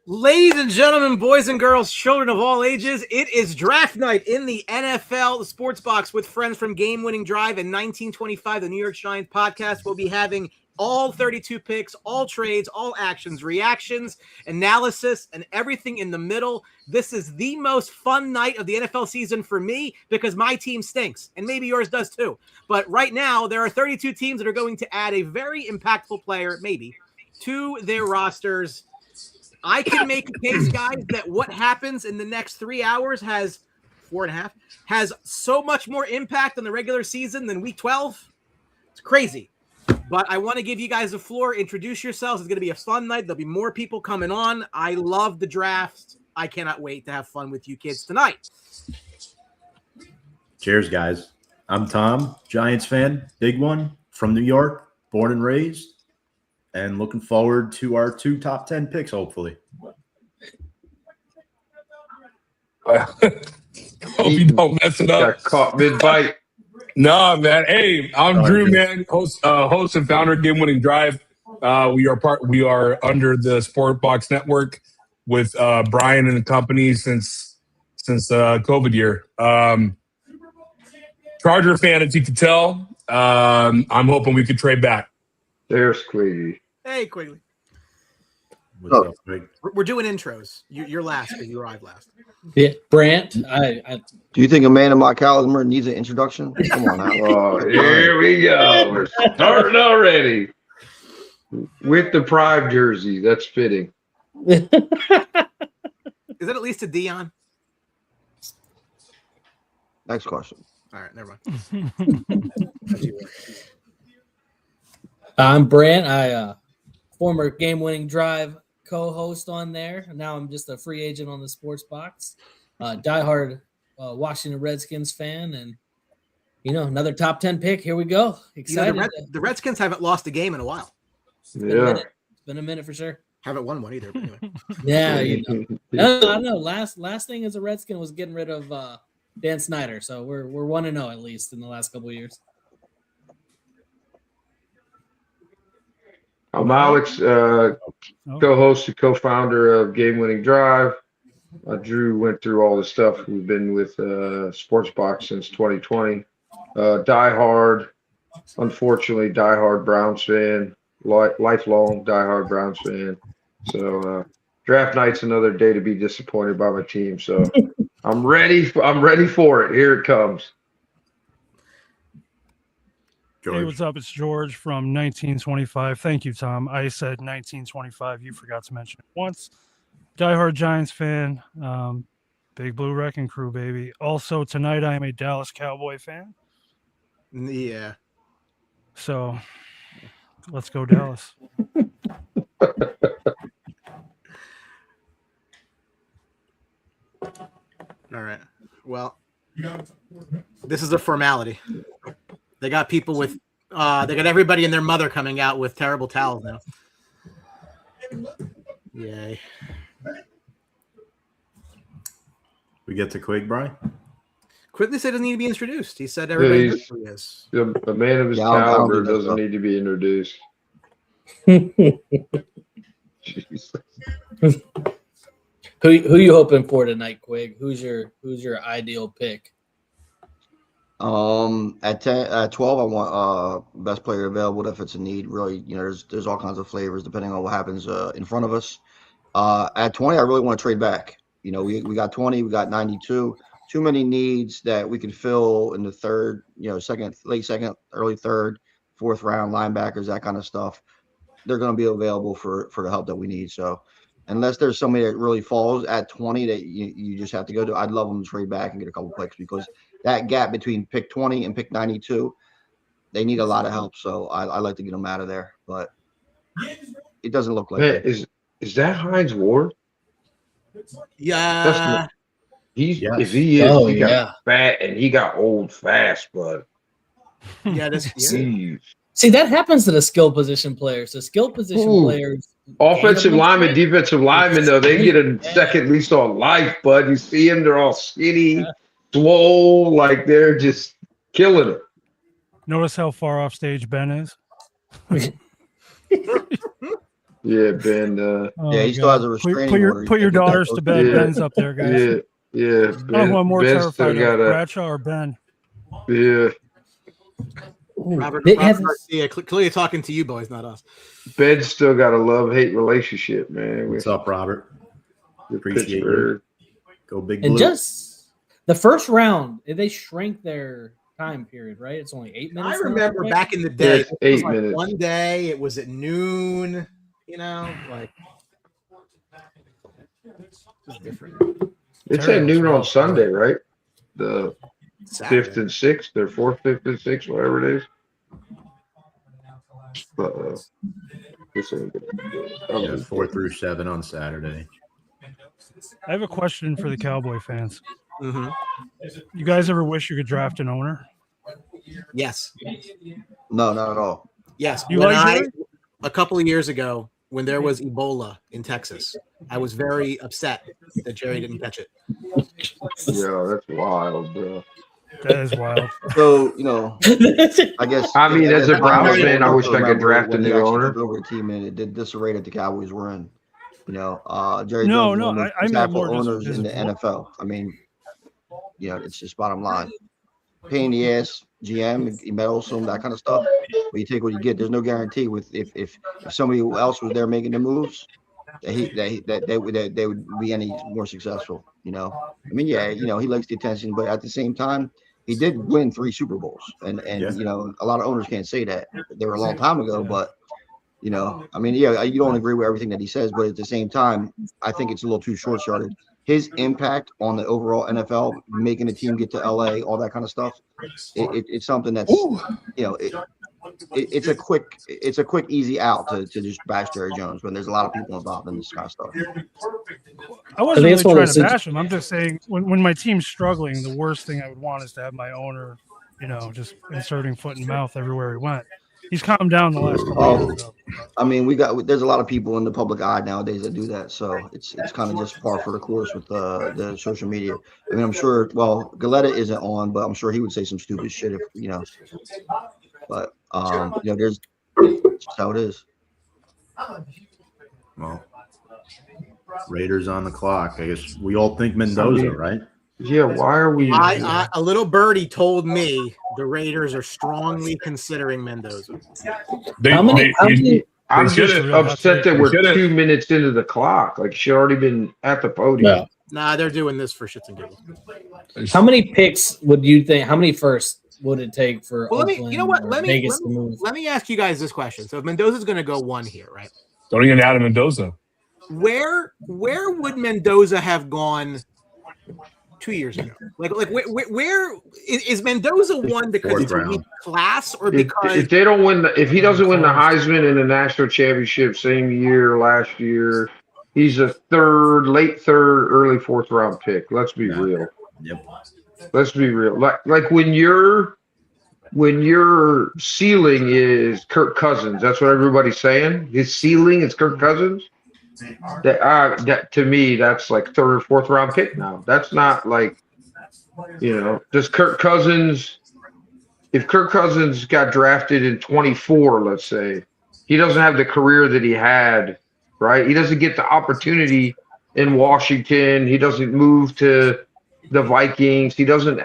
Ladies and gentlemen, boys and girls, children of all ages, it is draft night in the NFL, the Sports Box with friends from Game Winning Drive and 1925, the New York Giants podcast. We'll be having all 32 picks, all trades, all actions, reactions, analysis, and everything in the middle. This is the most fun night of the NFL season for me because my team stinks, and maybe yours does too. But right now, there are 32 teams that are going to add a very impactful player, maybe, to their rosters. I can make a case, guys, that what happens in the next 3 hours has 4.5 has so much more impact on the regular season than week 12. It's crazy. But I want to give you guys the floor. Introduce yourselves. It's going to be a fun night. There'll be more people coming on. I love the draft. I cannot wait to have fun with you kids tonight. Cheers, guys. I'm Tom, Giants fan, big one, from New York, born and raised. And looking forward to our 2 top 10 picks, hopefully. Hope you don't mess it up. Got caught mid-bite. No, man. Hey, I'm Drew, man, host and founder of Game Winning Drive. We are under the Sport Box Network with Brian and the company since COVID year. Charger fan, as you can tell. I'm hoping we could trade back. There's Quiggy. Hey, Quigley. What's up, Greg? We're doing intros. You're last because you arrived last. Yeah, Brant. Do you think Amanda Mike Calimer needs an introduction? Come on now. Oh, here we go. We're starting already. With the Prime jersey. That's fitting. Is that at least a Dion? Next question. All right, never mind. I'm Brant. I former Game Winning Drive co-host on there. Now I'm just a free agent on the Sports Box. Diehard Washington Redskins fan, and another top 10 pick. Here we go. Excited. The Redskins haven't lost a game in a while. Yeah. It's been a minute for sure. Haven't won one either. But anyway. Yeah, I know. Last thing as a Redskin was getting rid of Dan Snyder, so we're 1-0 at least in the last couple of years. I'm Alex, co-host and co-founder of Game Winning Drive. Drew went through all the stuff. We've been with Sports Box since 2020. Unfortunately, diehard Browns fan, lifelong diehard Browns fan. So draft night's another day to be disappointed by my team. So I'm ready for it. Here it comes. George. Hey, what's up? It's George from 1925. Thank you, Tom. I said 1925. You forgot to mention it once. Diehard Giants fan. Big Blue Wrecking Crew, baby. Also, tonight I am a Dallas Cowboy fan. Yeah. So, let's go Dallas. All right. Well, this is a formality. They got people with, they got everybody and their mother coming out with terrible towels now. Yay. We get to Quig, Brian? Quigley said doesn't need to be introduced. He said everybody knows who he is. A man of his Yeah, I don't caliber think that's doesn't up. need to be introduced. Jeez. Who you hoping for tonight, Quig? Who's your ideal pick? At 12, I want best player available if it's a need. Really, there's all kinds of flavors depending on what happens in front of us. At 20, I really want to trade back. We got 20, we got 92. Too many needs that we could fill in the third, second, late second, early third, fourth round linebackers, that kind of stuff. They're going to be available for the help that we need. So unless there's somebody that really falls at 20 that you just have to go to, I'd love them to trade back and get a couple picks because that gap between pick 20 and pick 92, they need a lot of help. So I like to get them out of there, but it doesn't look like Man, it. is that Hines Ward? Yeah. If he is, he got yeah. fat and he got old fast, but Yeah. geez. See, that happens to the skill position players. The skill position players, Offensive lineman, defensive lineman, though, they get a second lease on life, bud. You see them, they're all skinny, swole, like they're just killing it. Notice how far off stage Ben is. Yeah, Ben. Oh Yeah, my he still has God. a Put, restraining put your order. put your He can't get that daughters to bed. Yeah. Ben's up there, guys. Yeah, yeah. I don't know who I'm more Ben still terrified got of, a Bradshaw or Ben. yeah. Robert Evans. Garcia, clearly talking to you boys, not us. Ben's still got a love-hate relationship, man. What's up, Robert? with Appreciate you. Pittsburgh. Go Big And Blue. just the first round, they shrank their time period, right? It's only 8 minutes. I now, remember right? back in the day, it's it was 8 like minutes. one day it was at noon, you know, like it's different. It's Terry at was noon on rough, Sunday, right? The Saturday. 5th and 6th, or 4th, 5th, and 6th, whatever it is. But this ain't gonna be good. Yeah, 4 through 7 on Saturday. I have a question for the Cowboy fans. Mhm. You guys ever wish you could draft an owner? Yes. No, not at all. Yes. You When like Jerry? a couple of years ago, when there was Ebola in Texas, I was very upset that Jerry didn't catch it. Yeah, that's wild, bro. That is wild. So, I guess. I mean, as a Browns I fan, I wish I could remember draft a when they new actually owner. took over the team and it did disarray that the Cowboys were in. Jerry No, Jones no, one of the I meant tackle more just owners his in the voice. NFL. I mean, it's just bottom line. Pain in the ass, GM, he meddles some that kind of stuff. But you take what you get. There's no guarantee with if somebody else was there making the moves, that they would be any more successful. I mean, yeah, he likes the attention, but at the same time, he did win 3 Super Bowls, and Yeah. a lot of owners can't say that. They were a long time ago, but I mean, yeah, you don't agree with everything that he says, but at the same time, I think it's a little too short-sighted. His impact on the overall NFL, making the team get to LA, all that kind of stuff, it's something that's it's a quick, easy out to just bash Jerry Jones when there's a lot of people involved in this kind of stuff. I wasn't think really it's one trying of to those bash him. I'm just saying when my team's struggling, the worst thing I would want is to have my owner, just inserting foot in mouth everywhere he went. He's calmed down the last couple of years, though. I mean, there's a lot of people in the public eye nowadays that do that, so it's kind of just par for the course with the social media. I mean, I'm sure. Well, Galetta isn't on, but I'm sure he would say some stupid shit if But there's that's just how it is. Well, Raiders on the clock. I guess we all think Mendoza, right? Yeah, why are we? A little birdie told me the Raiders are strongly considering Mendoza. I'm They just should've. upset that we're Should've. 2 minutes into the clock. Like, she already been at the podium. No. Nah, they're doing this for shits and giggles. How many picks would you think? How many firsts would it take for Well, Oakland or let Vegas to move? me ask you guys this question. So if Mendoza's going to go 1 here, right? Don't even add Mendoza. Where would Mendoza have gone 2 years ago? Like where is Mendoza 1 because Fourth it's a weak round. class or If because they don't win, if he doesn't win the Heisman and the national championship same year last year, he's a late third, early 4th round pick. Let's be Yeah. real. Yep. Let's be real. Like when your ceiling is Kirk Cousins, that's what everybody's saying. His ceiling is Kirk Cousins. That to me, that's like 3rd or 4th round pick now. That's not like, does Kirk Cousins? If Kirk Cousins got drafted in 24, let's say, he doesn't have the career that he had, right? He doesn't get the opportunity in Washington. He doesn't move to the Vikings. He doesn't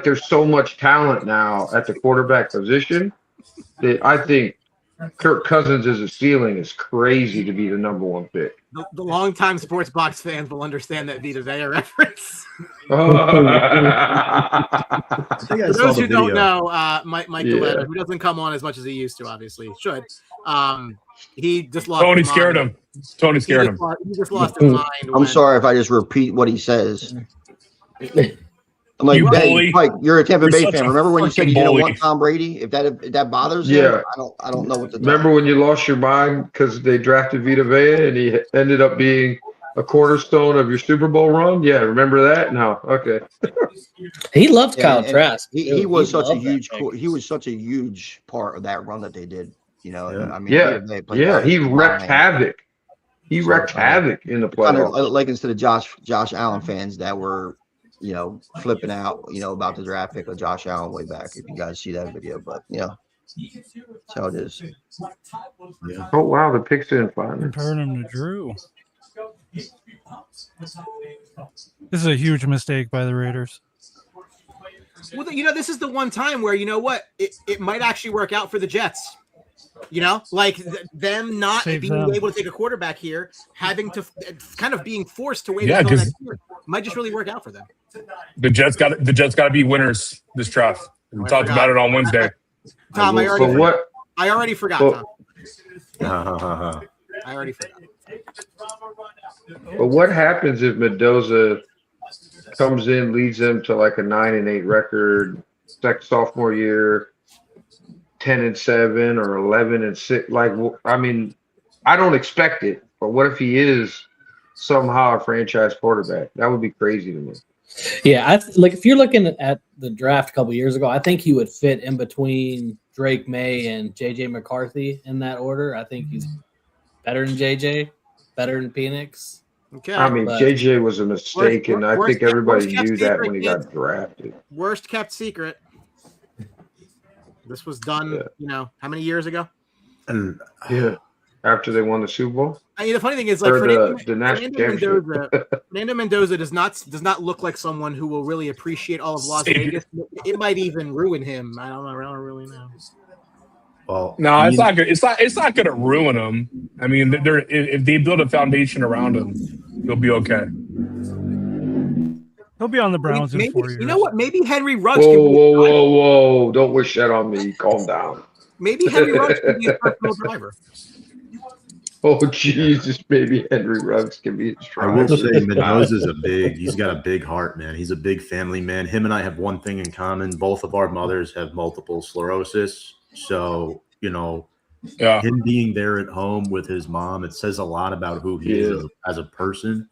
there's so much talent now at the quarterback position that I think Kirk Cousins as a ceiling is crazy to be the number 1 pick. the longtime sports box fans will understand that Vita Vea reference. I think I For saw those the who don't video. know, Mike Yeah. Galetta, who doesn't come on as much as he used to, obviously should. He just lost. Tony his scared mind. him. Tony scared him. He just lost his mind. I'm when- sorry if I just repeat what he says. I'm like, You hey, bully. Mike, you're a Tampa You're Bay such fan. a Remember when you said you fucking didn't bully. want Tom Brady? If that bothers Yeah. him, I don't know what to do. Remember when you lost your mind because they drafted Vita Vea and he ended up being a cornerstone of your Super Bowl run? Yeah, remember that? No, okay. He loved Yeah, Kyle and Trask. He was such a loved that huge pick. he was such a huge part of that run that they did. Yeah. I mean, Yeah, they played yeah, he fine. wrecked havoc. He wrecked havoc in the Kind of playoffs. likens to the Josh Allen fans that were, flipping out, about the draft pick of Josh Allen way back. If you guys see that video, but That's how it is. Yeah. Oh wow, the picks didn't find it. Comparing him to Drew. This is a huge mistake by the Raiders. Well, this is the one time where, you know what, it might actually work out for the Jets. Like them not Save being them. able to take a quarterback here, having to kind of being forced to wait Yeah, until 'cause- next year might just really work out for them. The Jets got to be winners this draft. We talked about it on Wednesday. Tom, I But what? already forgot. Well- Tom. I already forgot. But what happens if Mendoza comes in, leads them to like a 9-8 record, sophomore year, 10-7 or 11-6? Like, I mean, I don't expect it, but what if he is somehow a franchise quarterback? That would be crazy to me. Yeah, like if you're looking at the draft a couple years ago, I think he would fit in between Drake May and JJ McCarthy in that order. I think he's better than JJ, better than Penix. Okay. I mean, but- JJ was a mistake, and I think everybody worst-kept knew that secret, when he kids. got drafted. Worst kept secret. This was done, how many years ago? And Yeah, after they won the Super Bowl. I mean, the funny thing is, like Or Fernando, the national championship. Fernando Mendoza does not look like someone who will really appreciate all of Las Savior. Vegas. It might even ruin him. I don't really know. well, No, I it's mean, not good. It's not going to ruin them. I mean, if they build a foundation around him, he'll be okay. He'll be on the Browns in Maybe, 4 years. you know what? Maybe Henry Ruggs Whoa, could be. whoa! Don't wish that on me. Calm down. Maybe Henry Ruggs could be a personal driver. Oh Jesus, maybe Henry Ruggs can be a I will driver. say Mendoza's he's got a big heart, man. He's a big family man. Him and I have one thing in common. Both of our mothers have multiple sclerosis. So, Yeah. him being there at home with his mom, it says a lot about who he is as a person.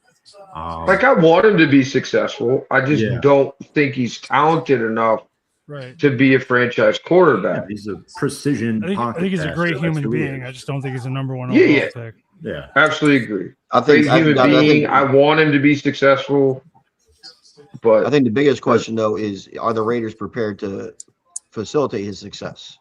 Like, I want him to be successful. I just Yeah. don't think he's talented enough Right. to be a franchise quarterback. He's a precision. I think he's a pocket great passer. That's human who he being. is. I just don't think he's a number one Yeah, overall yeah. pick. Yeah. Absolutely agree. I Great think human being. I want him to be successful, but I think the biggest question though is: are the Raiders prepared to facilitate his success?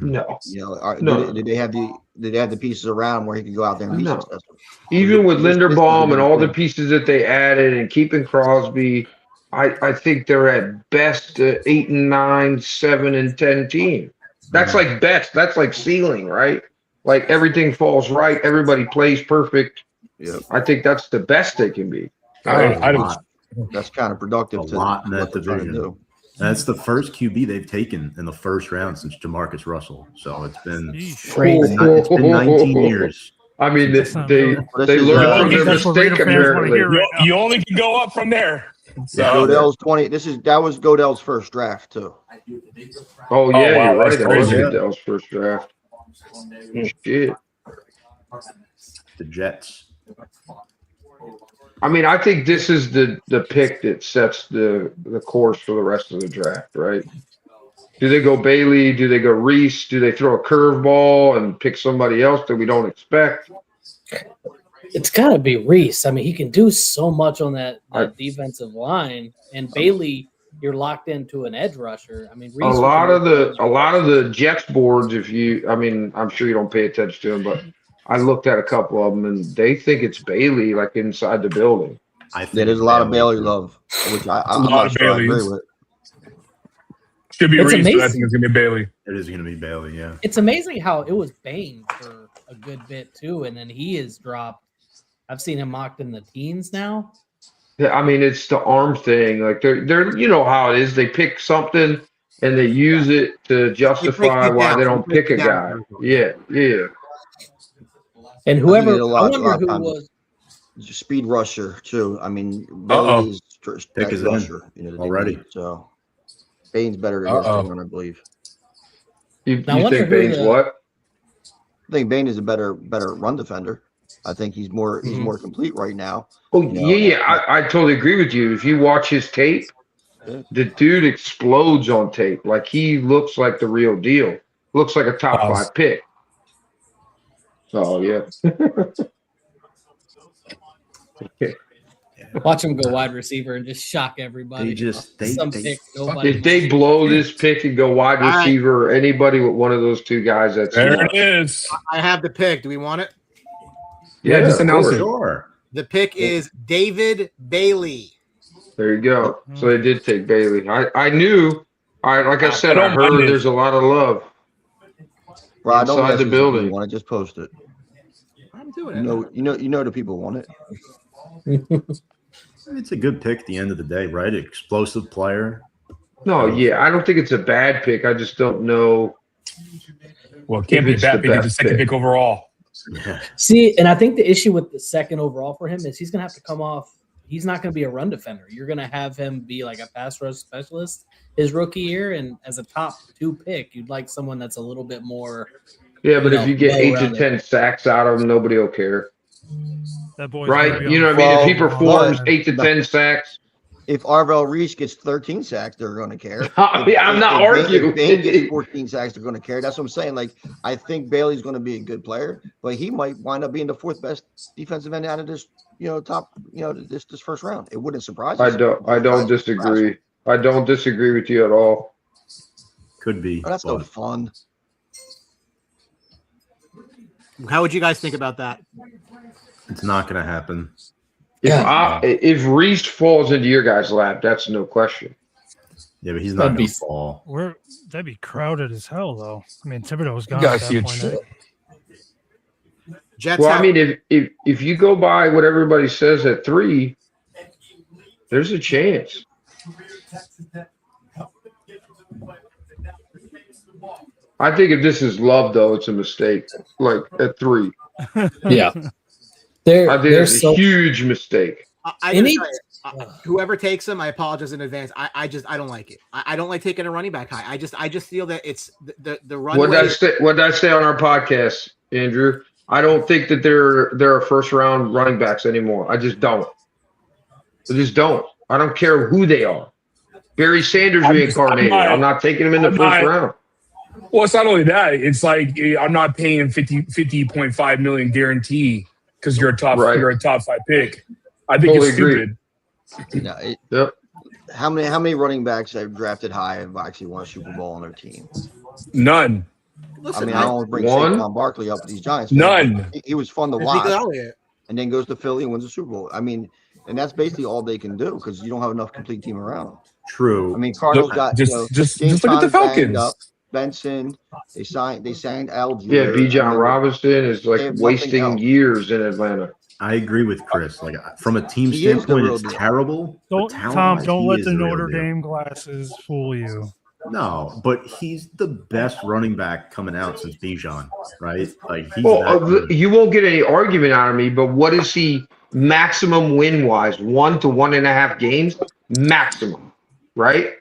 no. Do they have the pieces around where he can go out there and be No. successful? Even with This is Linderbaum and all the thing. pieces that they added and keeping Crosby, I think they're at best 8-9, 7-10 team. That's like best. That's like ceiling, right? Like everything falls right. Everybody plays perfect. Yep. I think that's the best they can be. I don't. lot. That's kind of productive A to lot in that what they're trying to division. do. That's the first QB they've taken in the first round since Jamarcus Russell. So it's been Yeesh. it's been 19 years. I mean, That's not they good. This they is, learned uh, from their That's what mistake Raider fans wanna apparently. hear. Right now. You only can go up from there. So, Godell's 20. That was Godell's first draft too. Oh yeah, wow, you're right. that's That was crazy. Goodell's first draft. Shit. The Jets. I mean, I think this is the pick that sets the course for the rest of the draft, right? Do they go Bailey? Do they go Reese? Do they throw a curveball and pick somebody else that we don't expect? It's got to be Reese. I mean, he can do so much on that I- defensive line. And Bailey, you're locked into an edge rusher. I mean, A Reese lot of the Jets boards, I mean, I'm sure you don't pay attention to them, but I looked at a couple of them and they think it's Bailey, like inside the building. I think There's a lot of Bailey too. love, which I'm lot not of sure I agree Baileys. with. should be It's Reese, but I amazing. think it's going to be Bailey. It is going to be Bailey, yeah. It's amazing how it was Bain for a good bit too, and then he is dropped. I've seen him mocked in the teens now. Yeah, I mean, it's the arm thing. Like they're you know how it is. They pick something and they use it to justify you why down. they don't They break pick a you down. guy. Yeah. And I whoever think a lot I wonder of who times was. Speed rusher too. I mean, Uh-oh. Bailey's Pick is in rusher already. So Bain's better than this Uh-oh. one, I believe. You Now, I wonder think who Bain's the- what? I think Bain is a better run defender. I think he's more complete right now. Oh No. yeah. I totally agree with you. If you watch his tape, the dude explodes on tape. Like he looks like the real deal. Looks like a top Wow. 5 pick. So yeah. Yeah, Watch him go wide receiver and just shock everybody. Some pick, nobody. If they blow this pick and go wide right. receiver, or anybody with one of those two guys, that's There enough. it is. I have the pick. Do we want it? Yeah, just of announce course. it. Sure. The pick is David Bailey. There you go. So they did take Bailey. I knew. Like I said, I don't mind heard it. there's a lot of love Rod, don't inside message the if building. you want it, just post it. I'm doing it. You know the people want it. It's a good pick at the end of the day, right? Explosive player. No, yeah, I don't think it's a bad pick. I just don't know. Well, it can't be It's that the big. It's the best second pick. pick overall. Yeah. See, and I think the issue with the second overall for him is he's going to have to come off. He's not going to be a run defender. You're going to have him be like a pass rush specialist his rookie year. And as a top 2 pick, you'd like someone that's a little bit more. Yeah, but if you get 8 to well-rounded. 10 sacks out of him, nobody will care, That boy's gonna right? be You know on what I mean? If he Well, performs but- 8 to 10 sacks, If Arvell Reese gets 13 sacks, they're going to care. I'm not arguing. If Bain gets 14 sacks, they're going to care. That's what I'm saying. Like, I think Bailey's going to be a good player, but he might wind up being the 4th best defensive end out of this, this first round. It wouldn't surprise I us. don't disagree. I don't disagree with you at all. Could be. Oh, that's no but fun. How would you guys think about that? it's not going to happen. If Reese falls into your guys' lap, that's no question. Yeah, but he's not That'd going be- to fall. That'd be crowded as hell, though. I mean, Thibodeau's gone. You At gotta see that it. point, eh? Jets. Well, I have- mean, if you go by what everybody says at 3, there's a chance. I think if this is love, though, it's a mistake. Like at 3, Yeah. I think They're it's a so. huge mistake. I Any- gotta tell you, whoever takes him, I apologize in advance. I don't like it. I don't like taking a running back high. I just feel that it's the run. What did I say on our podcast, Andrew? I don't think that they're first round running backs anymore. I just don't. I don't care who they are. Barry Sanders reincarnated. I'm not taking him in the first round. Well, it's not only that. It's like I'm not paying 50.5 million guarantee because you're a top 5 pick. I think Totally it's stupid. Yep. How many running backs have drafted high have actually won a Super Bowl on their team? None. Listen, I mean, I don't bring One? Saquon Barkley up with these Giants. None. He was fun to Ezekiel watch, Elliott. and then goes to Philly and wins a Super Bowl. I mean, and that's basically all they can do because you don't have enough complete team around them. True. I mean, Cardinals Look, got just James look at the Conner banged Falcons. up, Benson. They signed Algier. Yeah, Bijan Robinson is They like have nothing wasting else. years in Atlanta. I agree with Chris. Like from a team He is the standpoint, real it's deal. terrible. but Don't talent-wise, don't he let is the real Notre deal. Dame glasses fool you. No, but he's the best running back coming out since Bijan, right? Like he's Well, that good. you won't get any argument out of me, but what is he maximum win wise? 1 to 1.5 games maximum, right?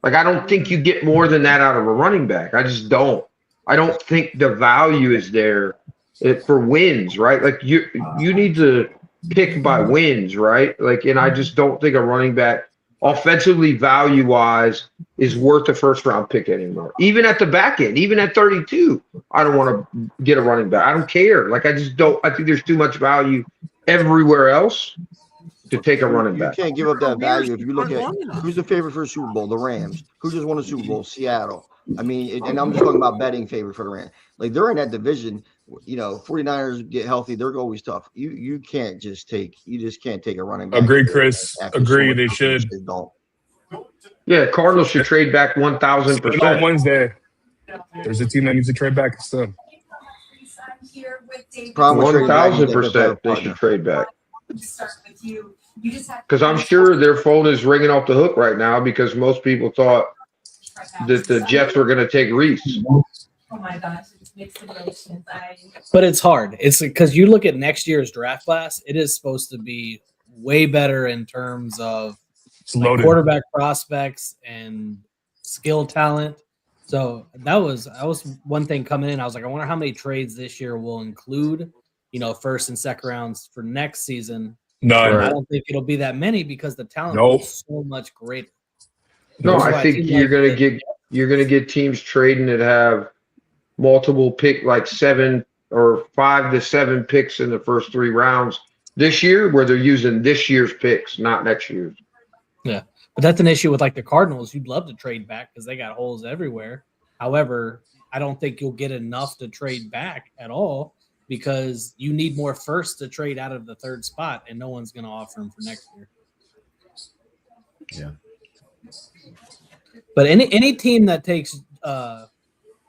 Like I don't think you get more than that out of a running back. I just don't. I don't think the value is there for wins, right? Like you need to pick by wins, right? Like, and I just don't think a running back offensively value wise is worth a first round pick anymore. Even at the back end, even at 32, I don't want to get a running back. I don't care. Like I just don't. I think there's too much value everywhere else to take a running You back. can't give up that value if you look at Long enough. who's the favorite for a Super Bowl. The Rams. Who just won a Super Bowl? Seattle. I mean, and I'm just talking about betting favorite for the Rams. Like they're in that division. 49ers get healthy. They're always tough. You just can't take a running back. Agree, Chris. After Agree, so they much should. They don't. Yeah, Cardinals should trade back On 1,000%. Wednesday, there's a team that needs to trade back. It's them. Problem with trading back is they have a 1,000% better they partner. should trade back. Because I'm sure their phone is ringing off the hook right now because most people thought that the Jets were going to take Reese. Oh my gosh, it's mixed emotions. But it's hard. It's because you look at next year's draft class, it is supposed to be way better in terms of It's like, loaded. quarterback prospects and skill talent. So that was one thing coming in. I was like, I wonder how many trades this year will include, first and second rounds for next season. None. Right. I don't think it'll be that many because the talent Nope. is so much greater. No, That's I why think teams you're like going the- to get teams trading that have multiple pick, like 7 or 5 to 7 picks in the first 3 rounds this year where they're using this year's picks, not next year's. Yeah, but that's an issue with like the Cardinals. You'd love to trade back because they got holes everywhere. However, I don't think you'll get enough to trade back at all because you need more firsts to trade out of the third spot, and no one's going to offer them for next year. Yeah. But any team that takes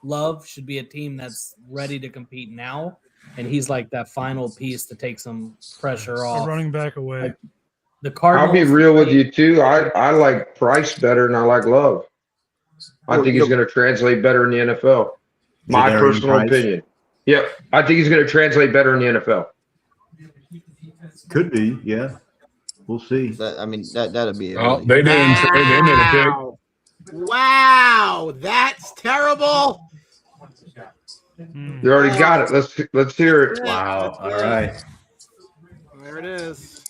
Love should be a team that's ready to compete now, and he's like that final piece to take some pressure A off. running back away. The Cardinals. I'll be real with you too. I like Price better than I like Love. I think he's going to translate better in the NFL. My Jadarian personal Price? opinion. Yeah, I think he's going to translate better in the NFL. Could be, yeah. We'll see. That'd be. Well, they didn't trade. They made a pick. Wow, that's terrible. You already got it. Let's hear it. Wow. All right. There it is.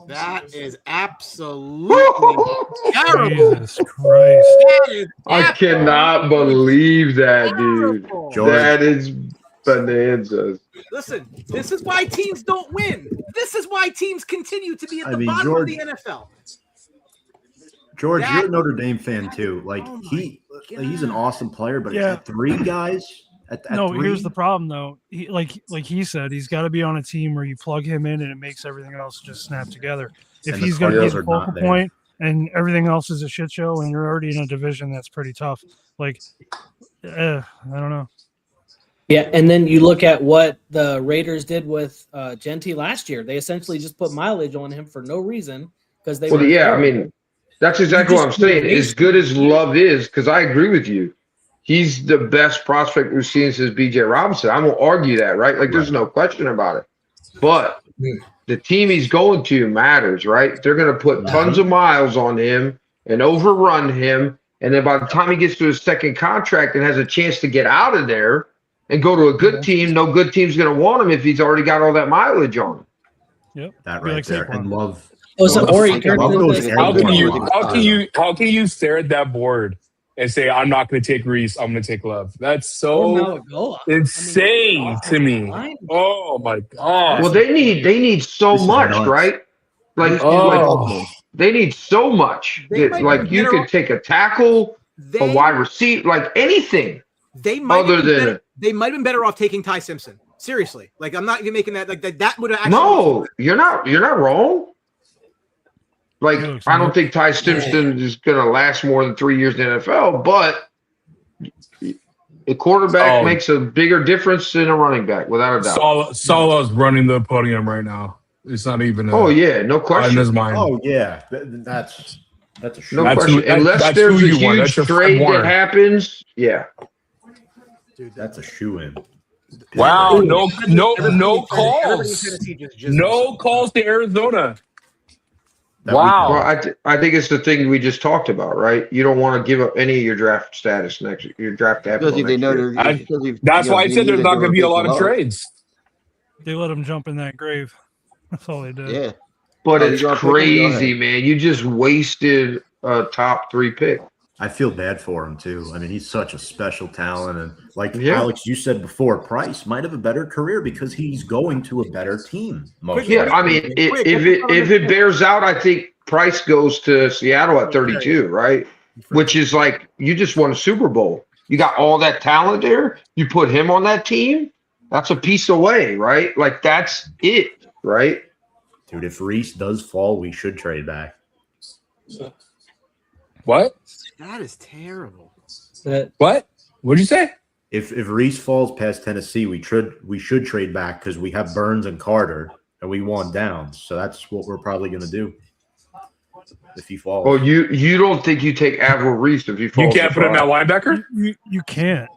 That is absolutely terrible. Jesus Christ. That is I cannot believe that, dude. terrible. George. That is bonanzas. Listen, this is why teams don't win. This is why teams continue to be at the bottom George, of the NFL. George, That- you're a Notre Dame fan too. Like Oh my he's an awesome player, but Yeah. at three guys, at No, three, here's the problem though. He, like he said, he's got to be on a team where you plug him in and it makes everything else just snap together. If And the he's going to be Cardinals the are not focal there. point and everything else is a shit show, and you're already in a division that's pretty tough, like, I don't know. Yeah, and then you look at what the Raiders did with Genty last year. They essentially just put mileage on him for no reason because they. Well, were yeah, I terrible. mean, that's exactly what I'm just- saying. As good as Love is, because I agree with you, he's the best prospect we've seen since B.J. Robinson. I won't argue that, right? Like, there's no question about it. But the team he's going to matters, right? They're going to put tons of miles on him and overrun him. And then by the time he gets to his second contract and has a chance to get out of there and go to a good team, no good team's going to want him if he's already got all that mileage on him. Yep. that Be right like there. Saquon. And Love. Oh, so Love- Ori Love Kirkland goes is- airborne. How can you stare at that board and say I'm not going to take Reese, I'm going to take Love? That's Or so Malagoa. insane to me. Line. Oh my god. Well, they need so This is much, nuts. right? Like, Oh. they need so much. They might Like, be you better could off- take a tackle, a They, wide receiver, like anything. they might other have been than- better, they might have been better off taking Ty Simpson. Seriously, like I'm not even making that like that would have actually. No, you're not wrong. Like, No, it's I don't not. think Ty Simpson is going to last more than 3 years in the NFL, but a quarterback Oh. makes a bigger difference than a running back, without a doubt. Salah's running the podium right now. It's not even. Oh yeah, no in question. his mind. Oh yeah, that's a No shoot. That's question. who- that- Unless that's there's who a you want. huge That's your trade Fred Warner. that happens, yeah. Dude, That's a shoe in. Wow, no everybody calls. in Tennessee just No calls to Arizona. That we Wow. Well, I think it's the thing we just talked about, right? You don't want to give up any of your draft status next year, your draft capital. Because if they next know year. they're. That's why I said there's not going to be a lot of trades. They let him jump in that grave. That's all they did. Yeah. But Oh, it's you got pick him, go crazy, ahead. man. You just wasted a top 3 pick. I feel bad for him too. I mean, he's such a special talent, and like Yeah. Alex, you said before, Price might have a better career because he's going to a better team. Most Yeah, likely. I mean, if it bears out, I think Price goes to Seattle at 32, right? Which is like, you just won a Super Bowl. You got all that talent there. You put him on that team. That's a piece away, right? Like, that's it, right? Dude, if Reese does fall, we should trade back. What? That is terrible. What? What'd you say? If Reese falls past Tennessee, we should trade back because we have Burns and Carter, and we want downs. So that's what we're probably going to do if he falls. Oh, you don't think you take Avril Reese if he You falls? can't to put him at 5? linebacker? You can't.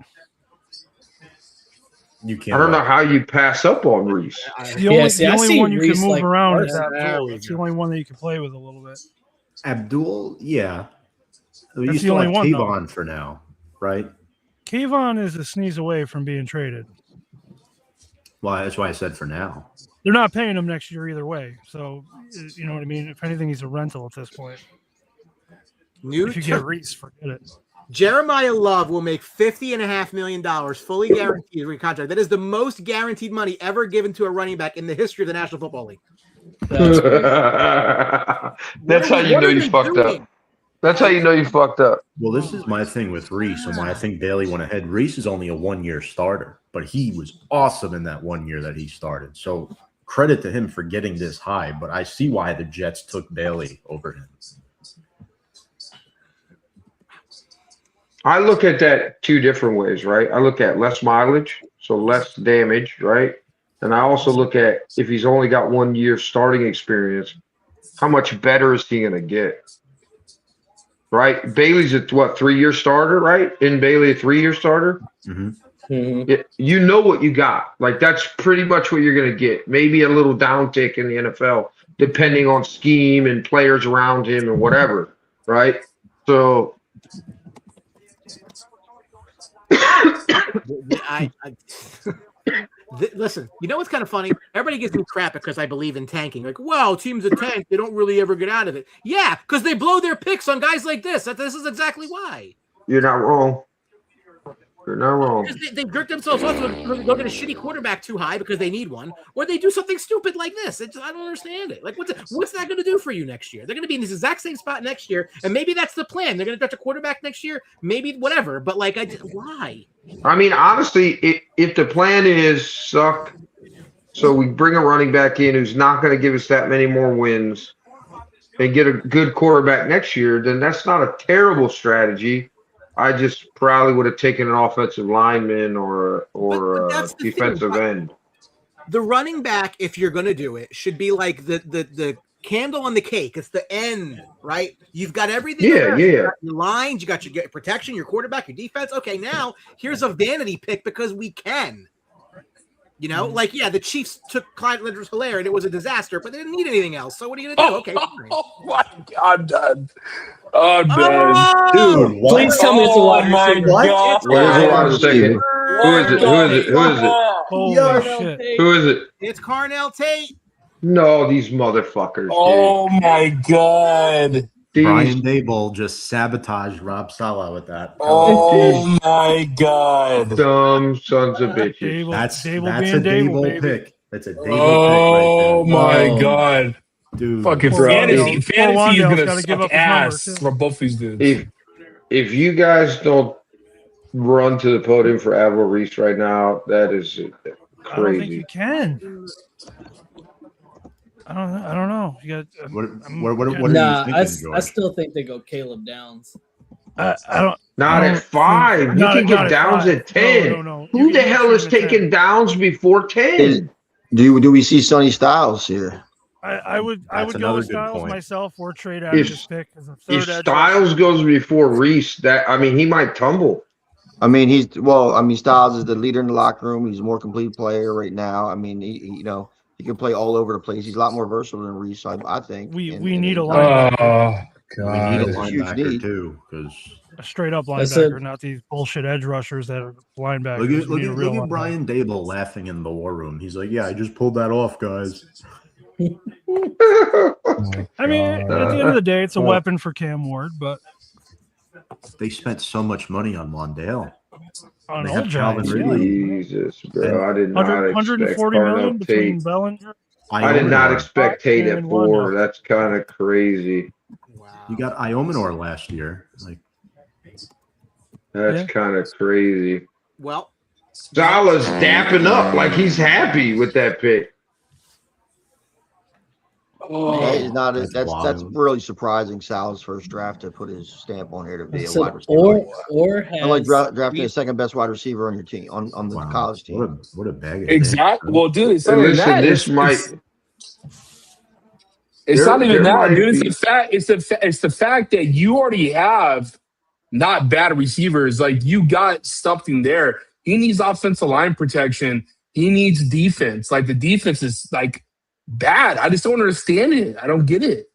You can't. I don't know how you pass up on Reese. The only, see, the I only see one you Reese can move like around is Carson. Abdul. It's the only one that you can play with a little bit. Abdul, yeah. You That's the still only have one, though. Kayvon for now, right? Kayvon is a sneeze away from being traded. Well, that's why I said for now. They're not paying him next year either way. So, you know what I mean? If anything, he's a rental at this point. New If you get Reese, forget it. Jeremiah Love will make $50.5 million fully guaranteed contract. That is the most guaranteed money ever given to a running back in the history of the National Football League. That's how you know you fucked up. That's how you know you fucked up. Well, this is my thing with Reese and why I think Bailey went ahead. Reese is only a 1-year starter, but he was awesome in that 1 year that he started. So credit to him for getting this high, but I see why the Jets took Bailey over him. I look at that two different ways, right? I look at less mileage, so less damage, right? And I also look at if he's only got 1 year starting experience, how much better is he going to get? Right? Bailey's a 3-year starter, right? Isn't Bailey a 3-year starter? Mm-hmm. You know what you got. Like, that's pretty much what you're going to get. Maybe a little downtick in the NFL, depending on scheme and players around him and whatever, right? So listen, you know what's kind of funny? Everybody gives me crap because I believe in tanking. Like, wow, teams that tank, they don't really ever get out of it. Yeah, because they blow their picks on guys like this. This is exactly why. you're not wrong. You're not wrong. They jerk themselves off to go get a shitty quarterback too high because they need one, or they do something stupid like this. I don't understand it. Like, what's that going to do for you next year? They're going to be in this exact same spot next year, and maybe that's the plan. They're going to draft a quarterback next year, maybe whatever. But like, why? I mean, honestly, if the plan is suck, so we bring a running back in who's not going to give us that many more wins, and get a good quarterback next year, then that's not a terrible strategy. I just probably would have taken an offensive lineman or that's the defensive thing. end. The running back, if you're going to do it, should be like the candle on the cake. It's the end, right? You've got everything. Yeah. You got your lines, you got your protection, your quarterback, your defense. Okay, now here's a vanity pick because we can. You know, like, yeah, the Chiefs took Clyde Edwards-Helaire and it was a disaster, but they didn't need anything else. So what are you going to do? Okay, fine. Oh my God, I'm done. I'm done. Dude, what? Please tell me it's a wide receiver. God. Where's the wide receiver? Who is it? Holy shit. Who is it? It's Carnell Tate. No, these motherfuckers. Oh my God. Dude. Brian Dable just sabotaged Rob Saleh with that. Oh my God. Dumb sons of bitches. That's Dable a being Dable, Dable baby. pick. That's a Dable Oh pick right my God. there. Dude. Fucking Poor fantasy Wandale. is Poor Wandale's gonna gotta give suck up his number, ass too. for both these dudes. If you guys don't run to the podium for Avril Reese right now, that is I don't think crazy. you can. I don't know. You got. What are you Nah, thinking, I George? still think they go Caleb Downs. I don't. Not I at don't 5. think- You not can at- get not at Downs 5. at 10. No. Who You the can hell get is him at 10. taking Downs before 10? Do we see Sonny Styles here? I would That's go another with good Styles point. myself or trade out of this pick as a third If edge. Styles goes before Reese, he might tumble. I mean, Styles is the leader in the locker room. He's a more complete player right now. I mean, he can play all over the place. He's a lot more versatile than Reese, I think. We And need a he's- linebacker. Oh We need a That's a huge linebacker need. too, because A straight up That's linebacker, it. not these bullshit edge rushers that are linebackers. look We at need a real linebacker. Brian Dable laughing in the war room. He's like, "Yeah, I just pulled that off, guys." I mean, at the end of the day, it's a weapon for Cam Ward, but They spent so much money on Mondale. on They all have Calvin Giants, Ridley. Jesus, bro. I did not 140 expect million Carnell between Tate. Bellinger. I did not Iomenor. expect Tate at And 4. Wandale. That's kind of crazy. Wow. You got Iomenor last year. Like, That's Yeah. kind of crazy. Well, Salah's dapping up like he's happy with that pick. That is not That's that's wild. really surprising. Sal's first draft to put his stamp on here to be a So, wide receiver. or has Unlike drafting the second best wide receiver on your team on the wow, college team. What a bag. of Exactly. dicks, Well, dude, it's And not even listen, that. this might. It's not even there that, might dude. It's be- the fact. It's the fact that you already have not bad receivers. Like, you got something there. He needs offensive line protection. He needs defense. Like, the defense is like bad. I just don't understand it. I don't get it.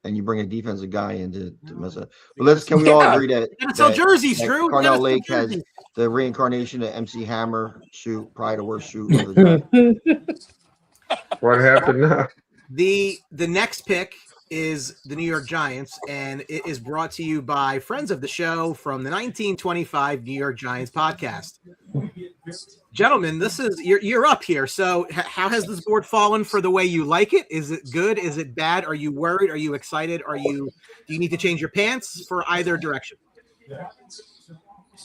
And you bring a defensive guy in to mess up. But can we all Yeah. agree that, you gotta sell that jerseys, Drew. You gotta Carnell sell Lake has jerseys. the reincarnation of MC Hammer suit, probably the worst suit of the draft. What happened now? The next pick is the New York Giants, and it is brought to you by friends of the show from the 1925 New York Giants podcast. Gentlemen, this is you're up here. So how has this board fallen for the way you like it? Is it good? Is it bad? Are you worried? Are you excited? Do you need to change your pants for either direction?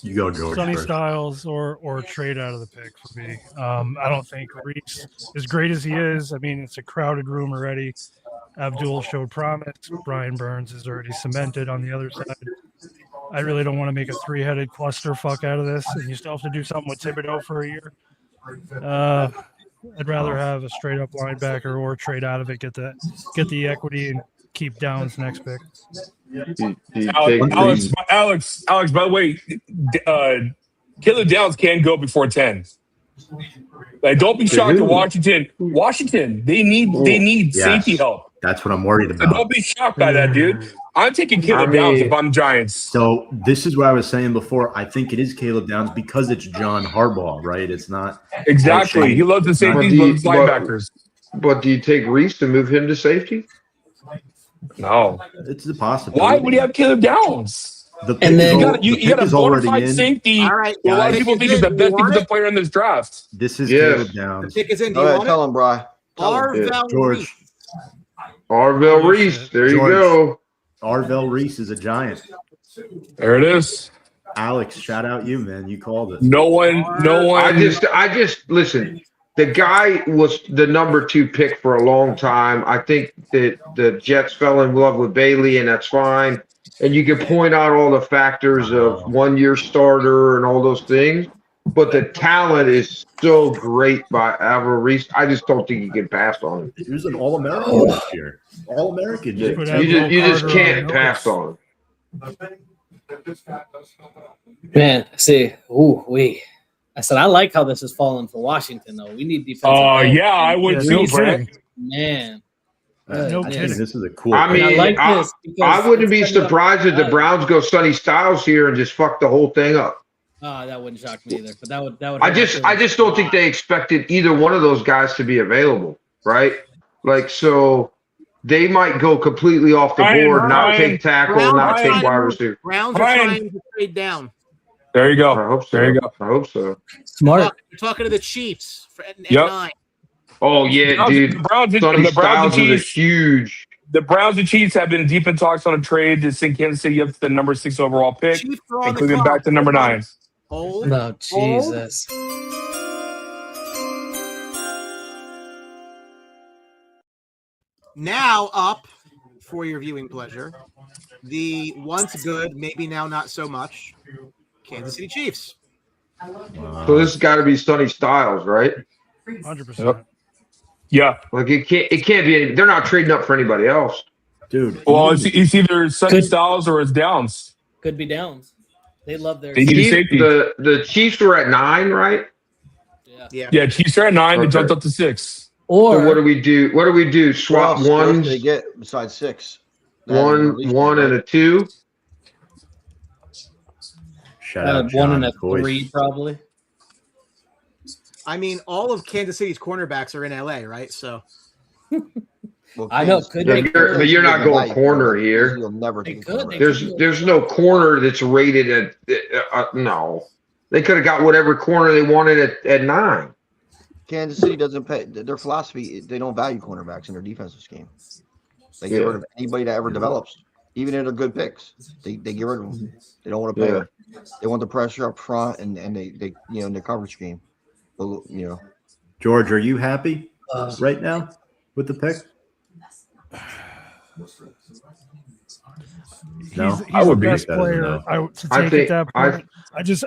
You go, George. Sonny first. Styles or trade out of the pick for me. I don't think Reese, as great as he is, I mean, it's a crowded room already. Abdul showed promise. Brian Burns is already cemented on the other side. I really don't want to make a three-headed clusterfuck out of this, and you still have to do something with Thibodeau for a year. I'd rather have a straight-up linebacker or trade out of it, get the equity, and keep Downs next pick. Do you take Alex, by the way, Caleb Downs can go before 10. Like, don't be shocked at Washington. Washington, they need Yes. safety help. That's what I'm worried So about. don't be shocked by that, dude. I'm taking Caleb Downs if I'm Giants. So this is what I was saying before. I think it is Caleb Downs because it's John Harbaugh, right? It's not Exactly. He loves the safeties, But loves linebackers. But do you take Reese to move him to safety? No. it's a possibility. Why would he have Caleb Downs? The pick And then- is You al- got the you pick got a is bona already fide in. safety. All right, A lot of guys. people think he's the best defensive player in this draft. This is Yes. Caleb The Downs. pick is in. Do Go you ahead, want tell it? him, Bri. Arvell George. Reese. Arvell Reese. There you George. go. Arvell Reese is a Giant. There it is. Alex, shout out you, man. You called it. No one. I just listen. The guy was the number 2 pick for a long time. I think that the Jets fell in love with Bailey, and that's fine. And you can point out all the factors of 1-year starter and all those things, but the talent is so great by Arvell Reese. I just don't think you can pass on him. He was an All-American this year. All-American. You Put just Admiral can't Carter pass on on him. Man, see, I said I like how this is falling for Washington though. We need defensive. Yeah, I would Yeah, too, no Brent. kidding. Man, No I kidding. think this is a cool. I pick. mean, I like I- this because I wouldn't be it's setting up- surprised if the Browns go Sonny Styles here and just fuck the whole thing up. That wouldn't shock me either. But that would. I just don't think they expected either one of those guys to be available, right? Like, so they might go completely off the board, not take tackle, not take wide receiver. Browns are Brian. trying to trade down. There you I go. hope so. There you go. I hope so. smart. You're talking to the Chiefs for at Yep. 9. Oh yeah, dude. The Browns Sonny and Styles is a Chiefs. huge. The Browns and Chiefs have been deep in talks on a trade to send Kansas City up to the number 6 overall pick Chiefs are on and the Cleveland clock. back to number 9. Hold. No, Jesus. Now up for your viewing pleasure, the once good, maybe now not so much, Kansas City Chiefs. So this has got to be Sonny Styles, right? 100%. Yeah. Like it can't be. They're not trading up for anybody else. Dude. Well, it's either Sonny Good. Styles or it's Downs. Could be Downs. They love their. They need a safety. The Chiefs were at 9, right? Yeah. Yeah, Chiefs are at 9. They Okay. jumped up to 6. Or So what do we do? What do we do? Swap What else ones, They get besides 6. one and a 2. Shout out one John and a Coyce. 3 probably. I mean, all of Kansas City's cornerbacks are in LA, right? So Well, I know, Kansas- could But they- but you're not going corner here. You'll never They take could, corner. they There's no corner that's rated at no. They could have got whatever corner they wanted at 9. Kansas City doesn't pay their philosophy. They don't value cornerbacks in their defensive scheme. They get Yeah. rid of anybody that ever develops, even if they're good picks. They get rid of them. They don't want to pay Yeah. them. They want the pressure up front and they in the coverage game. Well, George, are you happy Uh, right now with the pick? No? He's I would the be. best That is a player no. to I take think- at that point.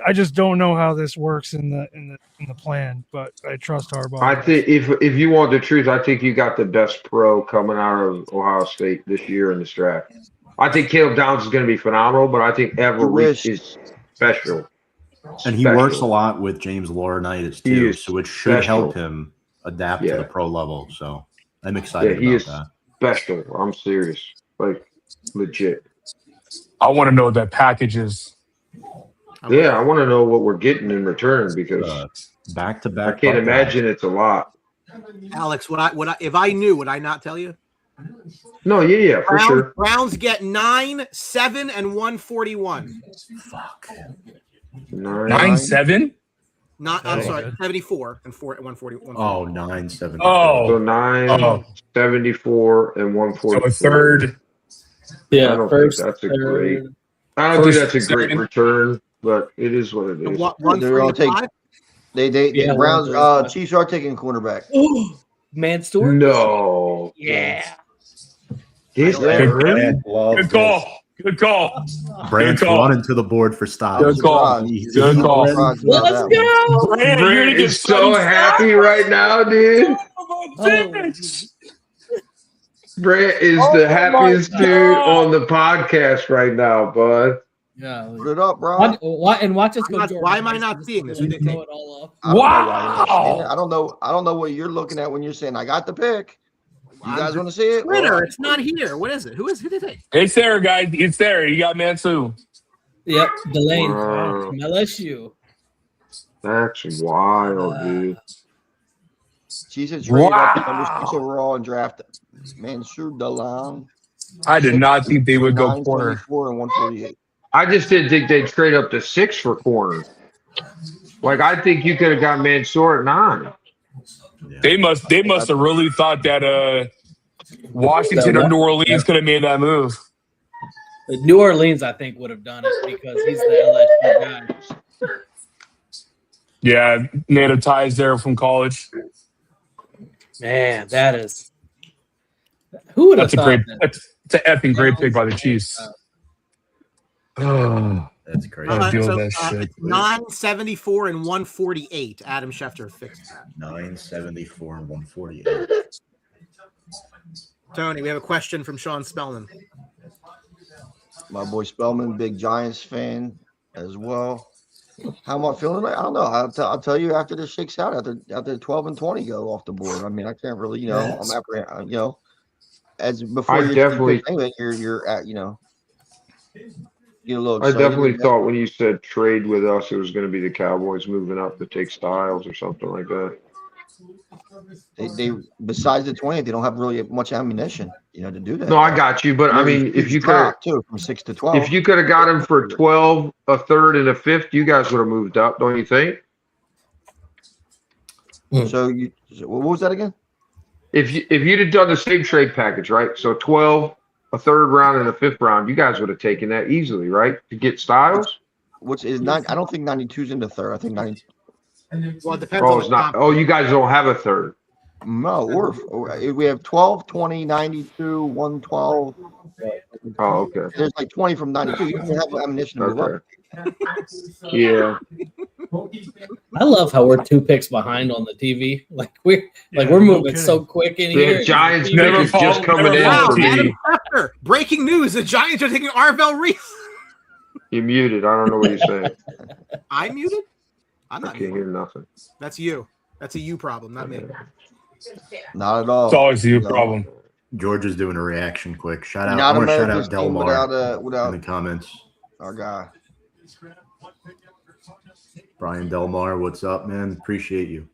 I just don't know how this works in the plan, but I trust Harbaugh. I think if you want the truth, I think you got the best pro coming out of Ohio State this year in this draft. I think Caleb Downs is going to be phenomenal, but I think Everett wish. is special. And he works a lot with James Laurinaitis He too, is so it should special. help him adapt to Yeah. the pro level. So I'm excited Yeah, he about is that. special. I'm serious, like legit. I want to know what that package is. Yeah, I want to know what we're getting in return because Back to I back. can't imagine it's a lot. Alex, would I if I knew, would I not tell you? No, yeah, for sure. Browns get 9, 7, and 141. Fuck. 9-7. Not, I'm Oh, sorry, good. 74 and 140. Oh, 9-7. So Oh, 9, 74, and 140. so a third. Yeah, I don't first, think that's a third. great. I don't think First, that's a great second. return, but it is what it is. They're all 145. The Browns, 135. Chiefs are taking cornerback. Man Stewart. No. Yeah. He's I don't- hurt. Good call. Good call. Brand's Good call. running to the board for stops. Good call. He's- Good he's call. ready. Let's go. Brand, you're Brent gonna get is so studied. happy right now, dude. Brent is the happiest dude on the podcast right now, bud. Yeah. Put it up, bro. Watch us go. Why Jordan. am I not seeing this? Who they Throw take? it all up. I don't know why you're not Wow. seeing it. I don't know what you're looking at when you're saying I got the pick. You guys want to see it? Twitter. It's not here. What is it? Who did they take? It's there, guys. It's there. You got Mansu. Yep. Delane Wow. from LSU. That's wild, dude. She said trade up to Wow. number 6 overall and draft Mansour Dalan. I did not think they would go corner. 924 and 148. I just didn't think they'd trade up to 6 for corner. Like, I think you could have got Mansour at 9. They must have really thought that Washington or New Orleans could have made that move. New Orleans, I think, would have done it because he's the LSU guy. Yeah, native ties there from college. Man, that is. Who would have That's a thought great. that? That's an effing great pick by the Chiefs. Oh, That's crazy. Gotta deal with that It's shit. 974 and 148. Adam Schefter fixed that. 974 and 148. Tony, we have a question from Sean Spellman. My boy Spellman, big Giants fan as well. How am I feeling? I don't know. I'll tell you after this shakes out. After 12 and 20 go off the board. I mean, I can't really, I'm apprehensive, as before. I definitely- you're at, get a little. I excited. definitely thought when you said trade with us, it was going to be the Cowboys moving up to take Styles or something like that. They besides the 20, they don't have really much ammunition, to do that. No, I got you, but I mean, if you could, too from 6 to 12, if you could have got him for 12, a third, and a fifth, you guys would have moved up, don't you think? so what was that again? If you'd have done the same trade package, right? So 12, a third round, and a fifth round, you guys would have taken that easily, right? To get Styles. Which is not? I don't think 92's in the third. I think 90. Well, it depends Oh, on it's the not. comp. Oh, you guys don't have a third. No, or we have 12, 20, 92, 112. Oh, okay. There's like 20 from 92. You don't have ammunition to move Okay. up. Yeah. I love how we're 2 picks behind on the TV. Like we're no moving kidding. so quick in The here. Giants pick Never is just fall- coming never in Wow, for Adam me. Schefter, breaking news. The Giants are taking Arvell Reese. You muted. I don't know what you're saying. I muted? I'm I not can't muted. hear nothing. That's you. That's a you problem, not me. Not at all. It's always you No. problem. George is doing a reaction quick. Shout out. Not I want to shout America's out team Delmar without in the comments. our guy. Brian Delmar, what's up, man? Appreciate you.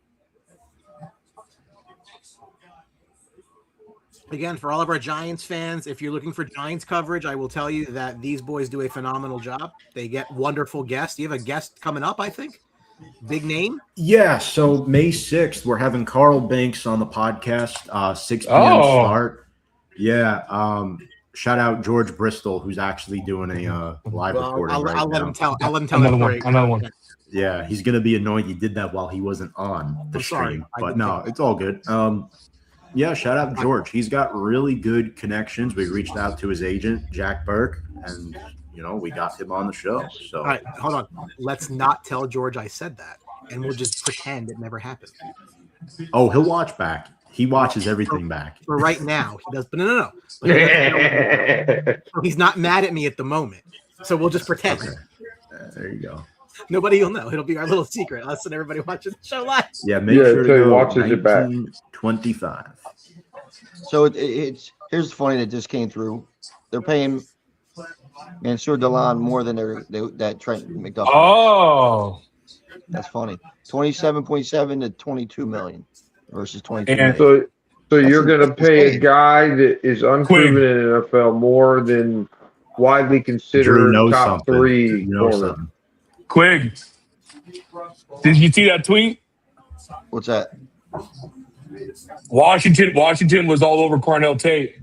Again, for all of our Giants fans, if you're looking for Giants coverage, I will tell you that these boys do a phenomenal job. They get wonderful guests. You have a guest coming up, I think. Big name. Yeah, so May 6th, we're having Carl Banks on the podcast, 6 p.m. Oh. start. Yeah, shout out George Bristol, who's actually doing a live Well, recording I'll right let now. him tell. I'll let him tell Another that one. story. Another one. Yeah, he's gonna be annoyed he did that while he wasn't on the I'm sorry. stream, I but didn't no, think- it's all good. Yeah, shout out George. He's got really good connections. We reached out to his agent Jack Burke, and we got him on the show. So All right, hold on. Let's not tell George I said that, and we'll just pretend it never happened. oh, he'll watch back. He watches everything back. For right now, he does. But no. But he's not mad at me at the moment, so we'll just pretend. Okay. There you go. Nobody will know. It'll be our little secret. Us and everybody watching the show live. Yeah, make Yeah, sure to so he go watches it back. 1925. So it's here's the funny that just came through. They're paying Mansour Dalan more than that Trent McDuffie. Oh, That's funny. 27.7 to 22 million versus 22 And- million. So So you're going to that's pay a insane. guy that is unproven in the NFL more than widely Drew considered knows top something. three Drew knows corner. something. Quig, did you see that tweet? What's that? Washington was all over Cornell Tate.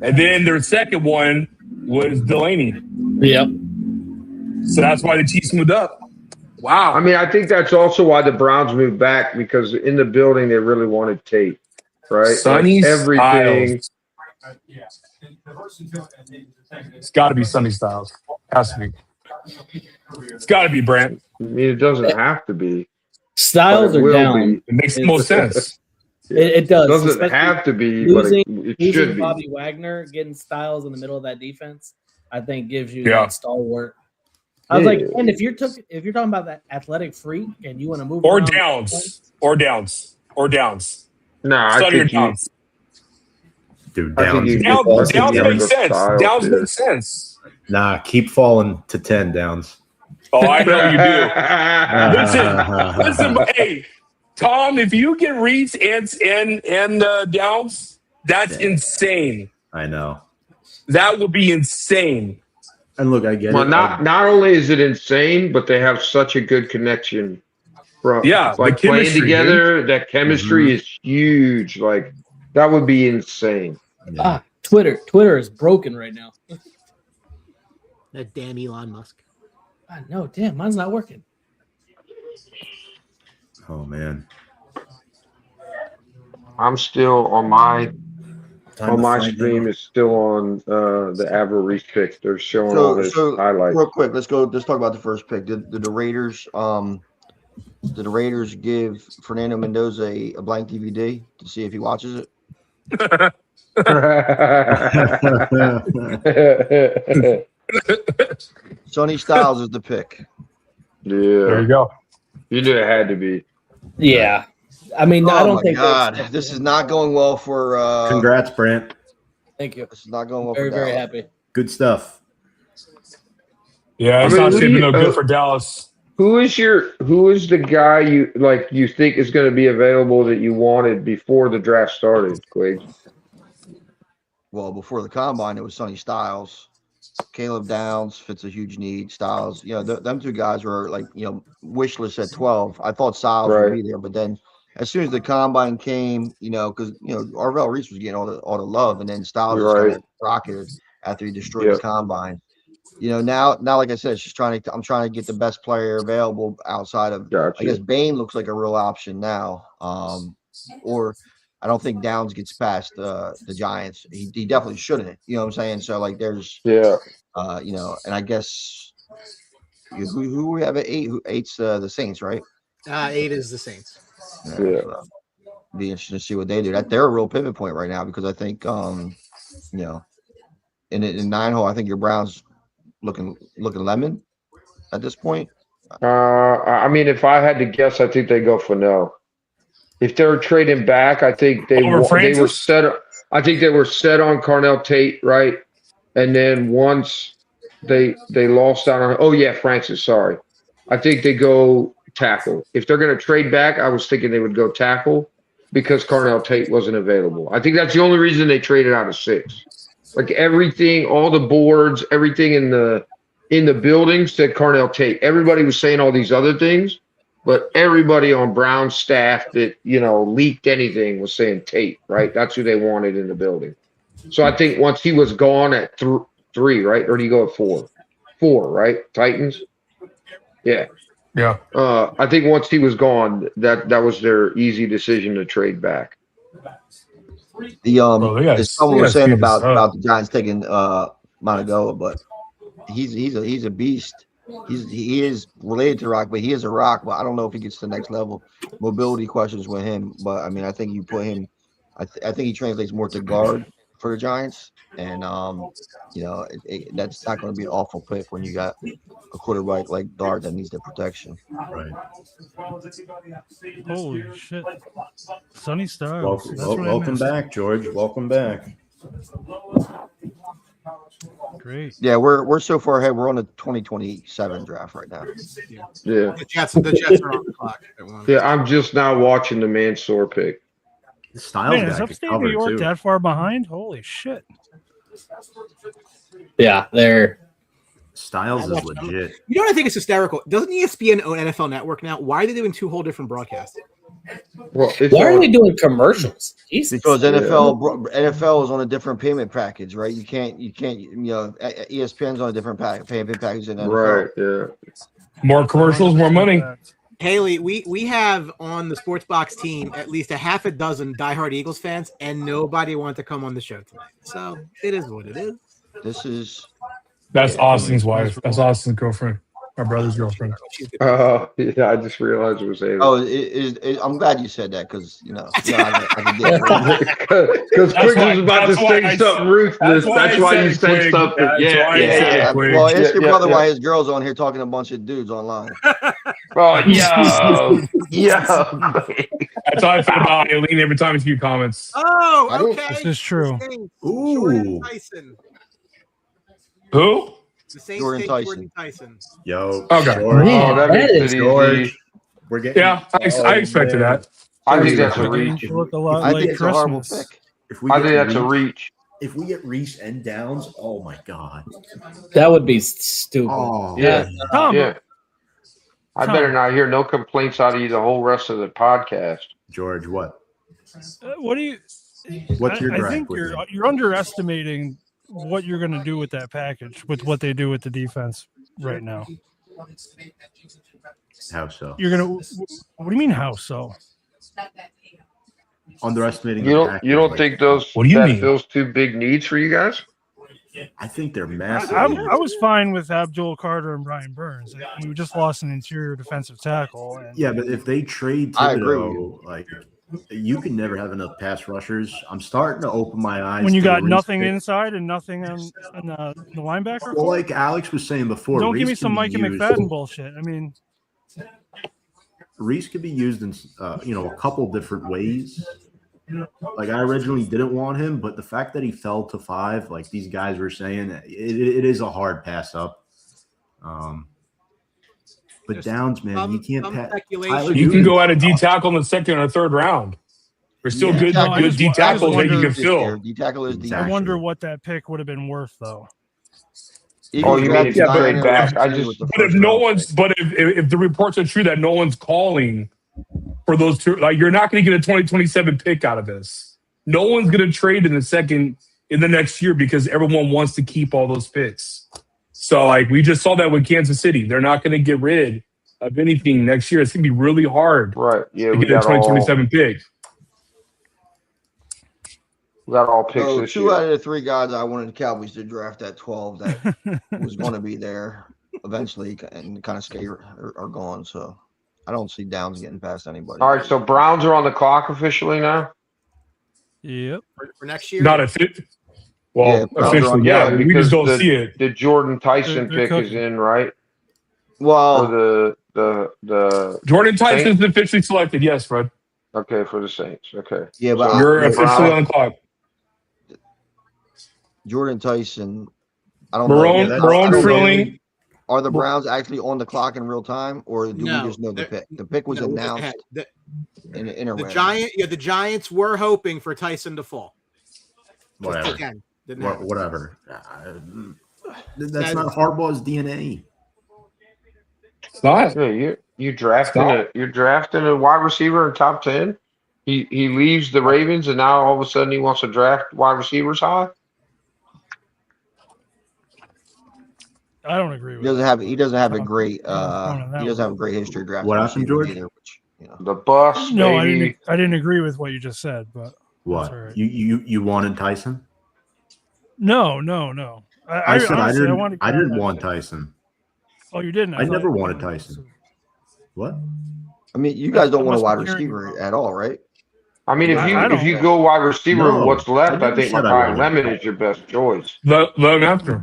And then their second one was Delaney. Yep. So that's why the Chiefs moved up. Wow. I mean, I think that's also why the Browns moved back, because in the building they really wanted Tate, right? Sonny Like everything. Styles. It's got to be Sonny Styles. Has to be. It's got to be Brent. I mean, it doesn't have to be. Styles but it are will down. be. It makes the most sense. It does. It doesn't especially have to be, losing- but it losing should be. Bobby Wagner, getting Styles in the middle of that defense, I think gives you Yeah. that stalwart. I was like, Yeah. and if you're talking about that athletic freak and you want to move Or around- downs. Nah, I Study your think you, downs. Dude, I think Downs. you- Downs I think you have makes the sense. style Downs to- makes sense. Nah, keep falling to 10, Downs. Oh, I know you do. Listen, hey, Tom, if you get Reeds and Downs, that's insane. I know. That would be insane. And look, I get Well, it. not only is it insane, but they have such a good connection. From, Yeah, the like playing chemistry, together, that chemistry Mhm. is huge. Like that would be insane. Yeah. Twitter is broken right now. That damn Elon Musk. I know, damn, mine's not working. Oh man. I'm still on my Time to find stream out. is still on the Avril Reese pick. They're showing all this highlights. Real quick, let's talk about the first pick. Did the Raiders give Fernando Mendoza a blank DVD to see if he watches it? Sonny Styles is the pick. There Yeah, you go. you knew it had to be. Yeah. I mean, I Oh don't my think God, this is not going well for. Congrats, Brant. Thank you. This is not going well Very, for very Dallas. happy. Good stuff. Yeah, it's I mean, not who do shaping you- no good for Dallas. Who is the guy you think is going to be available that you wanted before the draft started, Quig? Well, before the combine, it was Sonny Styles. Caleb Downs fits a huge need. Styles, them two guys were like, wish list at 12. I thought Styles Right. would be there, but then as soon as the combine came, because Arvell Reese was getting all the love, and then Styles just Right. started rocketed after he destroyed his combine. Now, like I said, I'm trying to get the best player available outside of. Gotcha. I guess Bain looks like a real option now. Or I don't think Downs gets past the Giants. He definitely shouldn't. You know what I'm saying? So like, there's Yeah. and I guess who we have at 8? Eight's the Saints, right? 8 is the Saints. Yeah. So, be interesting to see what they do. They're a real pivot point right now because I think in 9 hole, I think your Browns looking lemon at this point. I mean, if I had to guess, I think they go Fano. If they're trading back, I think they Over were Francis? set. I think they were set on Carnell Tate, right? And then once they lost out on, Francis. Sorry, I think they go tackle. If they're going to trade back, I was thinking they would go tackle because Carnell Tate wasn't available. I think that's the only reason they traded out of 6. Like everything, all the boards, everything in the building said Carnell Tate. Everybody was saying all these other things, but everybody on Brown's staff that leaked anything was saying Tate. Right? That's who they wanted in the building. So I think once he was gone at 3, right? Or do you go at 4? 4, right? Titans. Yeah. Yeah. I think once he was gone, that was their easy decision to trade back. The they gotta- someone they was gotta saying speed this up. about the Giants taking Monagoa, but he's a beast. He is related to Rock, but he is a Rock. But I don't know if he gets to the next level. Mobility questions with him, but I mean, I think you put him. I think he translates more to guard for the Giants, and that's not going to be an awful pick when you got a quarterback like Dart that needs the protection. Right. Holy shit. Sonny Styles. That's what I Welcome missed. back, George. Welcome back. Great. Yeah, we're so far ahead. We're on the 2027 draft right now. Yeah. The Jets are on the clock. Yeah, I'm just now watching the Mansour pick. Styles Man, is guy could upstate New cover York too. that far behind? Holy shit. Yeah, they're Styles I is watched- legit. You know what I think is hysterical? Doesn't ESPN own NFL Network now? Why are they doing two whole different broadcasts? Well, it's why are all- they doing commercials? Jesus. Because NFL is on a different payment package, right? You can't ESPN's on a different payment package than NFL. right? Yeah. More commercials, more money. Haley, we have on the Sports Box team at least a half a dozen diehard Eagles fans, and nobody wanted to come on the show tonight. So it is what it is. This is That's Austin's wife. That's Austin's girlfriend. My brother's girlfriend. She's good. Yeah. I just realized it was Haley. I'm glad you said that because I can get it. Because That's Quiggs why- was about to that's why say I- something ruthless. That's why you said Quig. something. That's Yeah, why I said yeah. Quig. Well, ask your Yeah, brother yeah. why his girl's on here talking to a bunch of dudes online. Oh, yo. That's how I feel about Eileen every time she comments. Oh, I didn't- okay. This is true. The Saints, Ooh. Jordan Tyson. Who? The Saints Jordan take Tyson. Jordan Tyson. Yo, Okay. George, Man, Oh, that that makes is it easy. George, we're getting. Yeah, I expected man. that. I think that's a Beginning reach. to look a lot I like think it's a horrible Christmas. pick. If we I get think that's a Reese- reach. If we get Reese and Downs, oh my god. That would be stupid. Oh Yeah. man. Tom, Yeah. I Tom. better not hear no complaints out of you the whole rest of the podcast. George, what? what do you? What's your I gripe think with you're it? you're underestimating what you're going to do with that package, with what they do with the defense right now. How so? You're gonna. What do you mean? How so? Underestimating. You the don't package, you don't like, think those What do you that mean? fills two big needs for you guys? I think they're massive. I was fine with Abdul Carter and Brian Burns. We just lost an interior defensive tackle. And Yeah, but if they trade I agree with Thibodeau, like you can never have enough pass rushers. I'm starting to open my eyes. when you to got Reese nothing pick. inside and nothing on the linebacker, Well, like Alex was saying before, don't give Reese me some can Mike be and used- McFadden bullshit. I mean, Reese could be used in a couple different ways. Like I originally didn't want him, but the fact that he fell to 5, like these guys were saying, it is a hard pass up. But There's Downs, man, you can't some pass. speculation. You can go at a D tackle in the second or third round. There's still Yeah, good, no, I good just- D I just tackles that you wonder can if fill. D tackle is D. Exactly. I wonder what that pick would have been worth, though. Oh, you mean if you Yeah, but- trade back? I just But if no one's, but if the reports are true that no one's calling for those two, like you're not going to get a 2027 pick out of this. No one's going to trade in the next year because everyone wants to keep all those picks. So like we just saw that with Kansas City, they're not going to get rid of anything next year. It's going to be really hard right. Yeah, to we get a got all 2027 pick. picks So this 2 year. out of the 3 guys I wanted the Cowboys to draft at 12 that was going to be there eventually and kind of scared are gone. So I don't see Downs getting past anybody. All right, so Browns are on the clock officially now. Yep. for next year. Not a fit. Well, Yeah, Browns are officially, on- yeah. yeah, We because just don't the- see it. The Jordan Tyson They're pick is cooking. in, right? Well, Or the Jordan Tyson's officially selected. Yes, Fred. okay for the Saints. Okay. yeah, but So You're the officially Browns- on the clock. Jordan Tyson. I don't Marone, know. that's- Marone I don't know. Frilling. Are the Browns actually on the clock in real time, or do No, we just know the they're- pick? The pick was No, announced the, in the the interweb. the Giants were hoping for Tyson to fall. Just Whatever. again, didn't happen. Whatever. That's not Harbaugh's DNA. It's not. Yeah, you're drafting a wide receiver in top 10. He leaves the Ravens and now all of a sudden he wants to draft wide receivers high. I don't agree He with doesn't that. have. He doesn't have a great. Going on that He doesn't have a great history drafting. What happened, receivers George? either, which, you know. The bus, No, maybe. I didn't agree with what you just said, but What? all right. You wanted Tyson? no. I said I honestly, didn't. wanted I didn't Carter. want Tyson. Oh, you didn't. I thought never you wanted Tyson. What? I mean, you guys don't I want a must wide be hearing- receiver at all, right? I mean, if I you don't- if you go wide receiver, No, what's left? I I never think said I Makai wanted Lemon Tyson. is your best choice. Let him after.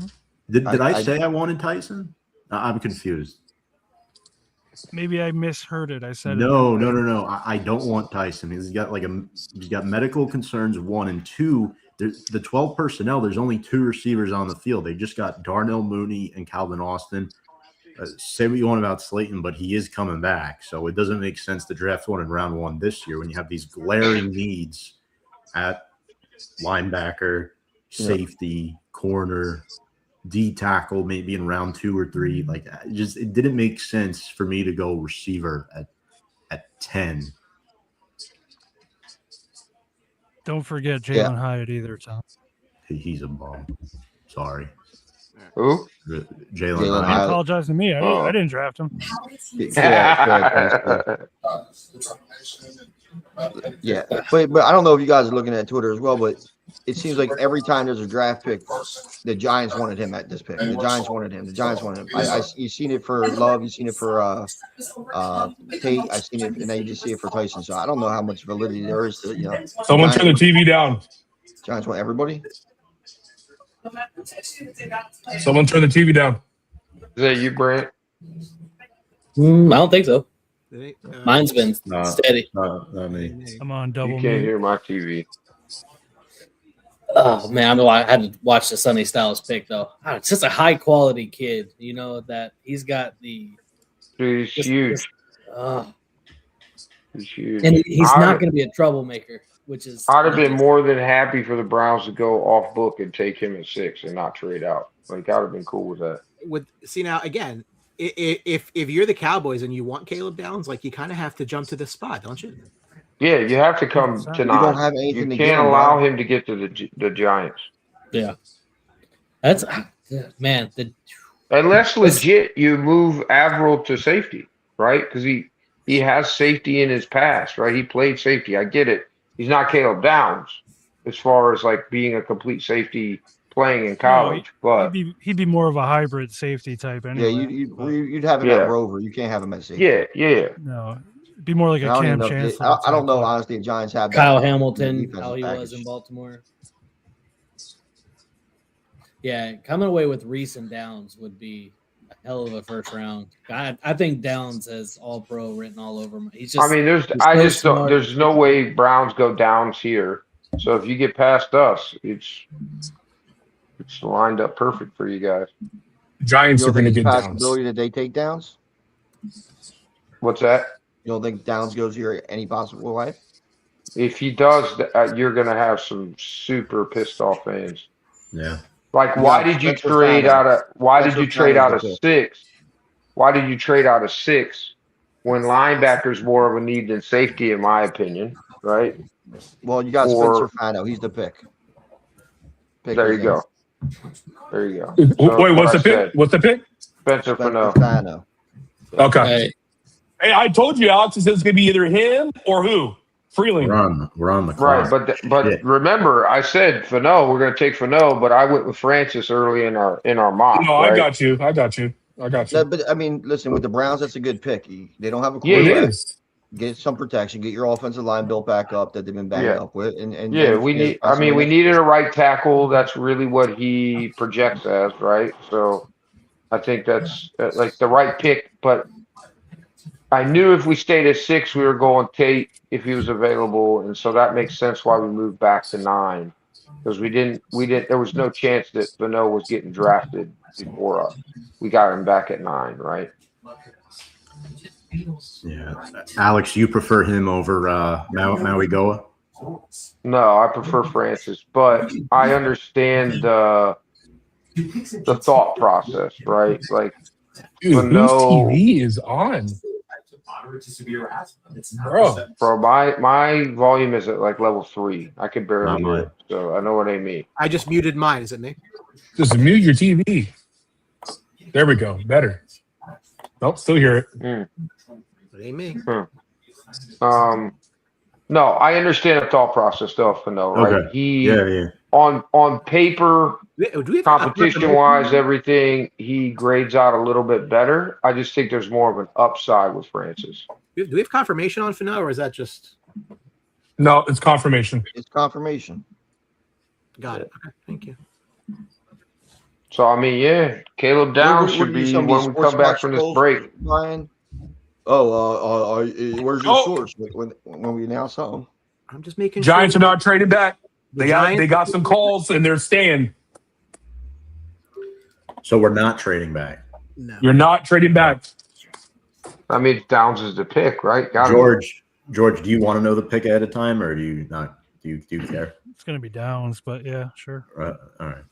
Did I I- say I wanted Tyson? I'm confused. Maybe I misheard it. I said No. it. I don't want Tyson. He's got medical concerns. 1 and 2. The 12 personnel. There's only 2 receivers on the field. They just got Darnell Mooney and Calvin Austin. Say what you want about Slayton, but he is coming back. So it doesn't make sense to draft one in round 1 this year when you have these glaring needs at linebacker, safety, corner, D tackle, maybe in round 2 or 3. Like, it didn't make sense for me to go receiver at 10. Don't forget Jalen Hyatt either, Tom. He's a bum. Sorry. Who? Jalen I Hyatt. apologize to me. I didn't draft him. Yeah, but I don't know if you guys are looking at Twitter as well, but it seems like every time there's a draft pick, the Giants wanted him at this pick. The Giants wanted him. The Giants wanted him. You've seen it for Love. You've seen it for Tate. I've seen it, and then you just see it for Tyson. So I don't know how much validity there is to, Someone turn the TV down. Giants want everybody. Someone turn the TV down. Is that you, Brent? I don't think so. Mine's been steady. Not me. I'm on double You can't mute. hear my TV. Oh man, I had to watch the Sonny Styles pick though. Oh, it's just a high quality kid, that he's got the. Dude, he's huge. He's huge. And he's not going to be a troublemaker, which is. I'd have been more than happy for the Browns to go off book and take him at 6 and not trade out. Like, I'd have been cool with that. Now again, if you're the Cowboys and you want Caleb Downs, like you kind of have to jump to this spot, don't you? Yeah, you have to come to You 9. don't have anything to You give can't him, allow bro. him to get to the Giants. Yeah. That's man. Unless legit you move Averill to safety, right? Because he has safety in his past, right? He played safety. I get it. He's not Caleb Downs as far as like being a complete safety playing in college, but He'd be more of a hybrid safety type anyway. Yeah, you'd have him at Rover. You can't have him at safety. yeah. No, it'd be more like a I don't, Cam even know Chancellor. I don't know, honestly, if Giants have that Kyle Hamilton, defensive how he was package. in Baltimore. Yeah, coming away with Reese and Downs would be a hell of a first round. I think Downs has all pro written all over him. He's just. I mean, there's no way Browns go Downs here. So if you get past us, it's lined up perfect for you guys. Giants You are don't going to think get it's a Downs. possibility that they take Downs? What's that? You don't think Downs goes here any possible way? If he does, you're going to have some super pissed off fans. Yeah. Like, why did you Spencer trade Fano. out of? Why did Spencer you trade out of Fano's 6? Why did you trade out of 6 when linebacker's more of a need than safety, in my opinion? Right? Well, you got Or- Spencer Fano. He's the pick. There you go. There you go. Wait, what's the I pick? said. What's the pick? Spencer Spencer Fano. Fano. Okay. Hey, Hey, I told you, Alex, it's going to be either him or who? Freeling. We're on the Right, clock. but Yeah. remember, I said Fano. We're going to take Fano, but I went with Francis early in our mock. No, right? I got you. No, but I mean, listen, with the Browns, that's a good pick. They don't have a Yeah, It quarterback. is. Get some protection. Get your offensive line built back up that they've been banged Yeah. up with. And Yeah, we need. I mean, we needed a right tackle. That's really what he projects as, right? So, I think that's like the right pick. But I knew if we stayed at 6, we were going Tate if he was available, and so that makes sense why we moved back to 9 because we didn't. There was no chance that Fano was getting drafted before us. We got him back at 9, right? Yeah. Alex, you prefer him over Maui Goa? No, I prefer Francis, but I understand the thought process, right? Like, Dude, But whose no- TV is on? Bro. bro, my volume is at like level 3. I can barely Not hear mine. it, so I know what I mean. I just muted mine. Is it me? Just mute your TV. There we go. Better. Nope, still hear it. It ain't me. No, I understand the thought process though, Fano, right? Okay. He Yeah. on paper, Do we have competition wise, everything, he grades out a little bit better. I just think there's more of an upside with Francis. Do we have confirmation on Fano, or is that just No, it's confirmation. It's confirmation. got it? Okay, thank you. So I mean, yeah, Caleb Downs What- should what are be some of when these we sports come back box from this goals, break. Brian? Oh, where's your Oh. source when we announce something? I'm just making Giants sure. are not trading back. They Giants- got some calls and they're staying. So we're not trading back. No. You're not trading back. I mean, Downs is the pick, right? Got George, do you want to know the pick ahead of time, or do you not Do you care? It's gonna be Downs, but yeah, sure. All right.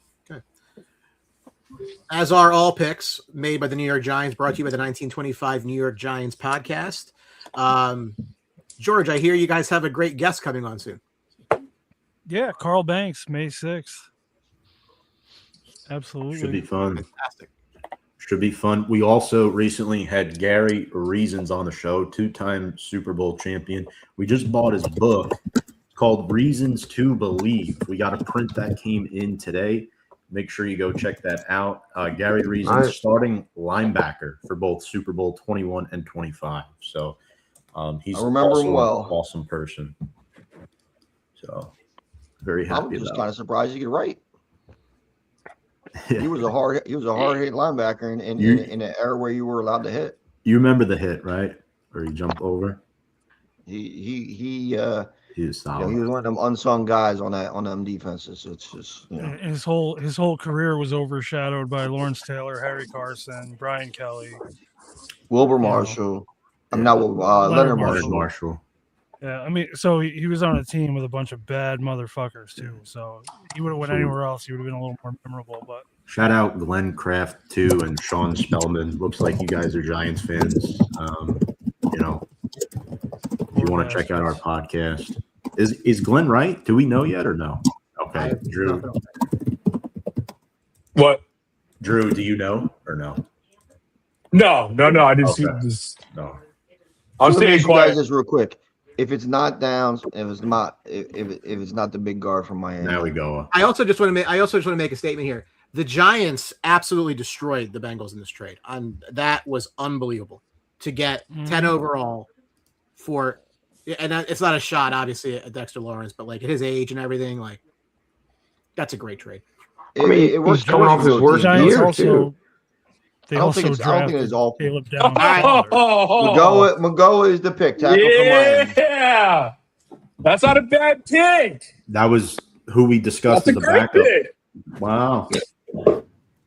As are all picks made by the New York Giants, brought to you by the 1925 New York Giants podcast. George, I hear you guys have a great guest coming on soon. Yeah, Carl Banks, May 6th. Absolutely. Should be fun. Fantastic. Should be fun. We also recently had Gary Reasons on the show, 2-time Super Bowl champion. We just bought his book called Reasons to Believe. We got a print that came in today. Make sure you go check that out. Gary Reasons, Nice. starting linebacker for both Super Bowl 21 and 25. So he's I remember also him well. an awesome person. So very I'm happy just about kind of surprised you could write. He was a hard hit linebacker in an era where you were allowed to hit. You remember the hit, right? Where he jumped over? He He is he solid. was one of them unsung guys on them defenses. It's just His whole career was overshadowed by Lawrence Taylor, Harry Carson, Brian Kelly. Wilbur Marshall. I'm not Leonard Leonard Marshall. Marshall. Yeah, I mean, so he was on a team with a bunch of bad motherfuckers too. So he would have went anywhere else. He would have been a little more memorable. But Shout out Glenn Kraft too and Sean Spellman. Looks like you guys are Giants fans. You know, if you want to check out our podcast. Is Glenn right? Do we know yet or no? Okay, Drew. What? Drew, do you know or no? No. I didn't see Okay. this. No. I'm Let me staying ask you guys quiet. this real quick. If it's not Downs, if it's not the big guard from Miami, Now we go. I also just want to make a statement here. The Giants absolutely destroyed the Bengals in this trade. That was unbelievable to get 10 overall for, and it's not a shot, obviously, at Dexter Lawrence, but like at his age and everything, like that's a great trade. I mean, it was he's coming off his the worst Giants year, also too. they I don't also think drafted it's all. Caleb Downs. Oh, Magoa is the pick. Tackle from Miami. yeah. That's not a bad pick. That was who we discussed That's as a the great backup. pick. Wow.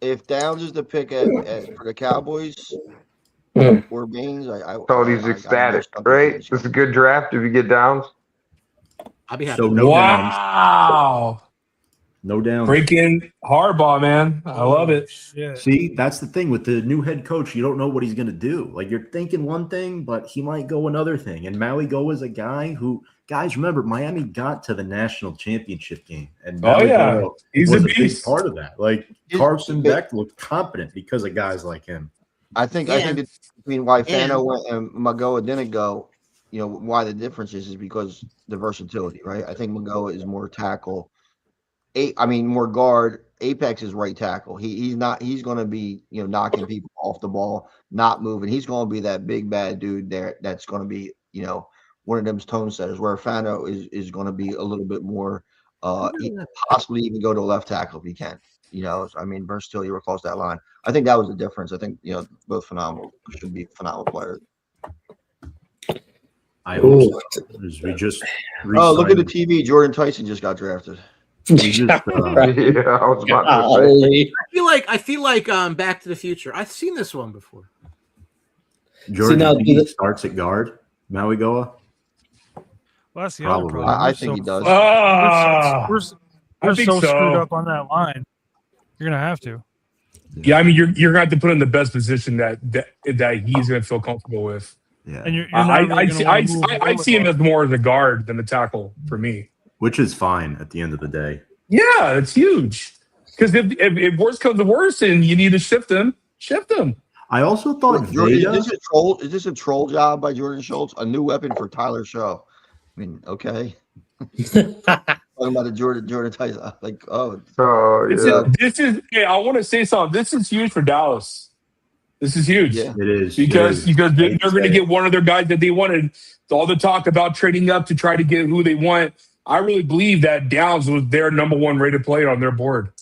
If Downs is the pick for the Cowboys or Baines, Cody's ecstatic, right? This is a good draft if you get Downs. I'll be happy. So no downs. Wow. No downs. Breaking Harbaugh, man. I love it. Shit. See, that's the thing with the new head coach. You don't know what he's going to do. Like you're thinking one thing, but he might go another thing. And Maui Go is a guy who, guys, remember Miami got to the national championship game, and Maui Go He's was a a big beast. part of that. Like Carson Beck looked competent because of guys like him. I think that between why Fano went and Magoa didn't go, why the difference is because the versatility, right? I think Magoa is more tackle. More guard. Apex is right tackle. He's going to be knocking people off the ball, not moving. He's going to be that big bad dude there. That's going to be one of them tone setters. Where Fano is going to be a little bit more, possibly even go to left tackle if he can. Versatility across that line. I think that was the difference. I think both should be phenomenal players. I hope so. As we just Look at the TV. Jordan Tyson just got drafted. we just, Yeah, I was about to say. I feel like Back to the Future. I've seen this one before. Jordan now, Reed starts at guard. Maui Goa. Well, that's the other Probably. problem. I think he does. We're I think so so. screwed up on that line. You're gonna have to. Yeah, you're gonna have to put him in the best position that he's gonna feel comfortable with. Yeah. And you're not really gonna wanna move I'd see him over as more as a guard than a tackle for me. Which is fine at the end of the day. Yeah, it's huge. Because if worse comes to worse and you need to shift him. I also thought Jordan, Vega. is this a troll job by Jordan Schultz? A new weapon for Tyler Show. Okay. Talking about the Jordan Tyson. So, yeah. This is I want to say something. This is huge for Dallas. This is huge. Yeah. It is Because they're going to get one of their guys that they wanted. All the talk about trading up to try to get who they want. I really believe that Downs was their number one rated player on their board.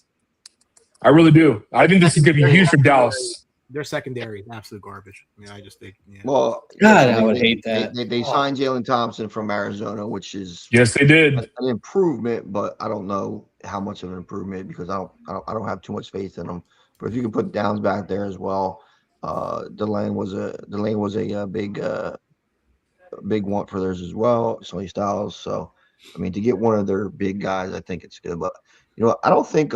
I really do. I think this is going to be huge for Dallas. Their secondary is absolute garbage. I just think. Yeah. Well, God, I would hate that. They signed Jalen Thompson from Arizona, which is Yes, they did. an improvement, but I don't know how much of an improvement because I don't have too much faith in them. But if you can put Downs back there as well, Delane was a big want for theirs as well. Sonny Styles. So I mean, to get one of their big guys, I think it's good. But I don't think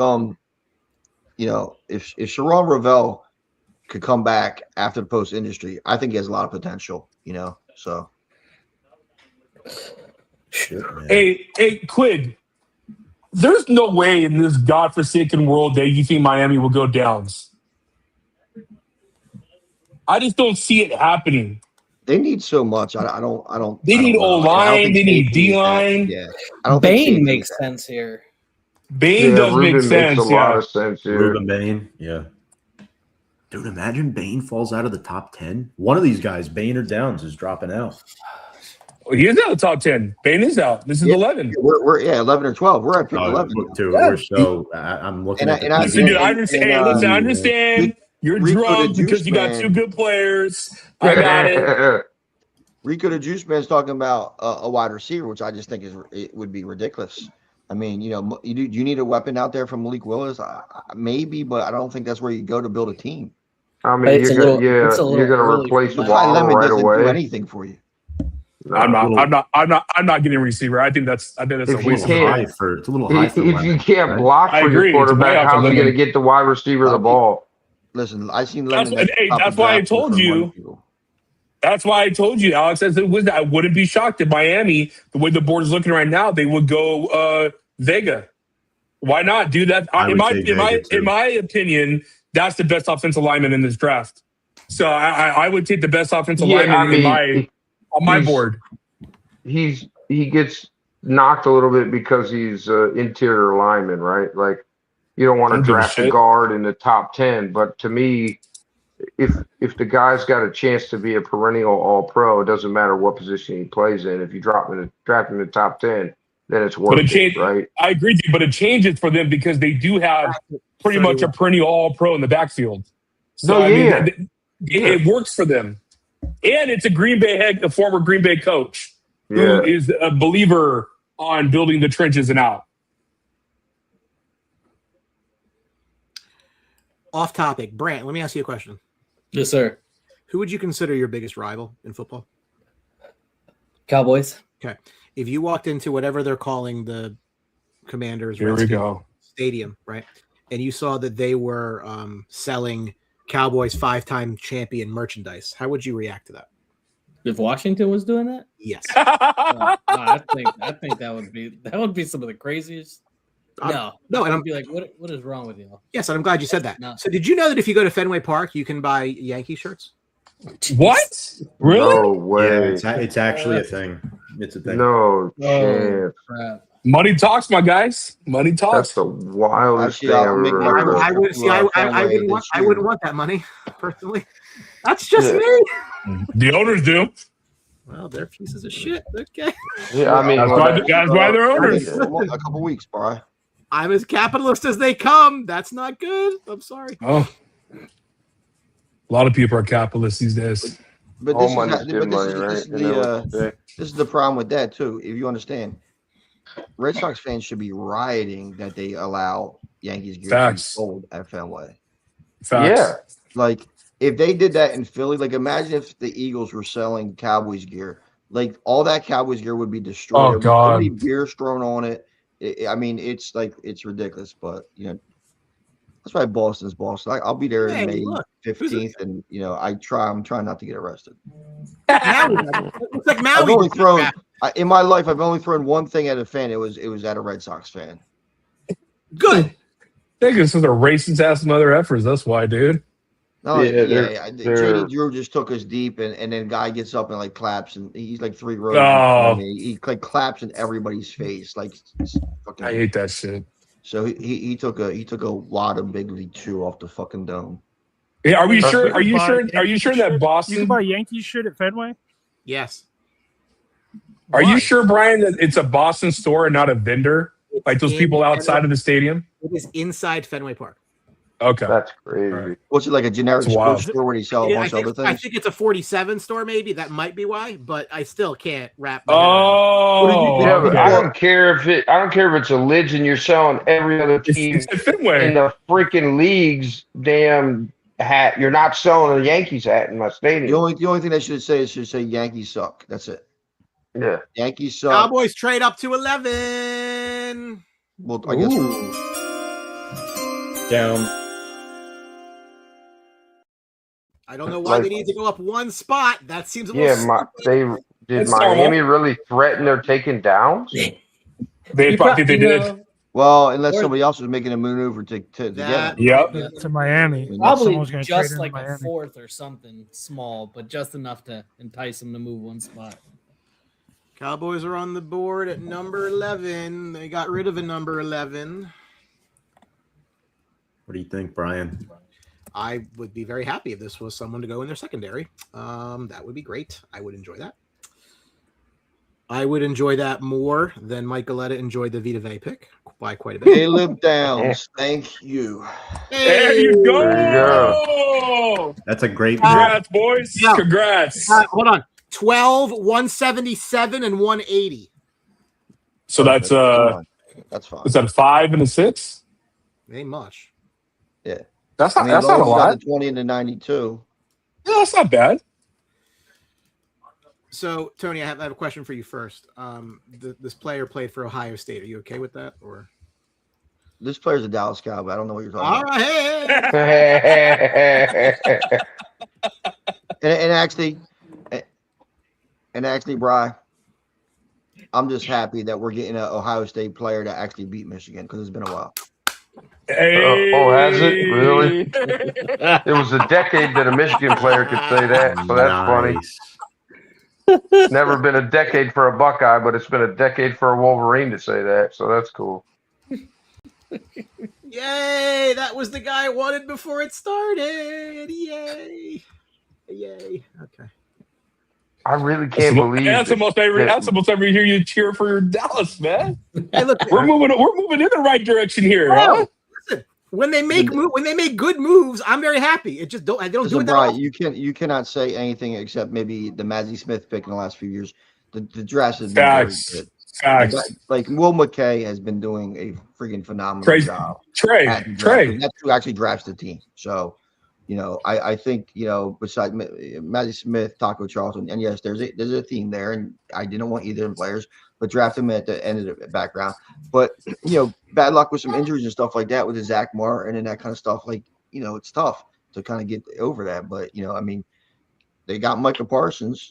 if Sharon Ravel could come back after the post industry, I think he has a lot of potential. So. Shit, man. Hey, Quid. There's no way in this godforsaken world that you think Miami will go downs. I just don't see it happening. They need so much. I don't. They need O-line. They need D-line. Yeah. I don't Bain think makes sense here. Bain does Ruben make sense. makes a lot of sense here. Ruben Bain, yeah. Dude, imagine Bain falls out of the top 10. One of these guys, Bain or Downs, is dropping out. He is out of the top 10. Bain is out. This is 11. We're 11 or 12. We're at pick 11. Look, too, Yeah. we're so I'm looking at the Listen, dude, I and- understand. and, Listen, I understand. You're Rico the drunk because Juice you got Man. 2 good players. I got it. Rico the Juice Man's talking about a wide receiver, which I just think it would be ridiculous. I mean, you need a weapon out there from Malik Willis, maybe, but I don't think that's where you go to build a team. I mean, It's a you're little going to early replace for that. Ty Waddle Lemon right doesn't do away. anything for you. I'm not getting a receiver. I think that's a If It's a you waste of little time. can't- high for it's a little high for If you Lemon, can't right? block I for agree. your It's way quarterback, off how's the he going to limit. get the wide receiver the ball? Listen, I seen That's- Lemon. hey, that's why I told you. That's why I told you, Alex. I wouldn't be shocked if Miami, the way the board is looking right now, they would go Vega. Why not do that? I In would take Vega, too. my opinion, that's the best offensive lineman in this draft. So I would take the best offensive Yeah, lineman I mean, on my he's- board. He gets knocked a little bit because he's interior lineman, right? Like, you don't want I to don't give a draft a shit. guard in the top 10, but to me, if the guy's got a chance to be a perennial All-Pro, it doesn't matter what position he plays in. If you draft him in the top 10, then it's worth it, right? I agree with you, but it changes for them because they do have pretty much a perennial All-Pro in the backfield. So No, I mean, yeah. it works for them, and it's a former Green Bay coach who Yeah. is a believer on building the trenches and out. Off topic, Brant. Let me ask you a question. Yes, sir. Who would you consider your biggest rival in football? Cowboys. If you walked into whatever they're calling the Commanders Here we Redskins go. Stadium, right, and you saw that they were selling Cowboys 5-time champion merchandise, how would you react to that? If Washington was doing that, Yes. I think that would be some of the craziest. No, No, and I'd I'm be like, what is wrong with y'all? yes, and I'm glad you said that. No. So, did you know that if you go to Fenway Park, you can buy Yankee shirts? What? Really? No Yeah, way. it's actually a thing. It's a thing. No Oh, chance. crap. Money talks, my guys. Money That's talks. the wildest Actually, thing I've I'll make ever my heard. I would see. I wouldn't want that money personally. That's just Yeah. me. The owners do. Well, they're pieces of shit. Okay, Yeah, I mean, That's why they're owners. A couple weeks, bro. I'm as capitalist as they come. That's not good. I'm sorry. Oh. A lot of people are capitalists these days. But all this is money's not, good but money, this right? is Isn't that what the they say? this is the problem with that too. If you understand, Red Sox fans should be rioting that they allow Yankees gear to be Facts. sold at Fenway. Facts. Yeah. Like if they did that in Philly, like imagine if the Eagles were selling Cowboys gear. Like all that Cowboys gear would be destroyed. Oh, There'd be God. so many beers thrown on it. I mean, it's ridiculous. But that's why Boston's Boston. I'll be there Hey, May look, 15th, and I'm trying not to get arrested. Maui, it looks like I've Maui. only thrown in my life. I've only thrown one thing at a fan. It was at a Red Sox fan. Good. I think this is a racist ass mother effers. That's why, dude. No, Yeah, they're- JD Drew just took us deep, and then guy gets up and like claps, and he's like 3 rows. Oh. in front of me. He like claps in everybody's face, like it's fucking. I hate that shit. So he took a lot of Big League Chew off the fucking dome. Hey, are we sure? You Are you can sure? buy Are you sure that You can Boston? buy Yankee shit at Fenway. Yes. Are Why? you sure, Brian, that it's a Boston store and not a vendor? Like those In people outside of the stadium? It is inside Fenway Park. Okay. That's crazy. What's it like a generic That's wild. sports store where they sell a I bunch of think, other I things? think it's a 47 store, maybe. That might be why, but I still can't wrap my head around Oh, Yeah, but okay. I don't care if it's a Legion. You're selling every other team It's at Fenway. in the freaking league's damn hat. You're not selling a Yankees hat in my The stadium. only thing they should say Yankees suck. That's it. Yeah. Yankees suck. Cowboys trade up to 11. Well, I guess Down. I don't know why they need to go up one spot. That seems a little stupid. Did That's Miami normal. really threaten their taking downs? They You probably they you did. know, well, unless Or- somebody else was making a maneuver to get That him. Yep. might be- To Miami. I mean, Probably Someone's gonna trade just into like a Miami. fourth or something small, but just enough to entice them to move one spot. Cowboys are on the board at number 11. They got rid of a number 11. What do you think, Brian? I would be very happy if this was someone to go in their secondary. That would be great. I would enjoy that. I would enjoy that more than Mike Galletta enjoyed the Vita Vea pick by quite a bit. Caleb Downs, thank you. There you go. There you go. That's a great pick. Congrats, boys. Yeah. Congrats. Hold on. 12, 177, and 180. So that's That's fine. is that a 5 and a 6? Ain't much. That's I not mean, that's as not long a as you got lot. the 20 and the 92. Yeah, that's not bad. So, Tony, I have a question for you first. This player played for Ohio State. Are you okay with that? Or This player's a Dallas Cowboy. I don't know what you're talking all about. right, hey. And actually, Bri, I'm just happy that we're getting an Ohio State player to actually beat Michigan because it's been a while. Hey. Oh, has it? Really? It was a decade that a Michigan player could say that, so that's funny. Nice. Never been a decade for a Buckeye, but it's been a decade for a Wolverine to say that, so that's cool. Yay! That was the guy I wanted before it started. Yay! Yay! Okay. I really can't believe that's that- almost every that's almost every year you cheer for Dallas, man. Hey, look, We're moving in the right direction here, huh? listen. When they make good moves, I'm very happy. It just don't I don't do So, it that Bri, often. you cannot say anything except maybe the Maddie Smith pick in the last few years. The draft has been Facts. very good. Facts. Like Will McKay has been doing a freaking phenomenal Crazy. job. Trey. at the draft. Trey. That's who actually drafts the team. So, I think besides Matty Smith, Taco Charlton, and yes, there's a theme there, and I didn't want either of them players, but draft them at the end of the background. But bad luck with some injuries and stuff like that with the Zach Martin and that kind of stuff. Like it's tough to kind of get over that. But I mean, they got Micah Parsons.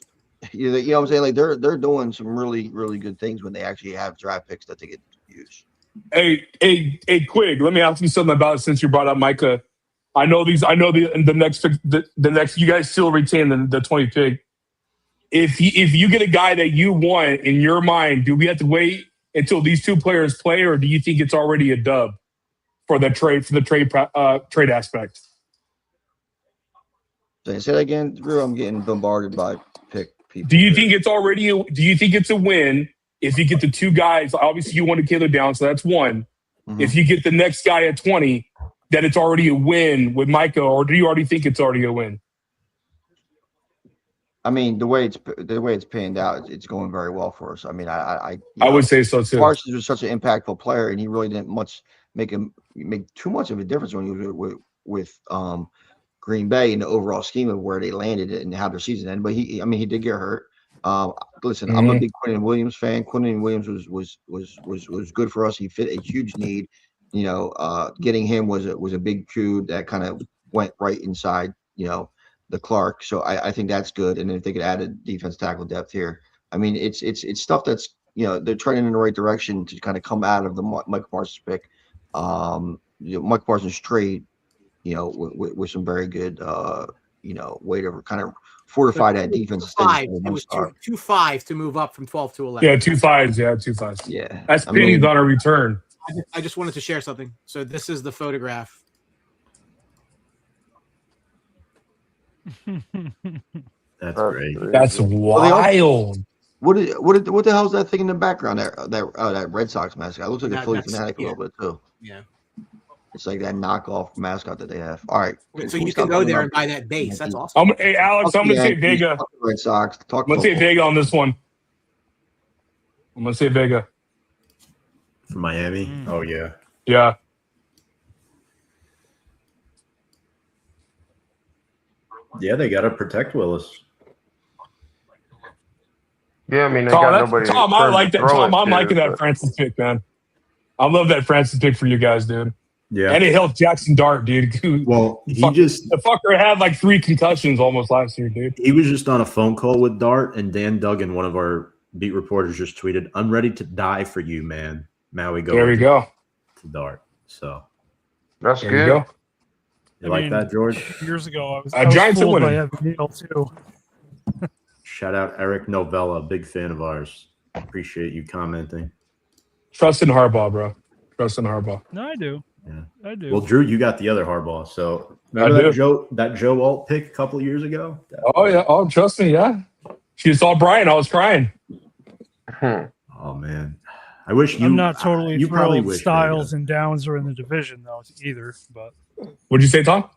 You know what I'm saying? Like they're doing some really, really good things when they actually have draft picks that they get to use. Hey, Quig, let me ask you something about it since you brought up Micah. I know the next pick, the next you guys still retain the 20 pick. If you get a guy that you want in your mind, do we have to wait until these two players play, or do you think it's already a dub for the trade aspect? Say that again, Drew. I'm getting bombarded by pick people. Do you think it's a win if you get the two guys? Obviously, you wanted Caleb down, so that's one. Mhm. If you get the next guy at 20, that it's already a win with Micah, or do you already think it's already a win? I mean, the way it's panned out, it's going very well for us. I mean, I would say so too. Parsons was such an impactful player, and he really didn't make too much of a difference when he was with Green Bay in the overall scheme of where they landed and how their season ended. But he did get hurt. Listen, I'm a big Quinnen Williams fan. Quinnen Williams was good for us. He fit a huge need. Getting him was a big coup that kind of went right inside, the Clark. So I think that's good. And if they could add a defense tackle depth here, I mean, it's stuff that's, they're trending in the right direction to kind of come out of the Mike Parsons pick. Mike Parsons trade, with some very good, way to kind of fortify that defense. It was 2-5 to move up from 12 to 11. Yeah, 2 5s. Yeah, 2 5s. Yeah. That's pennies on a return. I just wanted to share something. So this is the photograph. That's great. That's wild. What the hell's that thing in the background there? That Red Sox mascot. It looks like a Philly Fanatic a little bit too. Yeah. It's like that knockoff mascot that they have. All right. So you can go there and buy that base. That's awesome. Hey, Alex, I'm going to say Vega. Red Sox. I'm going to say Vega on this one. I'm going to say Vega. For Miami? Oh, yeah. Yeah. Yeah, they got to protect Willis. Yeah, I mean, they got nobody. Tom, I like that. Tom, I'm liking that but- Francis pick, man. I love that Francis pick for you guys, dude. Yeah. And it helped Jackson Dart, dude. Well, he Fuck- just The fucker had like 3 concussions almost last year, dude. he was just on a phone call with Dart, and Dan Duggan, one of our beat reporters, just tweeted, "I'm ready to die for you, man." Maui go. There we go. To Dart. So That's There good. you go. you like that, George? Years ago, I was Giants are fooled by winning. Evan Neal too. Shout out Eric Novella, big fan of ours. Appreciate you commenting. Trust in Harbaugh, bro. Trust in Harbaugh. No, I do. Yeah. I do. Well, Drew, you got the other Harbaugh. So I remember do. that Joe Alt pick a couple of years ago? Oh, yeah. Oh, trust me, yeah. She saw Brian. I was crying. Oh man, I wish you. I'm not totally You probably thrilled wish Styles and Downs are in the division though either. But What'd you say, Tom?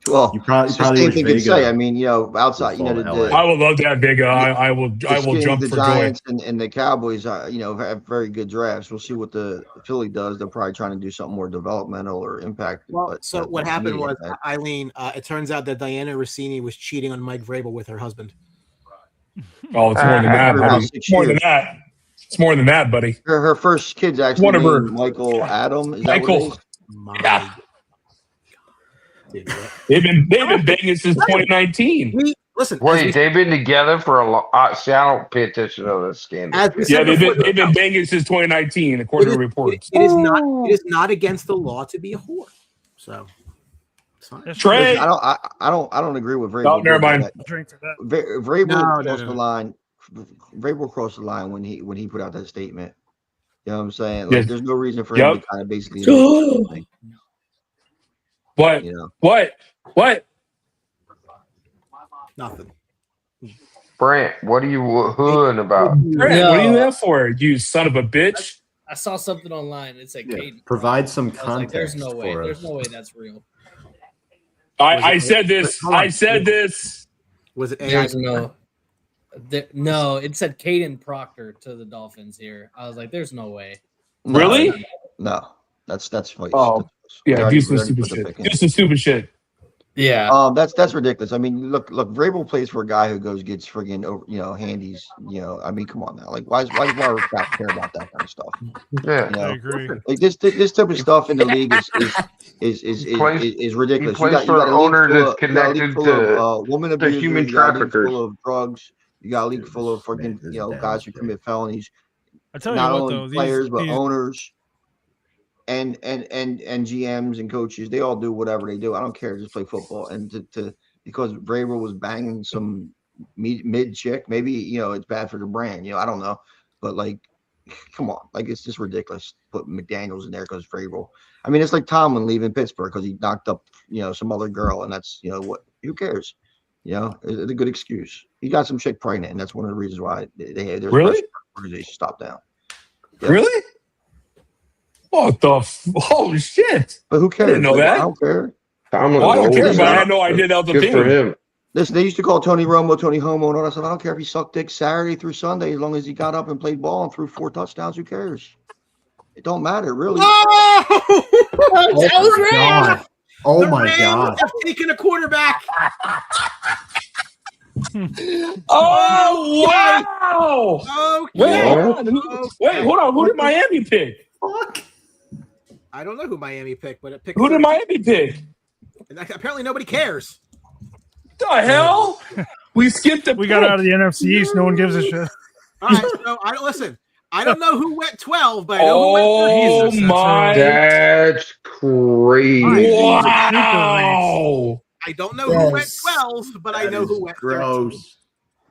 Well, You probably, it's the probably same wish thing you'd Vega. say. I mean, outside, Fall to LA. I would love to have Vega. I will jump the for joy. Giants and the Cowboys, have very good drafts. We'll see what the Philly does. They're probably trying to do something more developmental or impact. Well, but so that- what that's happened me, was, I- Eileen, it turns out that Diana Rossini was cheating on Mike Vrabel with her husband. Oh, it's more than that, For about buddy. 6 It's more than years. that. It's more than that, buddy. Her first kid's actually One of her- named Michael Adam. Is that what it Michael. is? My Yeah. God. Dude, They've been banging since 2019. listen, Wait, they've been together for a long. See, I don't pay attention to the scandal. As we Yeah, said they've before, been banging since 2019, according to reports. it is not against the law to be a whore. So it's fine. that's Trey. Listen, I don't agree with Vrabel. Oh, never mind. drink to that. Vrabel No, crossed no. the line. Vrabel crossed the line when he put out that statement. You know what I'm saying? Like, Yes. there's no reason for Yep. him to kind of basically, What? you know. What? Nothing. Brant, what are you hooing about? Grant, No. what are you there for? You son of a bitch. I saw something online. It said Yeah, Caden. provide some I was like, context there's no way. for There's us. no way that's real. I said this. Hold on. I said this. Was it AI? There's no. No, it said Caden Proctor to the Dolphins here. I was like, there's no way. No, Really? No, that's funny. Oh, We Yeah, already- do some we already stupid put the shit. pick in. Do some stupid shit. Yeah. That's ridiculous. I mean, look, Vrabel plays for a guy who gets friggin' over, handies. I mean, come on now. Like, why does Robert Kraft care about that kind of stuff? Yeah. You I know, agree. like this type of stuff in the league is ridiculous. plays You got for a an league owner full that's of- you got a league connected full to of, woman abusers, human you got a league traffickers. full of drugs. You got a league full of Man, freaking this is guys who downstream. commit felonies. I tell you Not what, only though, players but these owners and GMs and coaches, they all do whatever they do. I don't care, just play football. And to because Vrabel was banging some mid chick, maybe it's bad for the brand. I don't know, but like, come on, like it's just ridiculous. Put McDaniels in there because Vrabel. I mean, it's like Tomlin leaving Pittsburgh because he knocked up some other girl, and that's what. Who cares? It's a good excuse. He got some chick pregnant, and that's one of the reasons why there's Really? pressure for organization stop down. Yeah. Really? What the? Oh shit! But who cares? didn't know Like, that. I don't care. Tomlin's Well, I don't old care, as but I hell. had no idea that was a Good for thing. him. Listen, they used to call Tony Romo Tony Homo and all that stuff. I don't care if he sucked dick Saturday through Sunday, as long as he got up and played ball and threw 4 touchdowns. Who cares? It don't matter, really. Oh! That was real. God. Oh The my Rams God. have taken a quarterback. Oh wow! Okay. Wait, hold on. Hold on. Who did Miami pick? I don't know who Miami picked, but it picked. Who did Miami pick? And apparently, nobody cares. The hell? We skipped the. we got out of the NFC East. No one gives a shit. All right, so I don't listen. I don't know who went 12, but I know who went 13. Oh Jesus, that's my! That's crazy. Wow! I don't know who went Yes. 12, but I That know is who went 13. gross.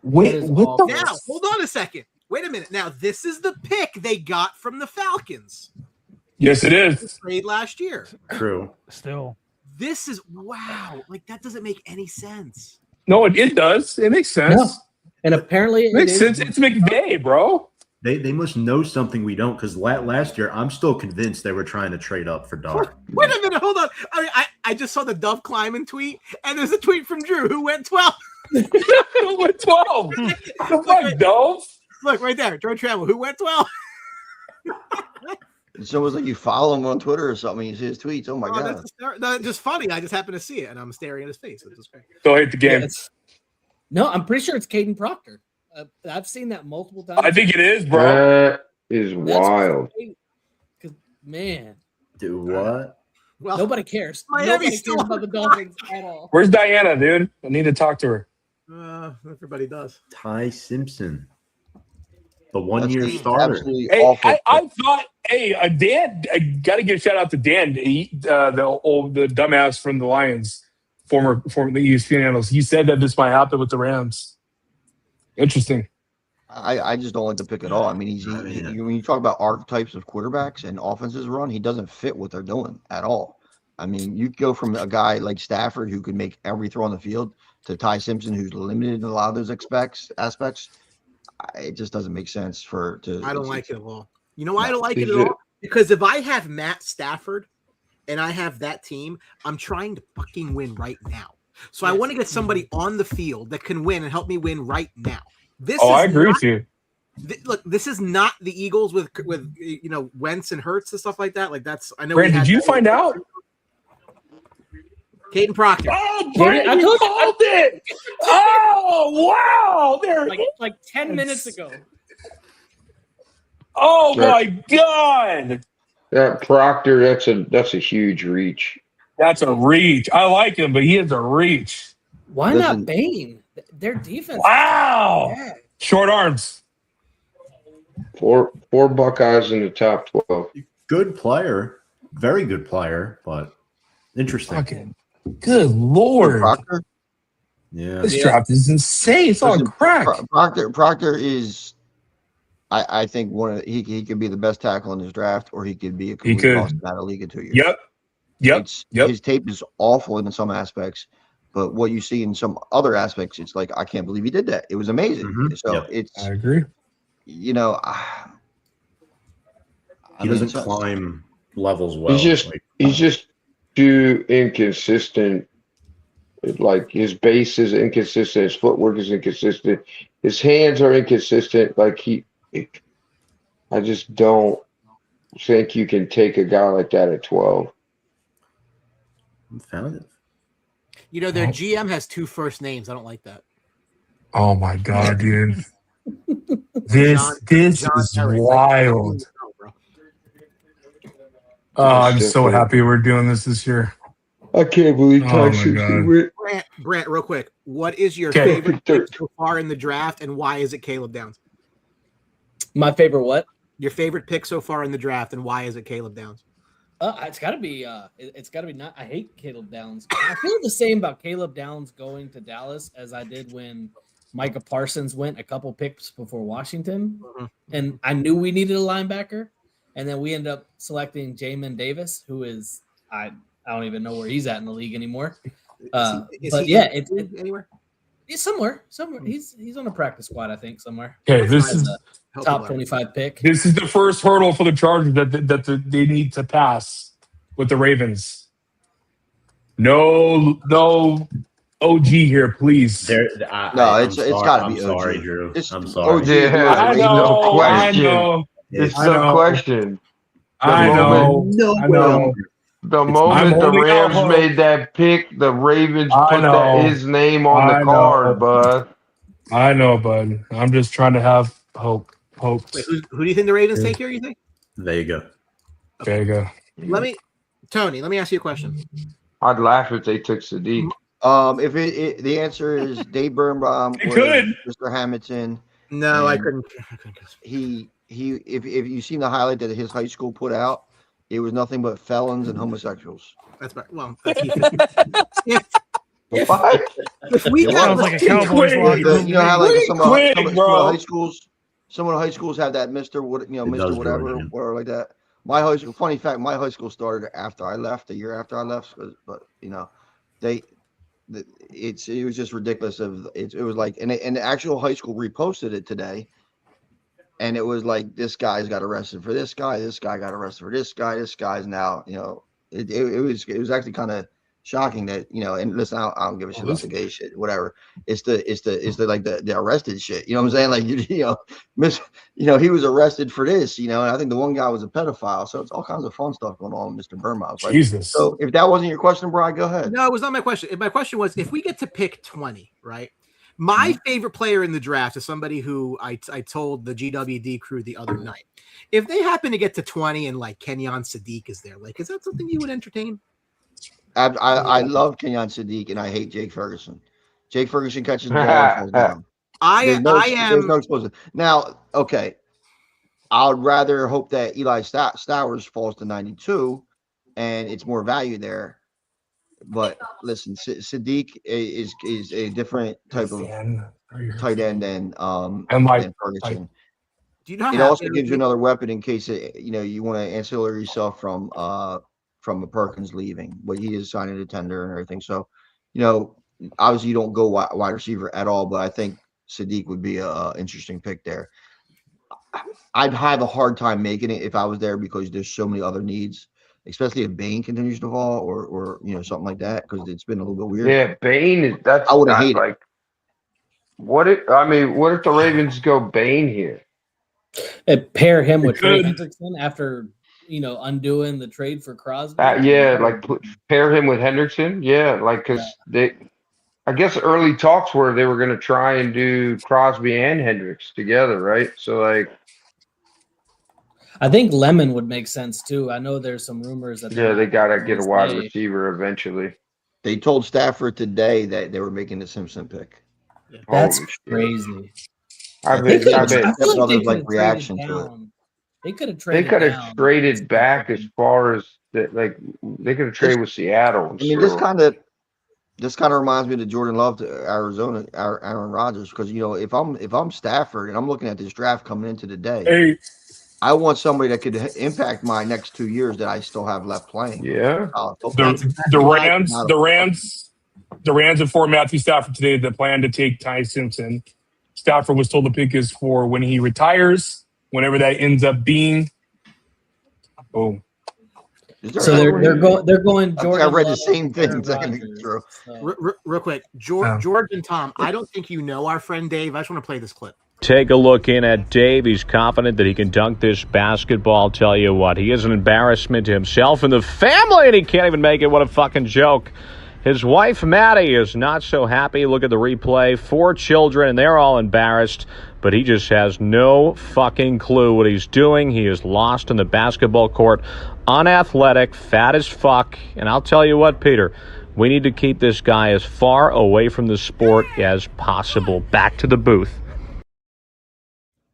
Wait, is what the? awful. Now, hold on a second. Wait a minute. Now, this is the pick they got from the Falcons Yes, it is. trade last year. True. Still, This is wow. Like that doesn't make any sense. No, it does. It makes sense. No. And apparently, It makes sense. It's McVay, bro. They must know something we don't, because last year I'm still convinced they were trying to trade up for Dart. Wait a minute. Hold on. I just saw the Dove Kleiman tweet, and there's a tweet from Drew who went 12. Who went 12? The fuck, Dove? Look right there. George Trammell, who went 12. It's almost like you follow him on Twitter or something. You see his tweets. Oh my Oh, god! that's just funny. I just happened to see it, and I'm staring at his face. It's just great. Go hit the game. No, I'm pretty sure it's Caden Proctor. I've seen that multiple times. I think it is, bro. That is That's wild. because man, Do what? Well, nobody cares. Miami Nobody still cares about the Dolphins at all. Where's Diana, dude? I need to talk to her. everybody does. Ty Simpson, the That's 1-year the starter. absolutely Hey, awful. I thought, Dan, I got to give a shout out to Dan, the dumbass from the Lions, former the ESPN analyst. He said that this might happen with the Rams. Interesting. I just don't like the pick at all. I mean, when you talk about archetypes of quarterbacks and offenses run, he doesn't fit what they're doing at all. I mean, you go from a guy like Stafford who could make every throw on the field to Ty Simpson, who's limited in a lot of those aspects. It just doesn't make sense I don't like it at all. You know why I No, don't like it is at it- all? Because if I have Matt Stafford and I have that team, I'm trying to fucking win right now. So I want to get somebody on the field that can win and help me win right now. I agree with you. Look, this is not the Eagles with Wentz and Hurts and stuff like that. Like that's I know. Brandon, did you find out? Caden Proctor? Oh, I Brandon, you told you- called it. Oh, wow. There it is. Like 10 minutes ago. Oh, Sure. my God. That Proctor, that's a huge reach. That's a reach. I like him, but he is a reach. Why Listen. not Bain? Their defense. Wow. Yeah. Short arms. Four Buckeyes in the top 12. Good player, very good player, but interesting. Fucking good Lord. Proctor. Yeah, This draft is insane. It's on Listen, crack. Proctor is, I think he could be the best tackle in his draft, or he could be a complete could. lost out of league in 2 years. Yep. His tape is awful in some aspects, but what you see in some other aspects, it's like I can't believe he did that. It was amazing. Mhm. So Yep. it's I agree. he doesn't climb levels well. He's just too inconsistent. Like his base is inconsistent, his footwork is inconsistent, his hands are inconsistent. I just don't think you can take a guy like that at 12. Found it. You know, their GM has 2 first names. I don't like that. Oh, my God, dude. This is Eric. wild. Oh, I'm so happy we're doing this year. I can't believe Oh, Ty my Simpson God. went. Brant, real quick. What is your Okay. favorite pick so far in the draft, and why is it Caleb Downs? My favorite what? Your favorite pick so far in the draft, and why is it Caleb Downs? It's got to be. It's got to be not. I hate Caleb Downs. I feel the same about Caleb Downs going to Dallas as I did when Micah Parsons went a couple picks before Washington, and I knew we needed a linebacker, and then we ended up selecting Jamin Davis, who is I don't even know where he's at in the league anymore. But yeah, it's anywhere. He's somewhere. He's on a practice squad, I think, somewhere. Okay, this is Top 25 pick. This is the first hurdle for the Chargers that they need to pass with the Ravens. No OG here, please. It's got to I'm be sorry, OG. Drew. It's I'm sorry. OG. Yeah, no question. It's I no know. question. I know. I know. The moment the holding out Rams hope. made that pick, the Ravens I put know. his name on I the know. card, bud. I know, bud. I'm just trying to have hope. Wait, who do you think the Ravens take here? You think? There you go. There you go. Tony, let me ask you a question. I'd laugh if they took Sadiq. If the answer is Dave Birnbaum It or could. Mr. Hamilton, No, I And- couldn't. if you've seen the highlight that his high school put out, it was nothing but felons and homosexuals. That's right. Well, that's if What? we got Sounds like a Cowboys Quit. locker room. You know how like Quit, some of the bro. high schools have that Mr. does, Mr. whatever Georgian. or like that. My high school, funny fact, my high school started after I left, a year after I left, but it was just ridiculous. It was like, and the actual high school reposted it today, and it was like this guy's got arrested for this guy got arrested for this guy's now it was actually kind of shocking that and listen, I don't give a shit about the gay shit, whatever. It's the like the arrested shit. You know what I'm saying? Like he was arrested for this. And I think the one guy was a pedophile. So it's all kinds of fun stuff going on, Mr. Birnbaum. Right? Jesus. So if that wasn't your question, Brian, go ahead. No, it was not my question. My question was, if we get to pick 20, right? My favorite player in the draft is somebody who I told the GWD crew the other night. If they happen to get to 20 and like Kenyon Sadiq is there, like, is that something you would entertain? I love Kenyon Sadiq and I hate Jake Ferguson. Jake Ferguson catches the ball and falls down. There's no explosive. Now, okay, I would rather hope that Eli Stowers falls to 92 and it's more value there. But listen, Sadiq is a different type of tight end than Ferguson. Do you know it also gives you another weapon in case you want to ancillary yourself from a Perkins leaving, but he is signing a tender and everything. So, obviously you don't go wide receiver at all, but I think Sadiq would be a interesting pick there. I'd have a hard time making it if I was there because there's so many other needs, especially if Bain continues to fall or something like that, because it's been a little bit weird. Yeah, Bain is that's I wouldn't hate it. What if the Ravens go Bain here? And pair him with Trey Hendrickson after undoing the trade for Crosby. Pair him with Hendrickson. Yeah, because I guess early talks were they were going to try and do Crosby and Hendricks together, right? So I think Lemon would make sense too. I know there's some rumors that they got to get a wide receiver eventually. They told Stafford today that they were making the Simpson pick. That's crazy. I bet. Like reaction to it. They could have traded. They could have traded back as far as that. Like they could have traded with Seattle. This kind of reminds me of the Jordan Love to Arizona, Aaron Rodgers, because if I'm Stafford and I'm looking at this draft coming into the day, I want somebody that could impact my next 2 years that I still have left playing. Yeah, the Rams informed Matthew Stafford today that plan to take Ty Simpson. Stafford was told the pick is for when he retires, whenever that ends up being. Boom. So they're going. Jordan I read the Love same thing. Real quick, George and Tom. I don't think you know our friend Dave. I just want to play this clip. Take a look in at Dave. He's confident that he can dunk this basketball. Tell you what, he is an embarrassment to himself and the family, and he can't even make it. What a fucking joke. His wife, Maddie, is not so happy. Look at the replay. 4 children, and they're all embarrassed. But he just has no fucking clue what he's doing. He is lost in the basketball court, unathletic, fat as fuck. And I'll tell you what, Peter, we need to keep this guy as far away from the sport as possible. Back to the booth.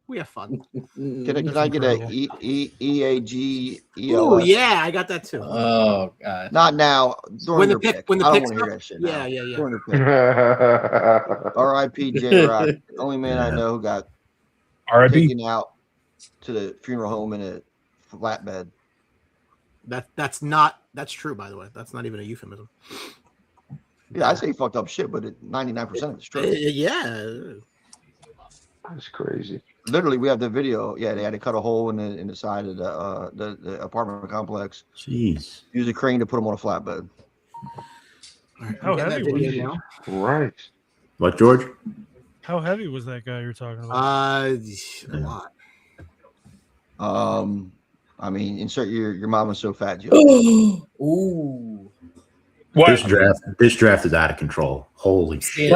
We have fun. Can I get a EAG? Oh yeah, I got that too. Oh god. Not now. When the pick I don't comes want to hear that shit. Yeah. During the pick. R.I.P. J-Rock. Only man I know who got taken out to the funeral home in a flatbed. That's true, by the way. That's not even a euphemism. Yeah, I say he fucked up shit, but 99% of it's true. Yeah. That's crazy. Literally, we have the video. Yeah, they had to cut a hole in the side of the apartment complex. Jeez. Use a crane to put him on a flatbed. How heavy was he? Right. What, George? How heavy was that guy you're talking about? A lot. I mean, insert your mom is so fat, Joe. Ooh. What? This draft is out of control. Holy shit!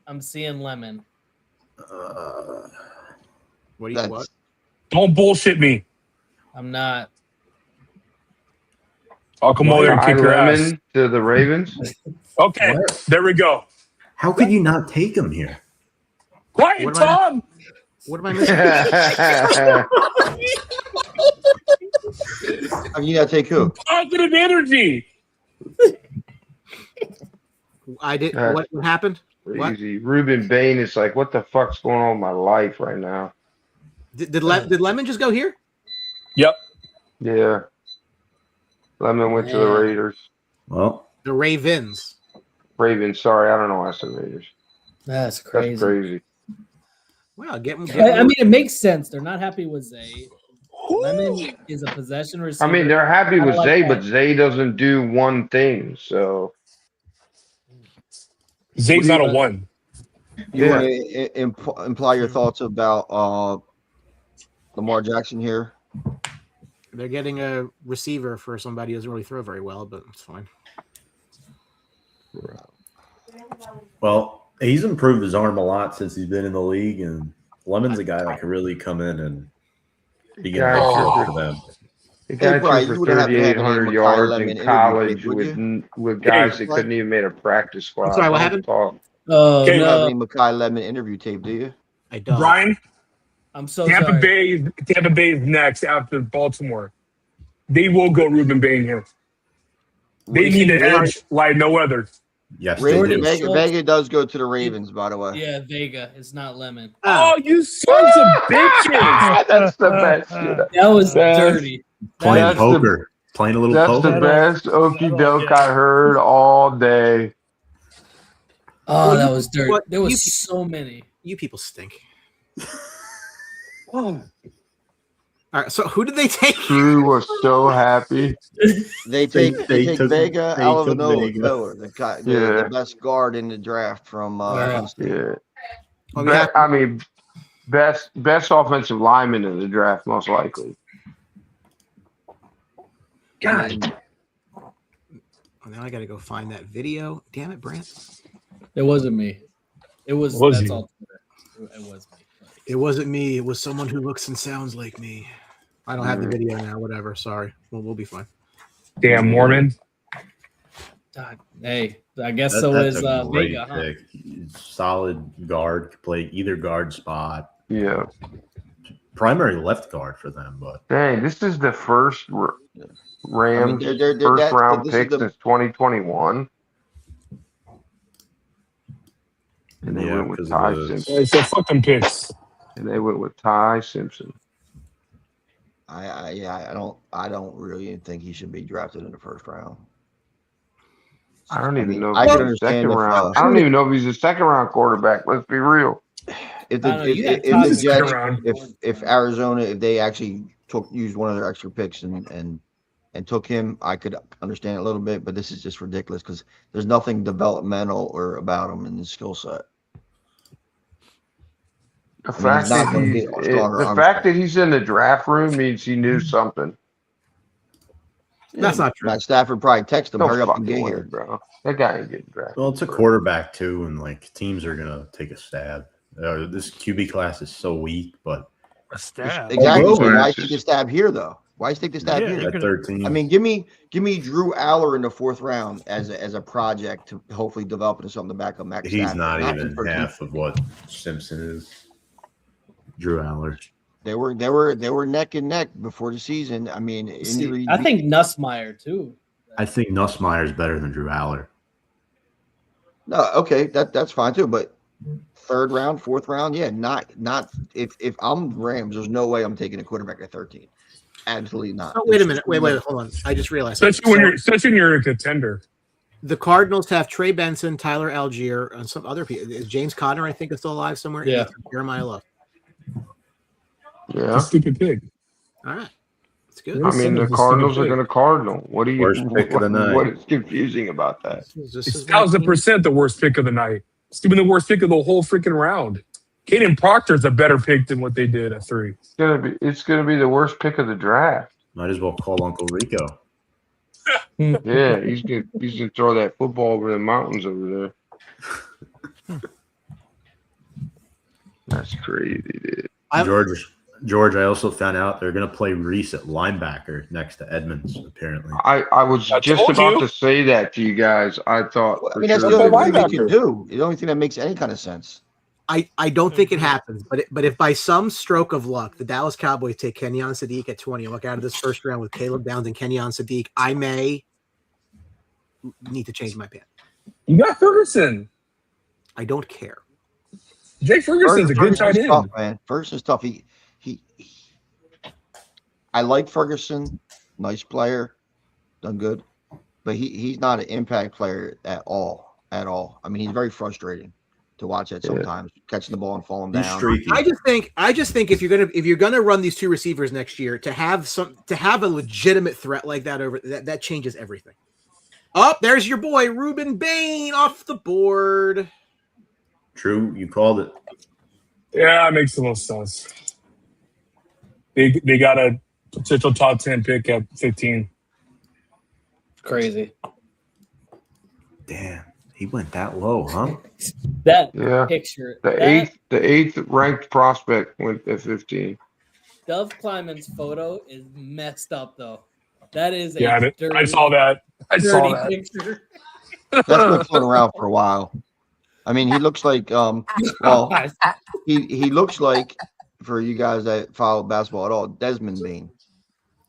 I'm seeing Lemon. What? Don't bullshit me. I'm not. I'll come over there and kick your ass. To the Ravens. Okay, there we go. How could you not take him here? Quiet, Tom. What am I missing? I mean, you gotta take who? Positive energy. I did. What happened? Crazy. Ruben Bain is like, what the fuck's going on in my life right now? Did Lemon just go here? Yep. Yeah. Lemon went to the Raiders. Well, the Ravens. Sorry, I don't know why I said Raiders. That's crazy. That's crazy. Well, I mean, it makes sense. They're not happy with Zay. Lemon is a possession receiver. I mean, they're happy with Zay, but Zay doesn't do one thing. So Zay's not a one. You want to imply your thoughts about Lamar Jackson here? They're getting a receiver for somebody who doesn't really throw very well, but it's fine. Well, He's improved his arm a lot since he's been in the league, and Lemon's a guy that can really come in and begin Guy to threw for for them. the guy Brian, threw you for wouldn't have to have 3,800 any Makai yards Lemon in interview college tape, would you? with guys that Right. couldn't even make a practice squad. I'm sorry, what Don't happened? talk. Oh Okay, You don't have no, any Makai Lemon interview tape, do you? I don't. Brian, I'm so Tampa sorry. Bay is next after Baltimore. They will go Ruben Bain here. They need an edge like no other. Yes, they Jordan do. Schultz- Vega does go to the Ravens, by the way. Yeah, Vega. It's not Lemon. Oh, you sons of bitches! That's the best shit. That was That's- dirty. Playing That's the- poker. Playing a little That's poker. the best okie doke I heard all day. Oh, that was dirty. what- There was you- so many. You people stink. All right, so who did they take? Drew was so happy. They They take took- Vega they out of took Noah, Vega. the guy, Yeah. the best guard in the draft from Penn State. Yeah. Well, we have- Best offensive lineman in the draft, most likely. God, Oh, now I got to go find that video. Damn it, Brant. It wasn't me. It was. Was That's you? all. It was me. It wasn't me. It was someone who looks and sounds like me. I don't have the video now. Whatever. Sorry. We'll be fine. damn Mormon. God, hey, I guess That- so that's is a great Vega. Huh? pick. Solid guard, could play either guard spot. Yeah. Primary left guard for them, but Dang, this is the first Rams they're first round this is pick the- since 2021. And they Yeah, went with because Ty of the- Simpson. It's a fucking picks. And they went with Ty Simpson. I don't really think he should be drafted in the first round. I don't even know I if can he's a understand second if, round. I don't even know if he's a second round quarterback. Let's be real. If I don't know, you got the Tyson Jets, around. if Arizona, if they actually used one of their extra picks and took him, I could understand it a little bit. But this is just ridiculous because there's nothing developmental or about him in his skill set. The mean, fact he's not that gonna he's get a stronger the arm fact strength. that he's in the draft room means he knew something. That's not true. Matt Stafford probably texted him, No "Hurry up and fucking get way, here." bro. That guy ain't getting drafted. well, it's a quarterback too, and like teams are gonna take a stab. This QB class is so weak, but A stab. Exactly. Oh, So bro. why take the stab here though? Why take the stab Yeah, here? you're at gonna- 13, I mean, give me Drew Aller in the fourth round as a project to hopefully develop into something to back up Max. he's Stafford. not in even 13. half of what Simpson is. Drew Aller. They were neck and neck before the season. I mean, injury. I think Nussmeyer too. I think Nussmeier is better than Drew Aller. No, okay, that's fine too. But third round, fourth round, yeah, not if I'm Rams, there's no way I'm taking a quarterback at 13. Absolutely not. Oh, wait a minute. Wait, hold on. I just realized. Especially when So you're a contender. the Cardinals have Trey Benson, Tyler Algier, and some other people. Is James Conner, I think, is still alive somewhere. Yeah. Jeremiah Love. Yeah. A stupid pick. All right. That's good. I mean, the Cardinals are going to Cardinal. What do you? Worst pick of the night. What is confusing about that? This It's is 1,000% the worst pick of the night. It's even the worst pick of the whole freaking round. Caden Proctor's a better pick than what they did at 3. It's gonna be the worst pick of the draft. Might as well call Uncle Rico. Yeah, he's gonna throw that football over the mountains over there. That's crazy, dude. George, I also found out they're going to play Reese at linebacker next to Edmonds, apparently. I was I just told about you. to say that to you guys. I thought. I for mean, that's sure the they only would. thing they can do. The only thing that makes any kind of sense. I don't think it happens, but if by some stroke of luck the Dallas Cowboys take Kenyon Sadiq at 20 and walk out of this first round with Caleb Downs and Kenyon Sadiq, I may need to change my pick. You got Ferguson. I don't care. Jake Ferguson's a good tight Ferguson's tough, end. man. Ferguson's tough. He I like Ferguson, nice player, done good, but he's not an impact player at all. I mean, he's very frustrating to watch at sometimes, catching the ball and falling He's down. streaky. I just think if you're gonna run these two receivers next year, to have a legitimate threat like that over that changes everything. Oh, there's your boy Ruben Bain off the board. True, you called it. Yeah, it makes the most sense. They got a potential top 10 pick at 15. Crazy. Damn. He went that low, huh? That Yeah. picture. The eighth ranked prospect went at 15. Dove Kleiman's photo is messed up though. That is a Yeah, dirty, I saw that. I saw dirty that. picture. That's been floating around for a while. I mean, he looks like he looks like, for you guys that follow basketball at all, Desmond Bain.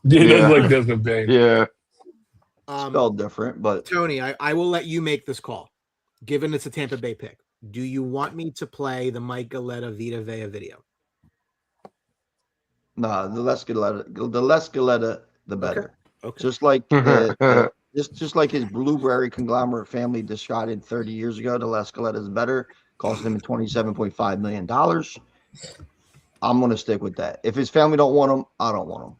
He Yeah. does look Desmond Bain. Yeah. Spelled different, but Tony, I will let you make this call, given it's a Tampa Bay pick. Do you want me to play the Mike Galletta Vita Vea video? nah, the less Galletta, the better. Okay. Just like just like his blueberry conglomerate family decided 30 years ago, the less Galletta is better, costing him $27.5 million. I'm gonna stick with that. If his family don't want him, I don't want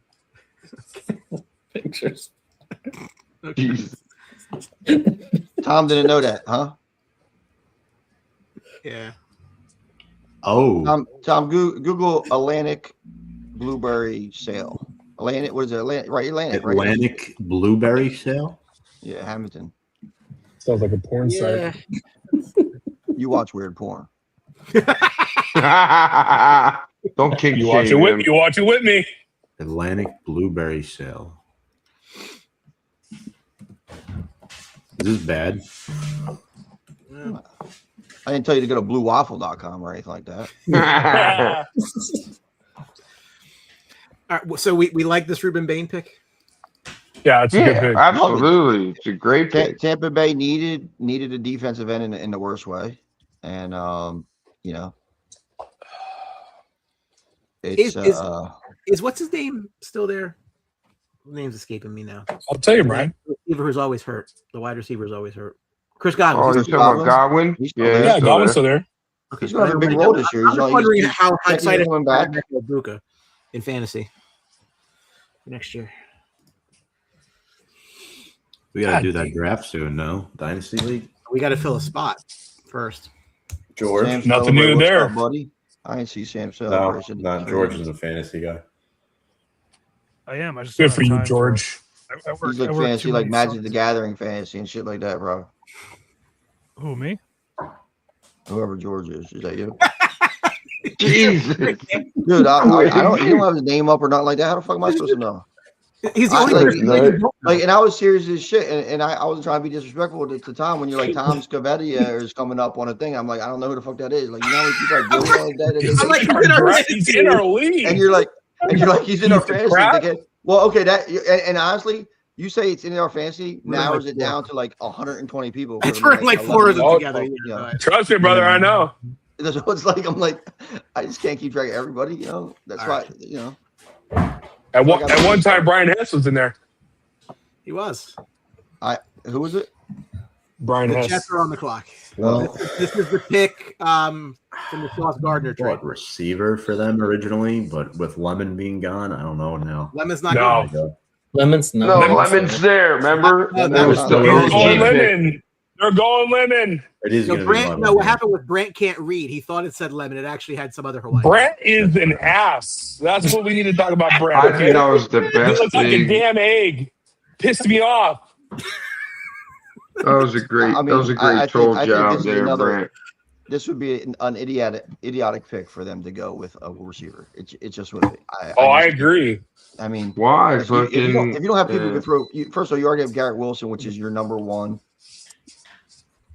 him. Pictures. Jesus. Tom didn't know that, huh? Yeah. Oh, Tom, Google Atlantic blueberry sale. Atlantic, what is it? Atlantic, right? Atlantic, right? Atlantic blueberry sale. Yeah, Hamilton. Sounds like a porn Yeah. site. You watch weird porn. Don't kick You watch it with me. You watch it with me. Atlantic blueberry sale. Is this bad? I didn't tell you to go to bluewaffle.com or anything like that. All right. So we like this Ruben Bain pick. Yeah, it's a good Yeah, pick. absolutely. It's a great pick. Tampa Bay needed a defensive end in the worst way, and it's Is what's his name still there? The name's escaping me now. I'll tell you, Brian. The receiver who's always hurt. The wide receiver is always hurt. Chris Oh, Godwin. you're talking about Godwin? He's still Yeah, there. Yeah, still Godwin's there. still there. Okay, he's gonna have a big role this year. I'm just wondering how excited coming back. Luka in fantasy next year. We got to do that draft soon, no? Dynasty League? We got to fill a spot first. George? Sam Nothing new Celebrate, there. what's up, buddy. I didn't see Sam No, Celebration. not George is a fantasy guy. I am. I just Good don't for have you, time George. I work, He's like I work fantasy, too like many Magic summers. the Gathering fantasy and shit like that, bro. Who, me? Whoever George is that you? Jesus. Dude, I don't. You don't have his name up or nothing like that. How the fuck am I supposed to know? He's the I- only like- person that you don't know. Like, and I was serious as shit, and I wasn't trying to be disrespectful to Tom when you're like Tom Scavedia is coming up on a thing. I'm like, I don't know who the fuck that is. Like, you know, how many people are doing all that, I'm like, He's in our league. and you're like, he's in our Piece of fantasy. crap. Thinking, well, okay, that and honestly, you say it's in our fantasy, narrows it down to like 120 people. It's for like 4 of them 11. together. Yeah. Trust me, brother. I know. So it's like I'm like, I just can't keep track of everybody. You know, that's All why. right. You know, At one time, Brian Hess was in there. He was. who was it? Brian The Hess. Jets are on the clock. Well, This is the pick from the Sauce Gardner trade. What, receiver for them originally, but with Lemon being gone, I don't know now. Lemon's not No. good. Lemons, No, Lemon's there. Remember? No, That was the They're They're OG going pick. Lemon. They're going Lemon. It is No, going to be Brant. Lemon. No, what happened with Brant can't read. He thought it said Lemon. It actually had some other Hawaiian. Brent is an ass. That's what we need to talk about, Brent. I think that was the He best looks like a thing. damn egg. Pissed me off. That was a great. I mean, that was a I great think- troll I think job this is there, another- Brant. this would be an idiotic pick for them to go with a receiver. It just would be. I agree. I mean, Why? if you don't have people yeah. to throw, first of all, you already have Garrett Wilson, which is your number one.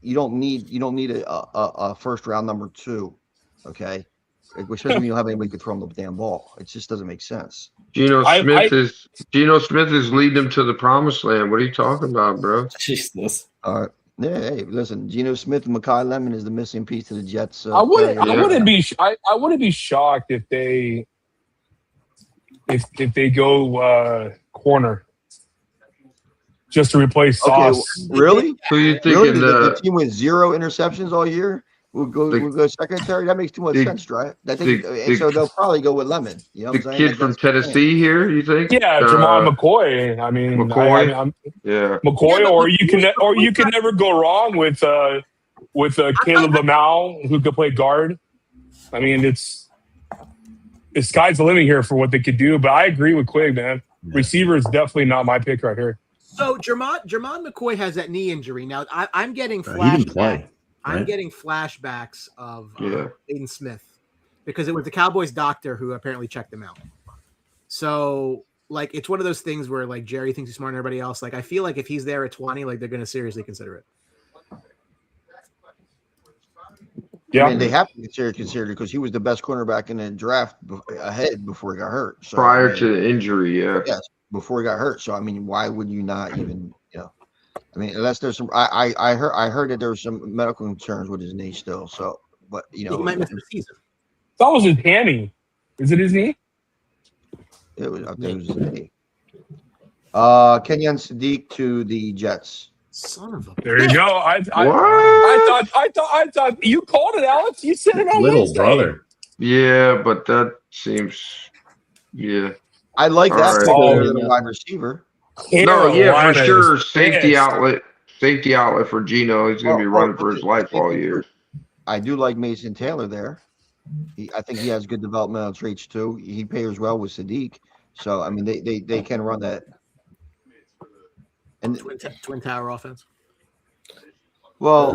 You don't need a first round number 2, okay? Especially when you don't have anybody who can throw him the damn ball. It just doesn't make sense. Geno I- Smith is leading them to the promised land. What are you talking about, bro? Jesus. All right. Yeah, hey, listen, Geno Smith and Mekhi Lemon is the missing piece to the Jets. I wouldn't. failure. I wouldn't be. I wouldn't be shocked if they, if they go corner, just to replace Okay, Sauce. really? Who you thinking? Really? The team with 0 interceptions all year will go secondary. That makes too much the- sense, right? I the- think, and so they'll probably go with Lemon. You know the what I'm saying? kid Like, from that's the plan. Tennessee here? You think? Yeah, Jamal McCoy. I mean, McCoy. I'm Yeah. McCoy, Yeah, but or you can never go wrong with Caleb Lamau, who could play guard. I mean, it's sky's the limit here for what they could do. But I agree with Quig, man. Receiver is definitely not my pick right here. So Jermon McCoy has that knee injury. Now I'm getting He didn't play. flashbacks. I'm right? getting flashbacks of Yeah. Aiden Smith because it was the Cowboys doctor who apparently checked him out. So like it's one of those things where like Jerry thinks he's smarter than everybody else. Like I feel like if he's there at 20, like they're going to seriously consider it. Yeah. I mean, they have to consider it because he was the best cornerback in the draft ahead before he got hurt. So, Prior I mean, to the injury, yeah. yes, before he got hurt. So I mean, why would you not even, I mean, unless there's some, I heard that there was some medical concerns with his knee still. So, but He might miss the season. That was his hammy. Is it his knee? it was, I think it was his knee. Kenyan Sadiq to the Jets. Son of a There you go. I thought you called it, Alex. You said it on Little Wednesday. brother. Yeah, but that seems, yeah. I like that All right. better than a wide receiver. No, yeah, Carolina for sure. is Safety pissed. outlet for Geno. He's going to be running for his life all year. I do like Mason Taylor there. I think he has good developmental traits too. He pairs well with Sadiq. So I mean, they can run that. And Twin Tower offense. well,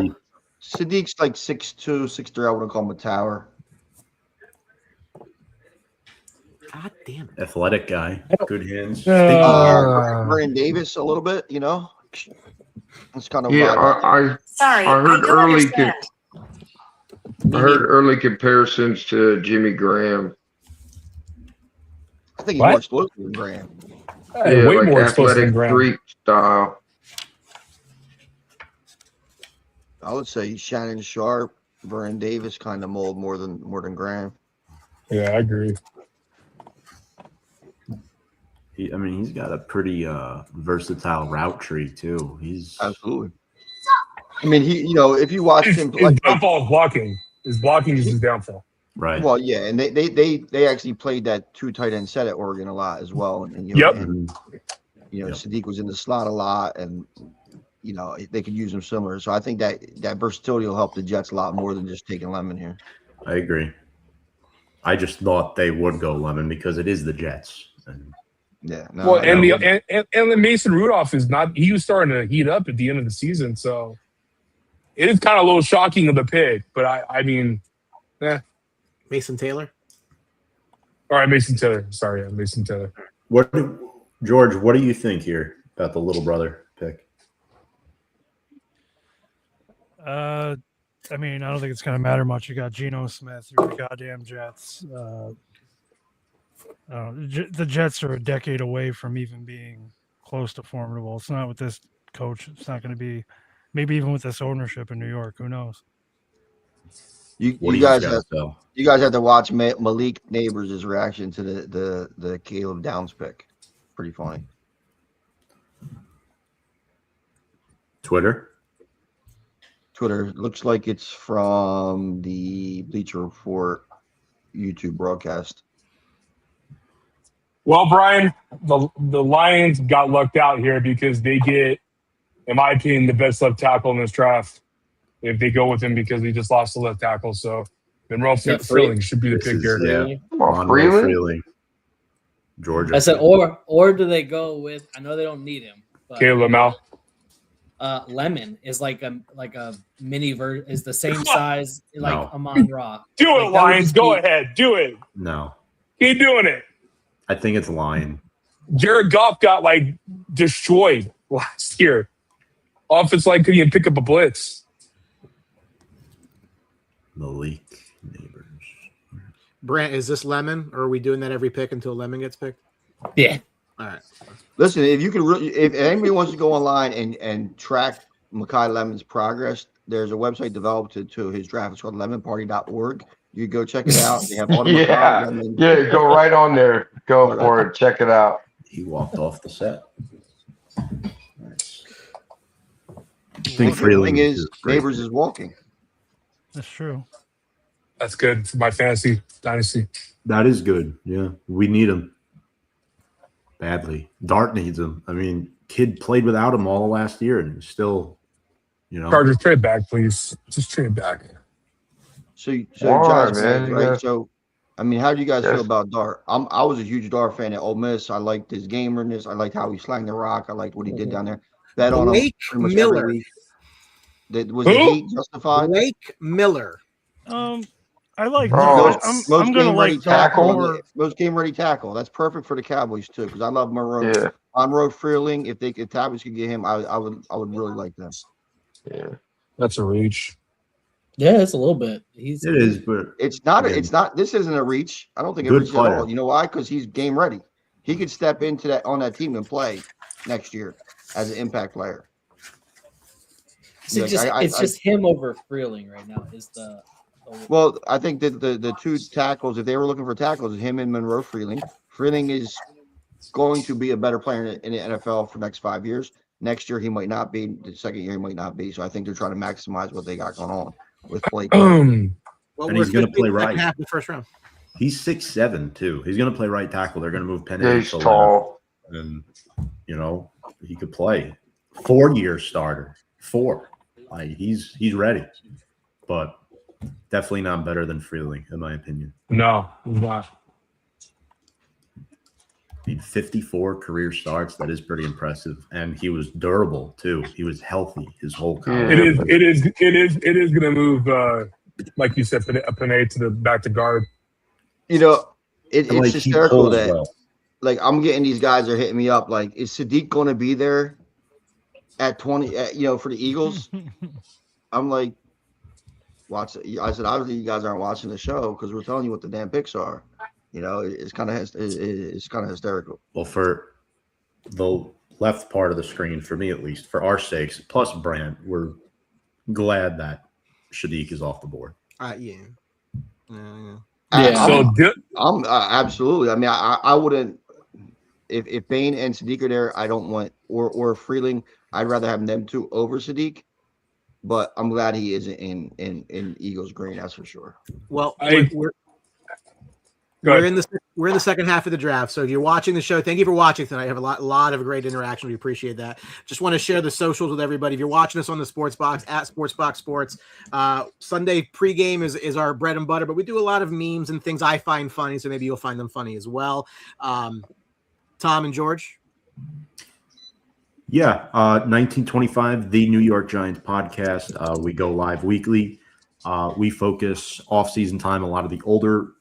Sadiq's like 6'2", 6'3". I wouldn't call him a tower. God damn it. Athletic guy. Good hands. Vernon Davis a little bit, It's kind of Yeah, I Sorry, I heard don't early understand. I heard early comparisons to Jimmy Graham. I think he's What? more explosive than Graham. Hey, way like more explosive than athletic Graham. freak style. I would say Shannon Sharp, Vernon Davis kind of mold more than Graham. Yeah, I agree. He's got a pretty versatile route tree too. He's Absolutely. I mean, if you watch him, His downfall is blocking. His blocking is his downfall. right. well, yeah, and they actually played that 2 tight end set at Oregon a lot as well, and Yep. and, Yep. Sadiq was in the slot a lot, and they could use him similar. So I think that versatility will help the Jets a lot more than just taking Lemon here. I agree. I just thought they would go Lemon because it is the Jets. And Yeah. No, Well, I and know. the Mason Rudolph is not. He was starting to heat up at the end of the season, so it is kind of a little shocking of the pick. But I mean, Mason Taylor. all right, Mason Taylor. Sorry, yeah, Mason Taylor. George, what do you think here about the little brother pick? I mean, I don't think it's going to matter much. You got Geno Smith, you're the goddamn Jets. The Jets are a decade away from even being close to formidable. It's not with this coach. It's not going to be, maybe even with this ownership in New York. Who knows? You What do guys got, have Phil? you guys have to watch Malik Neighbors' reaction to the Caleb Downs pick. Pretty funny. Twitter? Twitter looks like it's from the Bleacher Report YouTube broadcast. Well, Brian, the Lions got lucked out here because they get, in my opinion, the best left tackle in this draft. If they go with him because we just lost the left tackle, so Monroe Freeling should be the This pick is- here. yeah. Come on, Monroe Freeland. Freeling. Georgia. I said, or do they go with? I know they don't need him, but Caleb Lamau. Lemon is like a mini version, is the same size like No. Amon Ra. Do it, Like, that would Lions. just Go be- ahead. Do it. No. Keep doing it. I think it's Lion. Jared Goff got like destroyed last year. Offense like couldn't even pick up a blitz. Malik Neighbors. Brant, is this Lemon, or are we doing that every pick until Lemon gets picked? Yeah. All right. Listen, if you could, if anybody wants to go online and track Mekhi Lemon's progress, there's a website developed to his draft. It's called lemonparty.org. You go check it out. They have all the Mekhi Yeah, Lemon- yeah, go right on there. Go for it. Check it out. He walked off the set. Nice. I think The Freeling thing is, great. Neighbors is walking. That's true. That's good for my fantasy dynasty. That is good. Yeah. We need him badly. Dart needs him. I mean, kid played without him all last year and he's still, Chargers, trade back, please. Just trade back. So Why, Josh, man? You right? got- So I mean, how do you guys Yes. feel about Dart? I was a huge Dart fan at Ole Miss. I liked his gamerness. I liked how he slanged the rock. I liked what he did down there. Bet on him Blake pretty much Miller. every week. Was Who? the heat justified? Blake Miller. I like Oh, Dart. I'm gonna like Dart tackle. more. Most game ready tackle. That's perfect for the Cowboys too, because I love Monroe. Yeah. Monroe Freeling. If Cowboys could get him, I would really like them. Yeah. That's a reach. Yeah, it's a little bit. He's It is, but It's not. Again, It's not. This isn't a reach. I don't think it good reaches at player. all. You know why? Because he's game ready. He could step into that on that team and play next year as an impact player. it's just him over Freeling right now. Is the Well, I think that the two tackles, if they were looking for tackles, him and Monroe Freeling. Freeling is going to be a better player in the NFL for the next 5 years. Next year he might not be. The second year he might not be. So I think they're trying to maximize what they got going on with Blake. Well, And he's we're gonna play in the second right. half of the first round. he's 6'7" too. He's going to play right tackle. They're going to move Penny. Yeah, he's tall. And, he could play. 4-year starter. 4. He's ready. But definitely not better than Freeling, in my opinion. No, he's not. 54 career starts. That is pretty impressive. And he was durable, too. He was healthy his whole career. It is going to move, like you said, Panay to the back to guard. It's And, he hysterical pulls that well. I'm getting these guys are hitting me up. Like, is Sadiq going to be there at 20? For the Eagles? I'm like, watch it. I said, obviously you guys aren't watching the show because we're telling you what the damn picks are. It's kind of hysterical. Well, for the left part of the screen, for me at least, for our sakes, plus Brand, we're glad that Sadiq is off the board. Yeah. I'm absolutely. I mean, I wouldn't. If Bain and Sadiq are there, I don't want or Freeling. I'd rather have them two over Sadiq. But I'm glad he is in Eagles green. That's for sure. Well, Go we're ahead. in the second half of the draft. So if you're watching the show, thank you for watching tonight. I have a lot of great interaction. We appreciate that. Just want to share the socials with everybody. If you're watching us on the Sports Box at Sports Box Sports, Sunday pregame is our bread and butter, but we do a lot of memes and things I find funny. So maybe you'll find them funny as well. Tom and George. Yeah, 1925, the New York Giants podcast. We go live weekly. We focus off-season time, a lot of the older,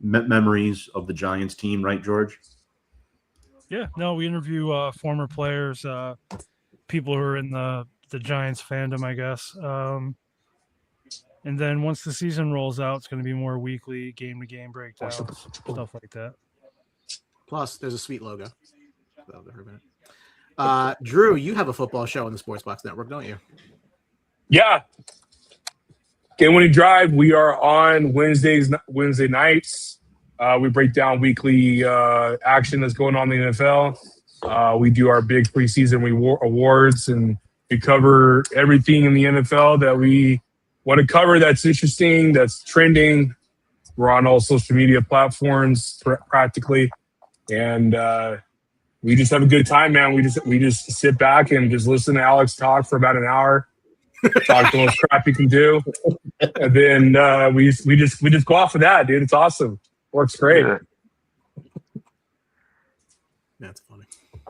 memories of the Giants team, right, George? Yeah, no, we interview former players, people who are in the Giants fandom, I guess. And then once the season rolls out, it's going to be more weekly game-to-game breakdowns, stuff like that. Plus, there's a sweet logo. Drew, you have a football show on the Sports Box Network, don't you? Yeah. Game Winning Drive. We are on Wednesday nights. We break down weekly action that's going on in the NFL. We do our big preseason awards, and we cover everything in the NFL that we want to cover that's interesting, that's trending. We're on all social media platforms practically. And we just have a good time, man. We just sit back and just listen to Alex talk for about an hour. Talk the most crap you can do, and then we just go off of that, dude. It's awesome. Works great. Yeah. That's funny.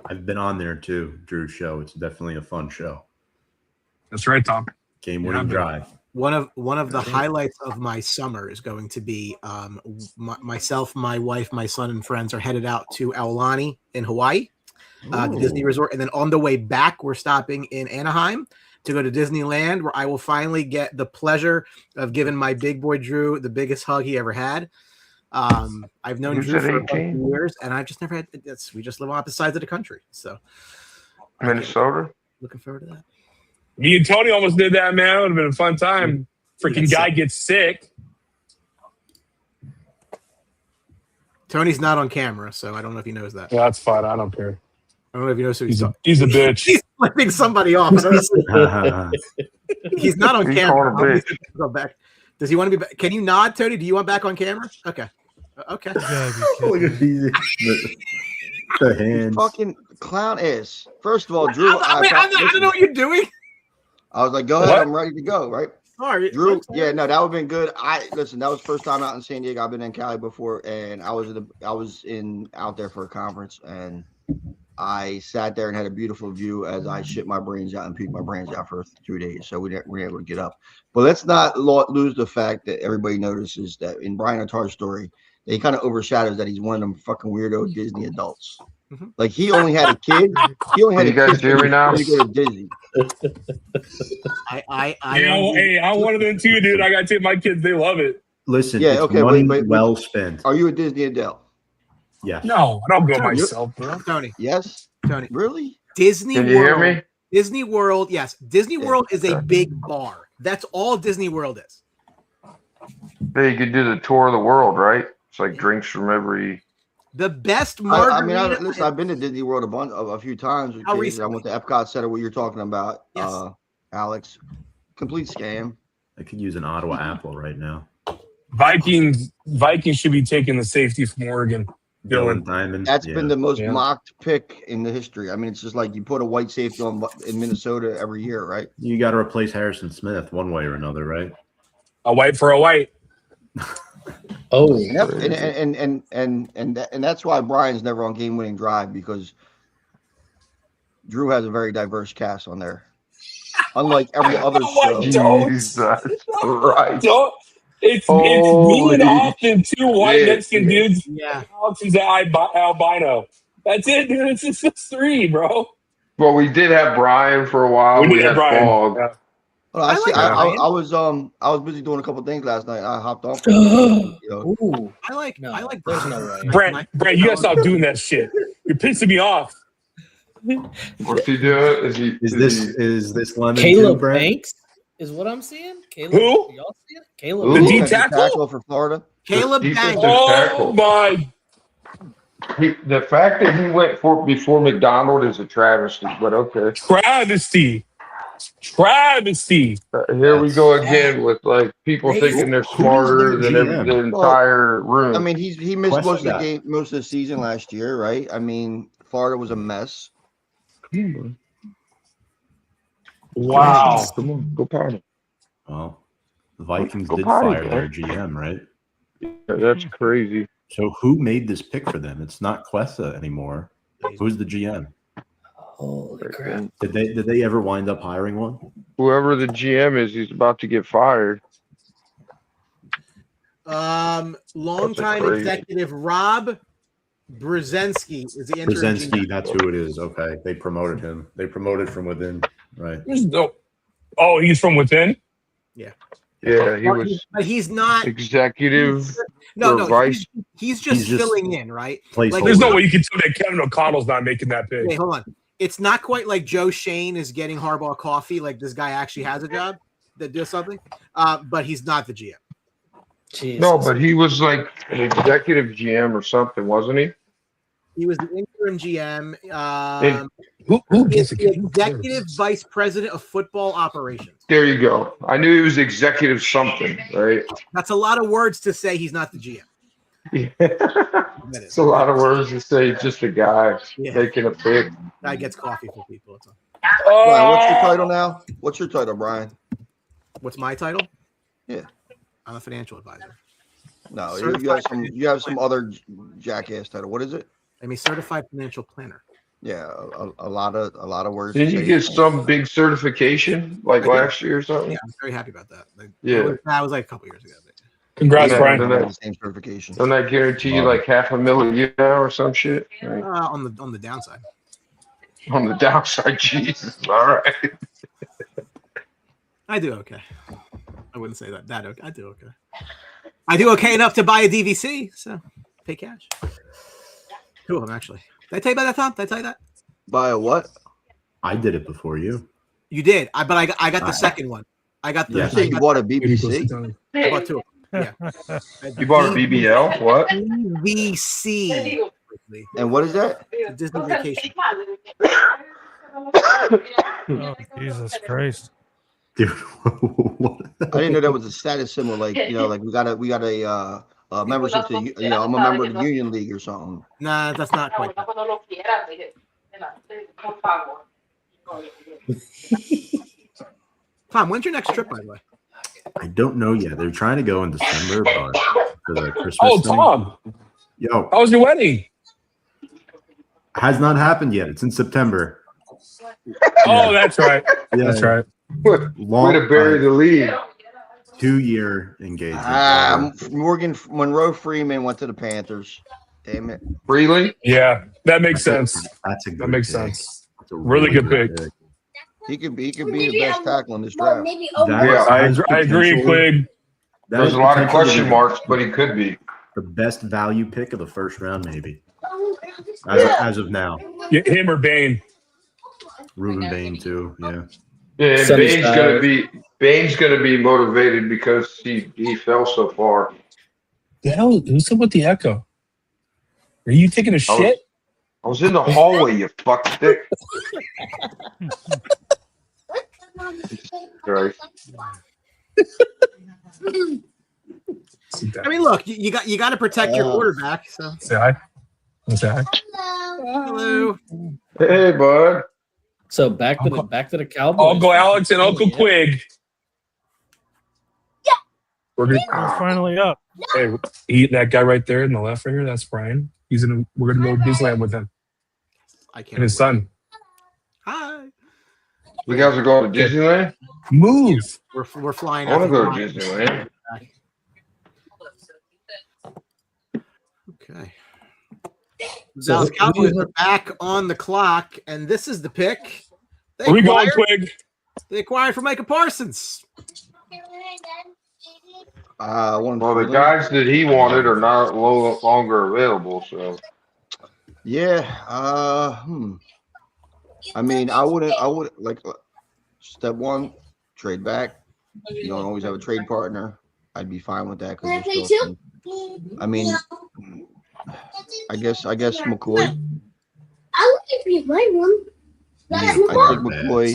I've been on there too, Drew's show. It's definitely a fun show. That's right, Tom. Game-winning drive. One of the highlights of my summer is going to be myself, my wife, my son, and friends are headed out to Aulani in Hawaii, the Disney Resort, and then on the way back, we're stopping in Anaheim to go to Disneyland, where I will finally get the pleasure of giving my big boy Drew the biggest hug he ever had. I've known Drew for about 2 years, and I've just never had. We just live on opposite sides of the country, so Minnesota. Looking forward to that. Me and Tony almost did that, man. It would have been a fun time. Freaking guy gets sick. Tony's not on camera, so I don't know if he knows that. Yeah, that's fine. I don't care. I don't know if he knows who He's a bitch. He's flipping somebody off. He's not on camera. Go back. Does he want to be back? Can you nod, Tony? Do you want back on camera? Okay. Okay. Look at these. The hands. Fucking clown ass. First of all, Drew, I don't know what you're doing. I was like, go ahead, I'm ready to go, right? Sorry, Drew, yeah, no, that would have been good. Listen, that was first time out in San Diego. I've been in Cali before, and I was out there for a conference, and I sat there and had a beautiful view as I shit my brains out and puked my brains out for 3 days. So we were able to get up. But let's not lose the fact that everybody notices that in Brian Attar's story, he kind of overshadows that he's one of them fucking weirdo Disney adults. Like he only had a kid. He only had You a guys kid hear me now? before he go to Disney. I'm one of them too, dude. I gotta take my kids. They love it. Listen, Yeah, it's okay, money wait. well spent. Are you a Disney adult? Yes. No, I don't go myself, bro. Tony. Yes. Tony. Really? Disney Can you World. hear me? Disney World, yes. Disney Yeah. World is a big bar. That's all Disney World is. Hey, you could do the tour of the world, right? It's like drinks from every. The best I margarita. mean, listen, I've been to Disney World a few times. With How kids. I went to Epcot Center. What you're talking about, Yes. Alex? Complete scam. I could use an Ottawa apple right now. Vikings should be taking the safety from Oregon. Dylan Diamond. That's yeah. been the most Yeah. mocked pick in the history. I mean, it's just like you put a white safety on in Minnesota every year, right? You got to replace Harrison Smith one way or another, right? A white for a white. Oh, Yep. And that's why Brian's never on game-winning drive, because Drew has a very diverse cast on there. Unlike every other show. Jesus Christ. Don't. It's Holy me and Austin, two white shit. Mexican dudes. Yeah. Alex is albino. That's it, dude. It's just three, bro. Well, we did have Brian for a while. We had Brian. Fog. Yeah. Well, I like Brian. I was busy doing a couple things last night. I hopped off. You know. Ooh. I like There's no way. Brent, you gotta stop doing that shit. You're pissing me off. What's he doing? Is this lemon too, Caleb Brent? Banks is what I'm seeing. Caleb, Who? Y'all see it? Caleb. Who? The Banks. D tackle? for Florida. Caleb Defensive Banks. tackle. Oh my! The fact that he went for before McDonald is a travesty, but okay. Travesty. Here we go again with like people thinking they're smarter than GM? the entire room. I mean, he missed Question most of the that. game, most of the season last year, right? I mean, Florida was a mess. Wow. Come on, go party. Well, the Vikings Go did potty, fire man. their GM, right? That's crazy. So who made this pick for them? It's not Quessa anymore. Who's the GM? Holy crap! Did they ever wind up hiring one? Whoever the GM is, he's about to get fired. Longtime crazy. executive Rob Brzezinski is the interim Brzezinski, GM. that's who it is. Okay, they promoted him. They promoted from within, right? There's no. Oh, he's from within. Yeah, he was But he's not. executive No, or no. vice. He's just He's just filling in, right? Placeholder. There's no way you can tell that Kevin O'Connell's not making that pick. Wait, hold on. It's not quite like Joe Shane is getting Harbaugh coffee. Like this guy actually has a job that does something, but he's not the GM. Jesus. No, but he was like an executive GM or something, wasn't he? He was the interim GM. Who He's gets the executive vice president of football operations. There you go. I knew he was executive something, right? That's a lot of words to say he's not the GM. It's a lot of words to say. Just a guy Yeah. making a pick. Guy gets coffee for people. That's all. Brian, what's your title now? What's your title, Brian? What's my title? Yeah. I'm a financial advisor. No, Certified you have some other jackass title. What is it? I'm a certified financial planner. Yeah, a lot of words. Did to you say. get some big certification like I did. last year or something? Yeah, I'm very happy about that. Like, Yeah. that was like a couple years ago. Congrats, Yeah, Brian. and I then- have the same certification. Doesn't that guarantee you like $500,000 a year now or some shit? Like, On the downside. on the downside, Jesus. All right. I do okay. I wouldn't say that okay. I do okay. I do okay enough to buy a DVC, so pay cash. Two of them actually. Did I tell you about that, Tom? Did I tell you that? Buy a what? I did it before you. You did. I got the second one. I got the. Yeah. You say you bought a BBC? I bought two. Yeah. You bought a BBL? What? DVC. And what is that? Disney Vacation. Oh, Jesus Christ. Dude, what? I didn't know that was a status symbol. Like like we got a membership to I'm a member of the Union League or something. Nah, that's not quite. Tom, when's your next trip, by the way? I don't know yet. They're trying to go in December, but for the Christmas. Oh, thing, Tom, yo, how was your wedding? has not happened yet. It's in September. Oh, that's right. Yeah, That's right. Way to bury the lead. 2-year engagement. Monroe Freeman went to the Panthers. Damn it. Freely? Yeah, that makes sense. That's a good That makes pick. sense. That's a Really good pick. He could be the best tackle in this draft. Yeah, I agree, Quig. There's a lot of question marks, but he could be. The best value pick of the first round, maybe. As of now. Him or Bain. Ruben Bain, too. Yeah. Yeah, and Sunny Bain's gonna be motivated because he fell so far. The hell? Who's up with the echo? Are you taking a shit? I was in the hallway, you fuckstick. Right. I mean, look, you got to protect your quarterback. So Say hi. Say hi. hello. Hey, bud. So back to the Cowboys. Uncle Alex and Uncle Yeah. Quig. We're gonna. We're finally up. Hey, that guy right there in the left right here. That's Brian. We're gonna go to Disneyland with him I can't. and his son. Hi. You guys are going to Disneyland? Move. We're flying. I want to out go to Disneyland. Okay. So Dallas who- Cowboys who- are back on the clock, and this is the pick. They Where we going, acquired, Quig? they acquired for Micah Parsons. Well, the guys that he wanted are not no longer available, so. Yeah. I mean, I would like step one, trade back. You don't always have a trade partner. I'd be fine with that because I mean, I guess McCoy. I'll give you my one. I think McCoy.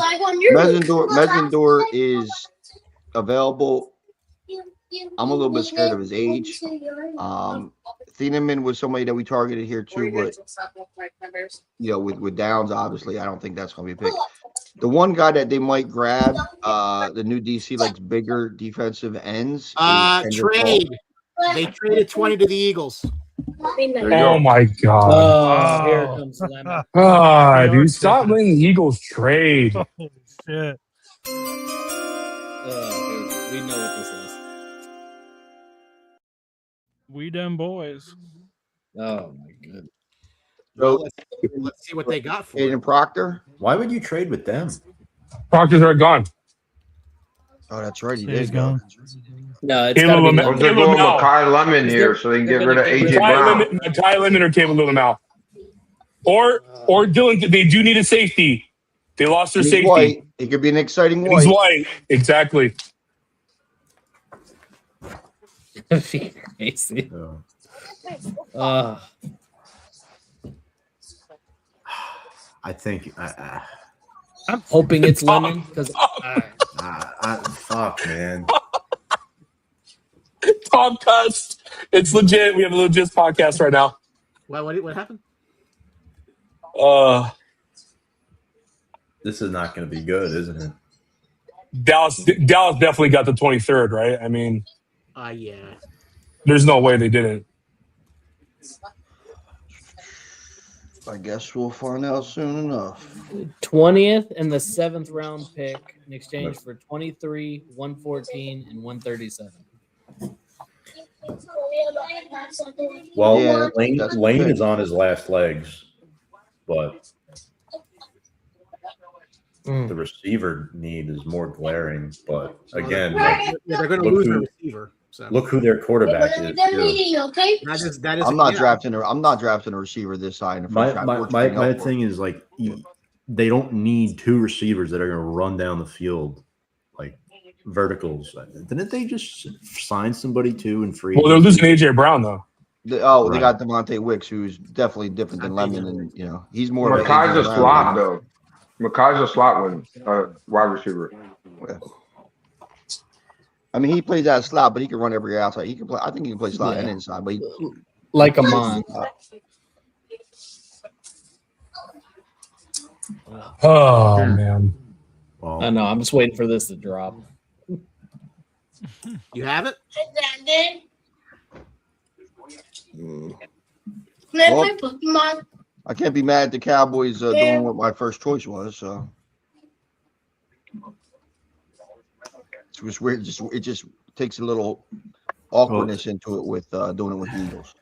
Mezendor is available. I'm a little bit scared of his age. Thieneman was somebody that we targeted here too, but with Downs, obviously, I don't think that's going to be a pick. The one guy that they might grab, the new DC likes bigger defensive ends. Trade. They traded 20 to the Eagles. Oh my God. Oh, here comes Lemon. God, dude, stop letting the Eagles trade. Holy shit. We know what this is. We them boys. Oh my god. Well, let's see what they got for Aiden it. Proctor. Why would you trade with them? Proctor's are gone. Oh, that's right. He He's did go. gone. No, it's Caleb gotta be Lemon- Or Lemon. they're going Lemon. Makai Lemon here so they can get rid of AJ Brown. Makai Lemon or Caleb Lemon. Or Dylan, they do need a safety. They lost their He's safety. white. He could be an exciting He's white. white. Exactly. Casey. So, I think I'm hoping it's Lemon because fuck, man. Tom cussed. It's legit. We have a legit podcast right now. What happened? This is not going to be good, isn't it? Dallas definitely got the 23rd, right? I mean, Yeah. there's no way they didn't. I guess we'll find out soon enough. 20th and the 7th round pick in exchange for 23, 114, and 137. Well, Yeah, Lane that's Lane good. is on his last legs, but the receiver need is more glaring. But again, like, They're going to Look lose who- their receiver. So look who their quarterback is. too. Okay. that is. I'm not drafting a receiver this high in the first round. My thing is like they don't need two receivers that are going to run down the field like verticals. Didn't they just sign somebody too in free? Well, they're losing AJ Brown though. They Right. got Devontae Wicks, who's definitely different than Lemon, and he's more. of an Makai's a AJ slot, Brown. though. Makai's a slot wide receiver. I mean, he plays that slot, but he can run every outside. He can play. I think he can play slot and inside, but Like a mon. Oh man. Well, I know. I'm just waiting for this to drop. You have it? Well, I can't be mad at the Cowboys doing what my first choice was. So it was weird. It just takes a little awkwardness into it with doing it with the Eagles.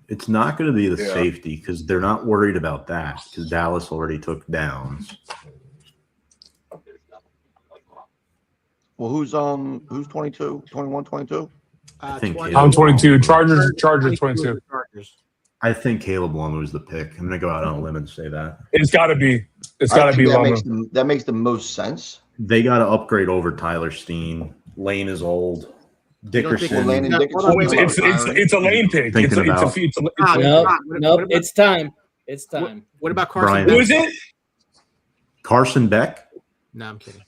It's not going to be the safety because they're not worried about that because Dallas already took Downs. Well, who's 22, 21, 22? I think I'm 22. Chargers 22. I think Caleb Lum was the pick. I'm going to go out on a limb and say that. It's got to be. It's got to be Lum. That makes the most sense. They got to upgrade over Tyler Steen. Lane is old. Dickerson. It's a Lane pick. Nope. It's time. It's time. What about Carson Brian, Beck? Who is it? Carson Beck? No, I'm kidding.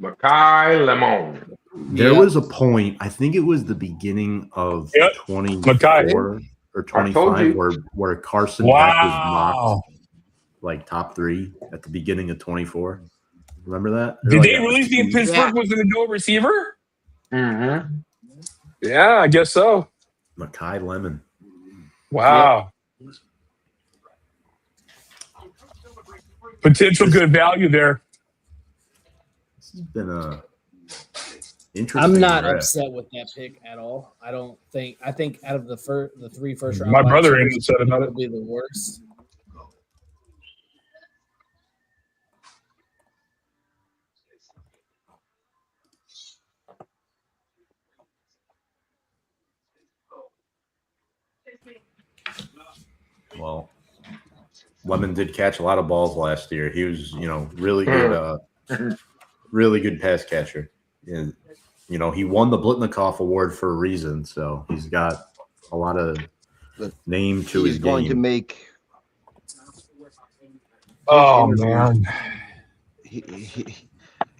Makai Lemon. There was a point, I think it was the beginning of 24 or 25 where Carson Beck was mocked like top 3 at the beginning of 24. Remember that? Did they really think Pittsburgh was going to go receiver? Mm-hmm. Yeah, I guess so. Makai Lemon. Wow. Yeah. Potential good value there. This has been a interesting. I'm not draft. upset with that pick at all. I think out of the 3 first round, my brother ain't upset about it. Will be the worst. Well, Lemon did catch a lot of balls last year. He was, really good, really good pass catcher. And, he won the Blitnikoff Award for a reason. So he's got a lot of name to his game. He's going to make. Oh man,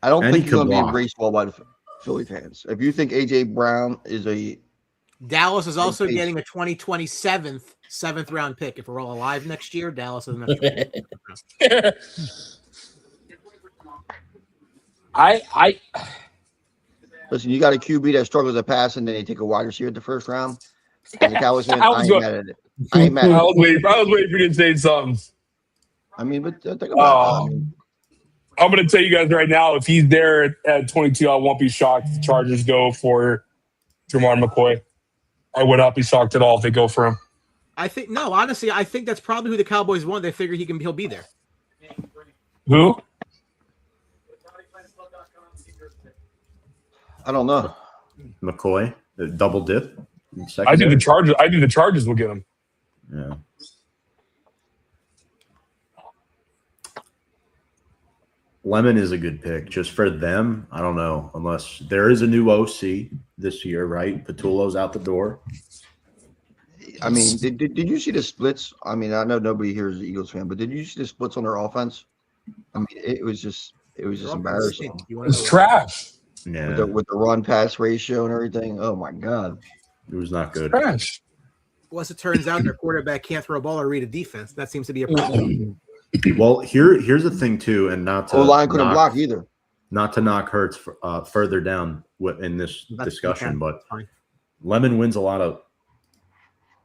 I don't think he's going to be embraced well by the Philly fans. If you think AJ Brown is Dallas is also getting a 2027 7th round pick. If we're all alive next year, Dallas is next. I listen. You got a QB that struggles at passing, and then they take a wide receiver at the first round. And the Cowboys fans, I ain't mad at it. I ain't mad. I was waiting for you to say something. I mean, but think about it. I'm going to tell you guys right now, if he's there at 22, I won't be shocked if the Chargers go for Jamar McCoy. I would not be shocked at all if they go for him. Honestly, I think that's probably who the Cowboys want. They figure he'll be there. Who? I don't know. McCoy, the double dip. I think the Chargers will get him. Yeah. Lemon is a good pick. Just for them, I don't know. Unless there is a new OC this year, right? Patullo's out the door. I mean, did you see the splits? I mean, I know nobody here is an Eagles fan, but did you see the splits on their offense? I mean, it was just embarrassing. It's trash. Yeah. With the run pass ratio and everything. Oh my God. It was not good. Trash. Unless it turns out their quarterback can't throw a ball or read a defense. That seems to be a problem. Well, here's the thing too, and not to line couldn't block either. Not to knock Hurts further down in this discussion, but Lemon wins a lot of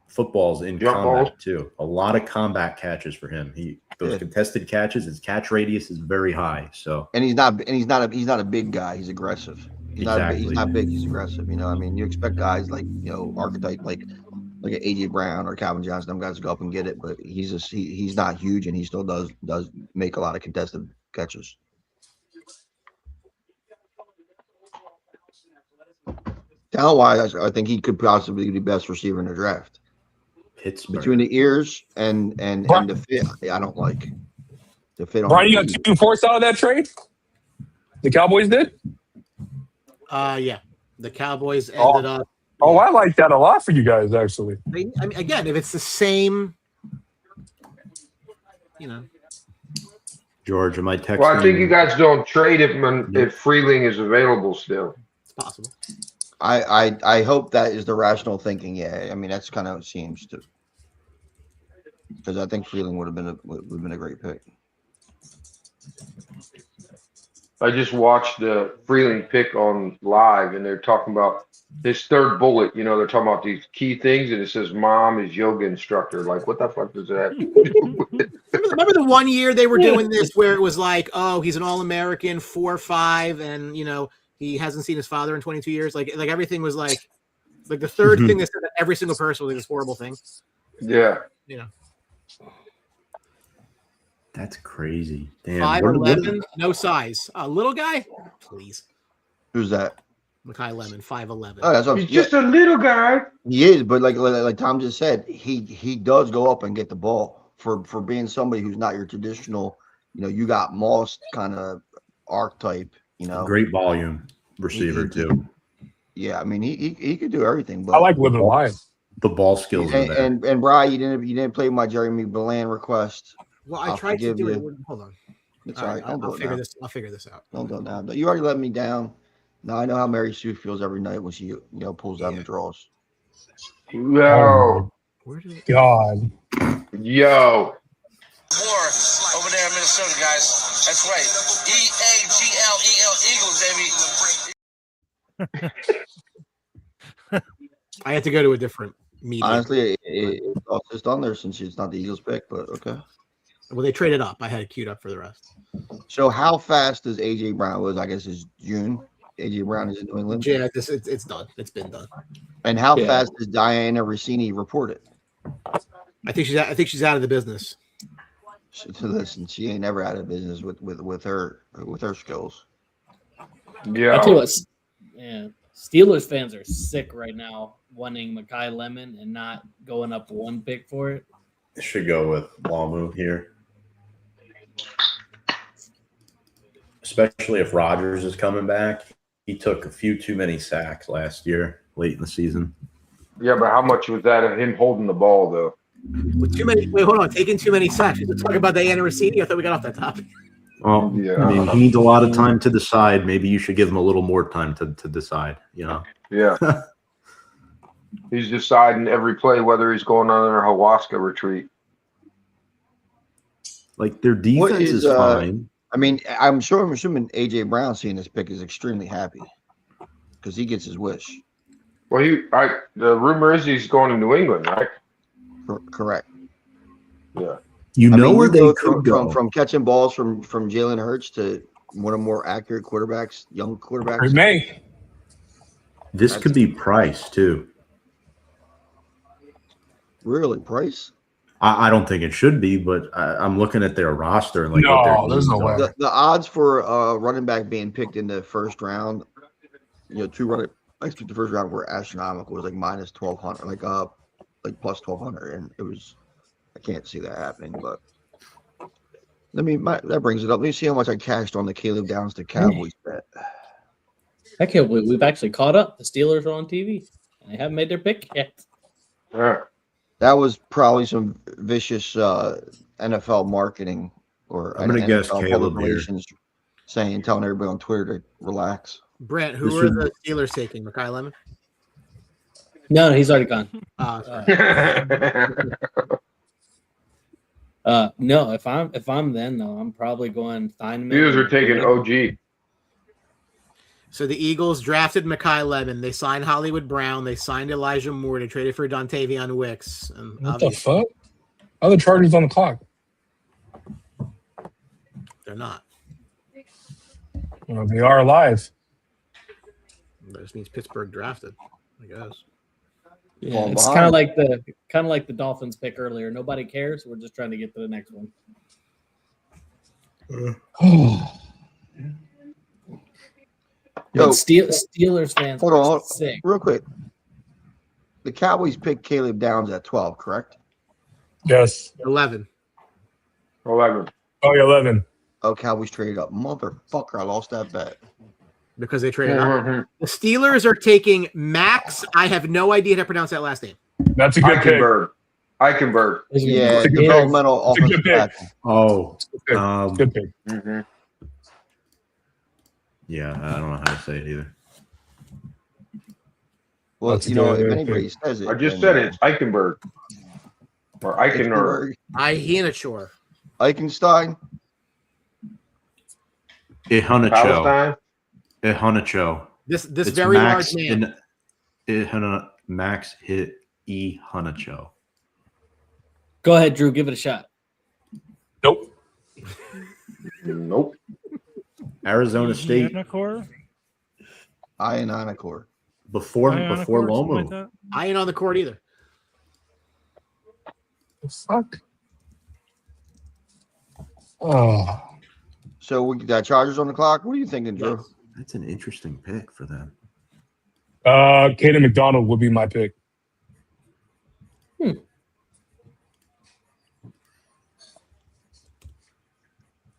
footballs in combat too. A lot of combat catches for him. Those contested catches, his catch radius is very high. So he's not a big guy. He's aggressive. He's not big. He's aggressive. I mean, you expect guys like archetype like an AJ Brown or Calvin Johnson, them guys to go up and get it, but he's not huge, and he still does make a lot of contested catches. Talent-wise, I think he could possibly be the best receiver in the draft. Pittsburgh. Between the ears and the fit, I don't like the fit. Brian, you got 2 fourths out of that trade? The Cowboys did? Yeah. The Cowboys ended up. Oh, I like that a lot for you guys, actually. I mean, again, if it's the same, George, am I texting? Well, I think you guys don't trade if Freeling is available still. It's possible. I hope that is the rational thinking. Yeah, I mean that's kind of what it seems to, because I think Freeling would have been a great pick. I just watched the Freeling pick on live, and they're talking about his third bullet. You know, they're talking about these key things, and it says mom is yoga instructor. Like, what the fuck does that? Remember the one year they were doing this where it was like, oh, he's an All-American, 4'5", and he hasn't seen his father in 22 years. Like everything was like the third thing they said that every single person was like this horrible thing. Yeah. That's crazy. Damn. 5'11", no size. Little guy, please. Who's that? Makai Lemon, 5'11". Oh, that's what He's just a little guy. He is, but like Tom just said, he does go up and get the ball for being somebody who's not your traditional. You got Moss kind of archetype. Great volume receiver too. Yeah, I mean he could do everything. But I like living live. The ball skills are there. And Brian, you didn't play my Jeremy Bland request. Well, I tried to do it. Hold on. It's all right. I'll figure this. I'll figure this out. Don't do it now. You already let me down. Now I know how Mary Sue feels every night when she pulls down the draws. Yo. God. Yo. War over there in Minnesota, guys. That's right. EAGLEL, baby. I had to go to a different meeting. Honestly, it's on there since it's not the Eagles pick, but okay. Well, they traded up. I had it queued up for the rest. So how fast does AJ Brown was? I guess is June. AJ Brown is in New England. Yeah, it's done. It's been done. And how fast is Diana Rossini reported? I think she's out of the business. Listen, she ain't never out of business with her skills. Yeah. I tell you what, yeah, Steelers fans are sick right now, wanting Makai Lemon and not going up one pick for it. Should go with Lamu here. Especially if Rodgers is coming back. He took a few too many sacks last year, late in the season. Yeah, but how much was that of him holding the ball, though? With too many. Wait, hold on. Taking too many sacks. We're talking about Diana Rossini. I thought we got off that topic. Well, Yeah. I mean, he needs a lot of time to decide. Maybe you should give him a little more time to decide, Yeah. He's deciding every play whether he's going on an ayahuasca retreat. Like, their defense is fine. I mean, I'm assuming AJ Brown seeing this pick is extremely happy because he gets his wish. Well, the rumor is he's going to New England, right? Correct. Yeah. Where they could go from catching balls from Jalen Hurts to one of the more accurate quarterbacks, young quarterbacks. May. This could be Price too. Really, Price? I don't think it should be, but I'm looking at their roster and there's no way. The odds for running back being picked in the first round, two running backs picked the first round were astronomical. It was like minus 1,200, like plus 1,200, and it was. I can't see that happening, but that brings it up. Let me see how much I cashed on the Caleb Downs to Cowboys bet. I can't believe we've actually caught up. The Steelers are on TV, and they haven't made their pick yet. Yeah. That was probably some vicious NFL marketing or I'm going to guess Caleb here. Telling everybody on Twitter to relax. Brent, who are the Steelers taking? Makai Lemon? No, he's already gone. No, if I'm then though, I'm probably going Steinman. Steelers are taking OG. So the Eagles drafted Makai Lemon. They signed Hollywood Brown. They signed Elijah Moore. They traded for Dontavion Wicks. And what the fuck? How are the Chargers on the clock? They're not. Well, they are alive. That just means Pittsburgh drafted, I guess. Yeah, it's kind of like the Dolphins pick earlier. Nobody cares. We're just trying to get to the next one. Yo, Steelers fans. Hold on, sick. Real quick. The Cowboys picked Caleb Downs at 12, correct? Yes. 11. Oh, yeah, 11. Oh, Cowboys traded up. Motherfucker, I lost that bet. Because they traded up. The Steelers are taking Max. I have no idea how to pronounce that last name. That's a good pick. Eichenberg. Yeah, developmental offensive tackle. Oh, good pick. Mm-hmm. Yeah, I don't know how to say it either. Well, That's if anybody says it. I just said it. It's Eichenberg. Or Eichenberg. Eichenachor. Eichenstein. Iheanacho. Palestine. Iheanacho. This It's very Max large man. Max hit Iheanacho. Go ahead, Drew. Give it a shot. Nope. Nope. Arizona State Iheanacho? Iheanacho. before Iheanacho, Lomu. something like that? I ain't on the court either. Fuck. Oh. So we got Chargers on the clock. What are you thinking, Drew? That's an interesting pick for them. Caden McDonald would be my pick.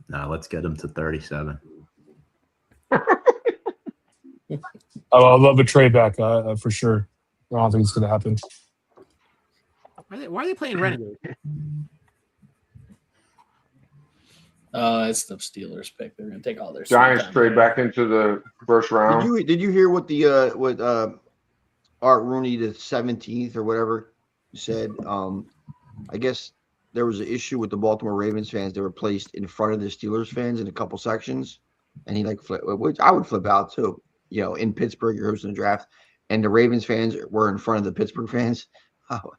Nah, let's get him to 37. I love a trade back for sure. I don't think it's going to happen. Why are they playing Renegade? It's the Steelers pick. They're going to take all their Giants time. trade back into the first round. Did you hear what the what Art Rooney, the 17th or whatever, said? I guess there was an issue with the Baltimore Ravens fans. They were placed in front of the Steelers fans in a couple sections, and he like flipped, which I would flip out too. You know, in Pittsburgh, you're hosting the draft, and the Ravens fans were in front of the Pittsburgh fans. Oh,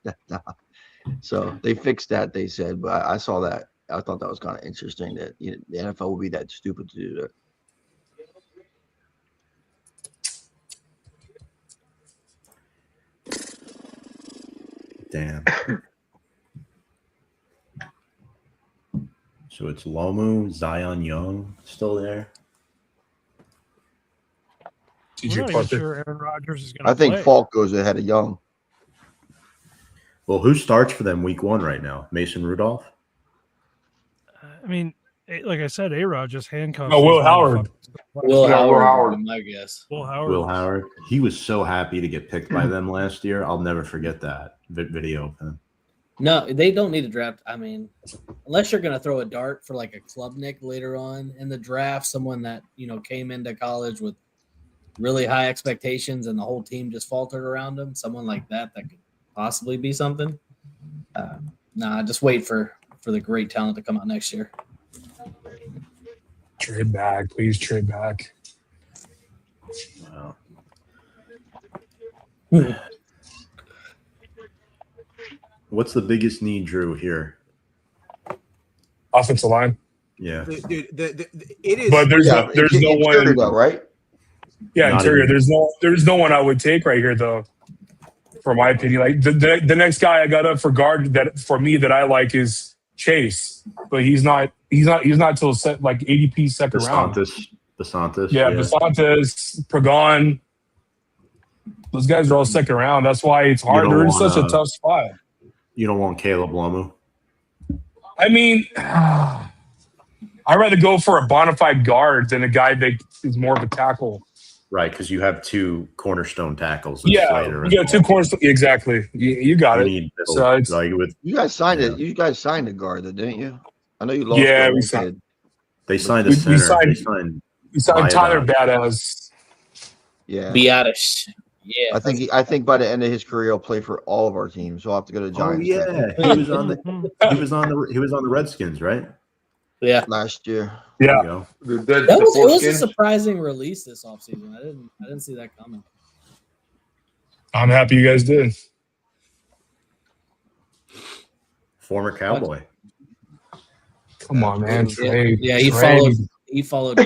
so they fixed that. They said, but I saw that. I thought that was kind of interesting that the NFL would be that stupid to do that. Damn. So it's Lomu, Zion Young still there. We're not even sure Aaron Rodgers is going to I think play. Falk goes ahead of Young. Well, who starts for them week 1 right now? Mason Rudolph? I mean, like I said, A-Rod just handcuffed. No, Will Howard. Will Yeah, Will Howard, Howard. my guess. Will Howard. Will Howard. He was so happy to get picked by them last year. I'll never forget that video of him. No, they don't need a draft. I mean, unless you're going to throw a dart for like a Klubnik later on in the draft, someone that, came into college with really high expectations and the whole team just faltered around him, someone like that could possibly be something. Just wait for the great talent to come out next year. Trade back. Please trade back. Wow. What's the biggest need, Drew, here? Offensive line. Yeah. Dude, it is. But there's no Interior one. though, right? Yeah, Not interior. even- There's no one I would take right here though. For my opinion, like the next guy I got up for guard that I like is Chase, but he's not till like ADP second round. DeSantis. Yeah, DeSantis, Pagan. Those guys are all second round. That's why it's hard. don't They're in want, such a tough spot. You don't want Caleb Lomu? I mean, I'd rather go for a bona fide guard than a guy that is more of a tackle. Right, because you have 2 cornerstone tackles. in Yeah, Slater you and got 2 Lomu. corners. Exactly. You got You it. need middle, So it's- like with, You guys signed it. Yeah. You guys signed a guard, though, didn't you? I know you lost. Yeah, that we one signed- kid. they signed a We center. signed- They signed You signed Tyler Badass. Badass. Yeah, Biadasz. Yeah. I think by the end of his career, he'll play for all of our teams. So I'll have to go to Oh Giants yeah, he was on the Redskins, right? Yeah. last year. There Yeah. you go. The It was a foreskins. surprising release this offseason. I didn't see that coming. I'm happy you guys did. Former Cowboy. Come on, man. Yeah, Trade. yeah, he Trade. followed.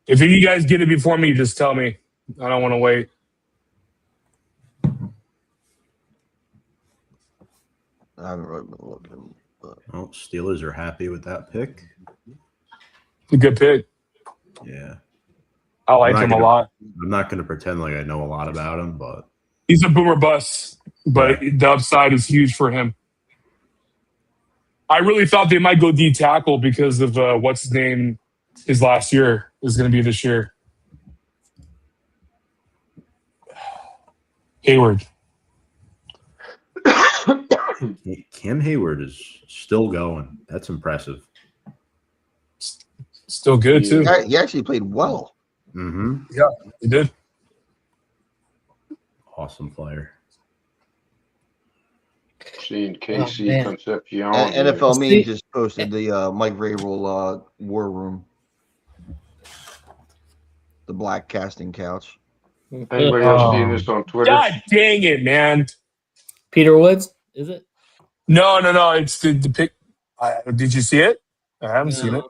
If you guys get it before me, just tell me. I don't want to wait. I haven't really been looking. But Well, Steelers are happy with that pick. It's a good pick. Yeah. I like I'm not him a gonna- lot. I'm not going to pretend like I know a lot about him, but He's a boomer bust, but the upside is huge for him. I really thought they might go D tackle because of what's his name. His last year is going to be this year. Hayward. Cam Hayward is still going. That's impressive. Still good, too. he actually played well. Mm-hmm. Yeah, he did. Awesome player. Seen KC man. Concepcion. NFL See- Meme just posted the Mike Vrabel war room. The black casting couch. Anybody else seeing this on Twitter? God dang it, man. Peter Woods, is it? No. It's the pic. Did you see it? I haven't seen it.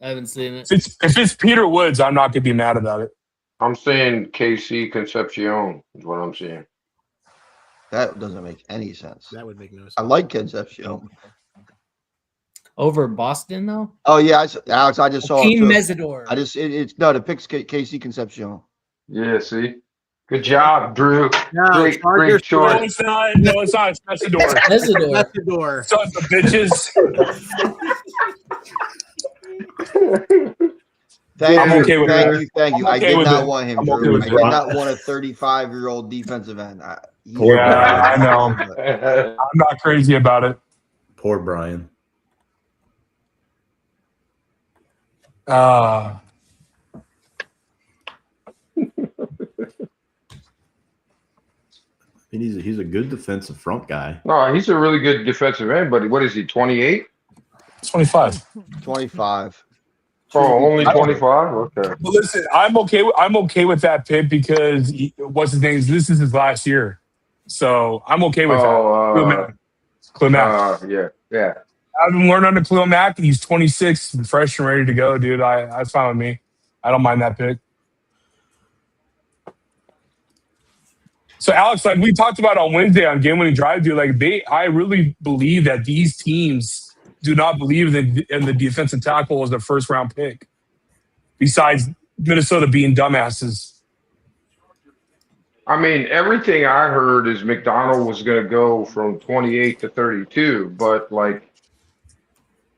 I haven't seen it. If it's Peter Woods, I'm not gonna be mad about it. I'm saying KC Concepcion is what I'm seeing. That doesn't make any sense. That would make no sense. I like Concepcion. Over Boston though. Oh yeah, Alex, I just saw Team it. too. Mesidor. It's no, the picks KC Concepcion. Yeah, see? Good job, Drew. No, Great Chargers No, choice. it's not. No, it's not. It's Messidor. Mesidor. Messidor. Sons of bitches. Thank I'm you, okay with thank that. you, thank you. I'm I okay did with not it. want him, I'm okay Drew. with I it. did not want a 35-year-old defensive end. Yeah, I know. I'm not crazy about it. Poor Brian. I mean, he's a good defensive front guy. No, he's a really good defensive end, but what is he, 28? 25. 25. Oh, only 25? Okay. But listen, I'm okay with that pick because what's his name? This is his last year, so I'm okay with that. Khalil Mack. Yeah. I've been learning under Khalil Mack. He's 26, fresh and ready to go, dude. That's fine with me. I don't mind that pick. So, Alex, like we talked about on Wednesday on Game Winning Drive, dude, like I really believe that these teams do not believe in the defensive tackle as their first round pick. Besides Minnesota being dumbasses. I mean, everything I heard is McDonald was going to go from 28 to 32, but like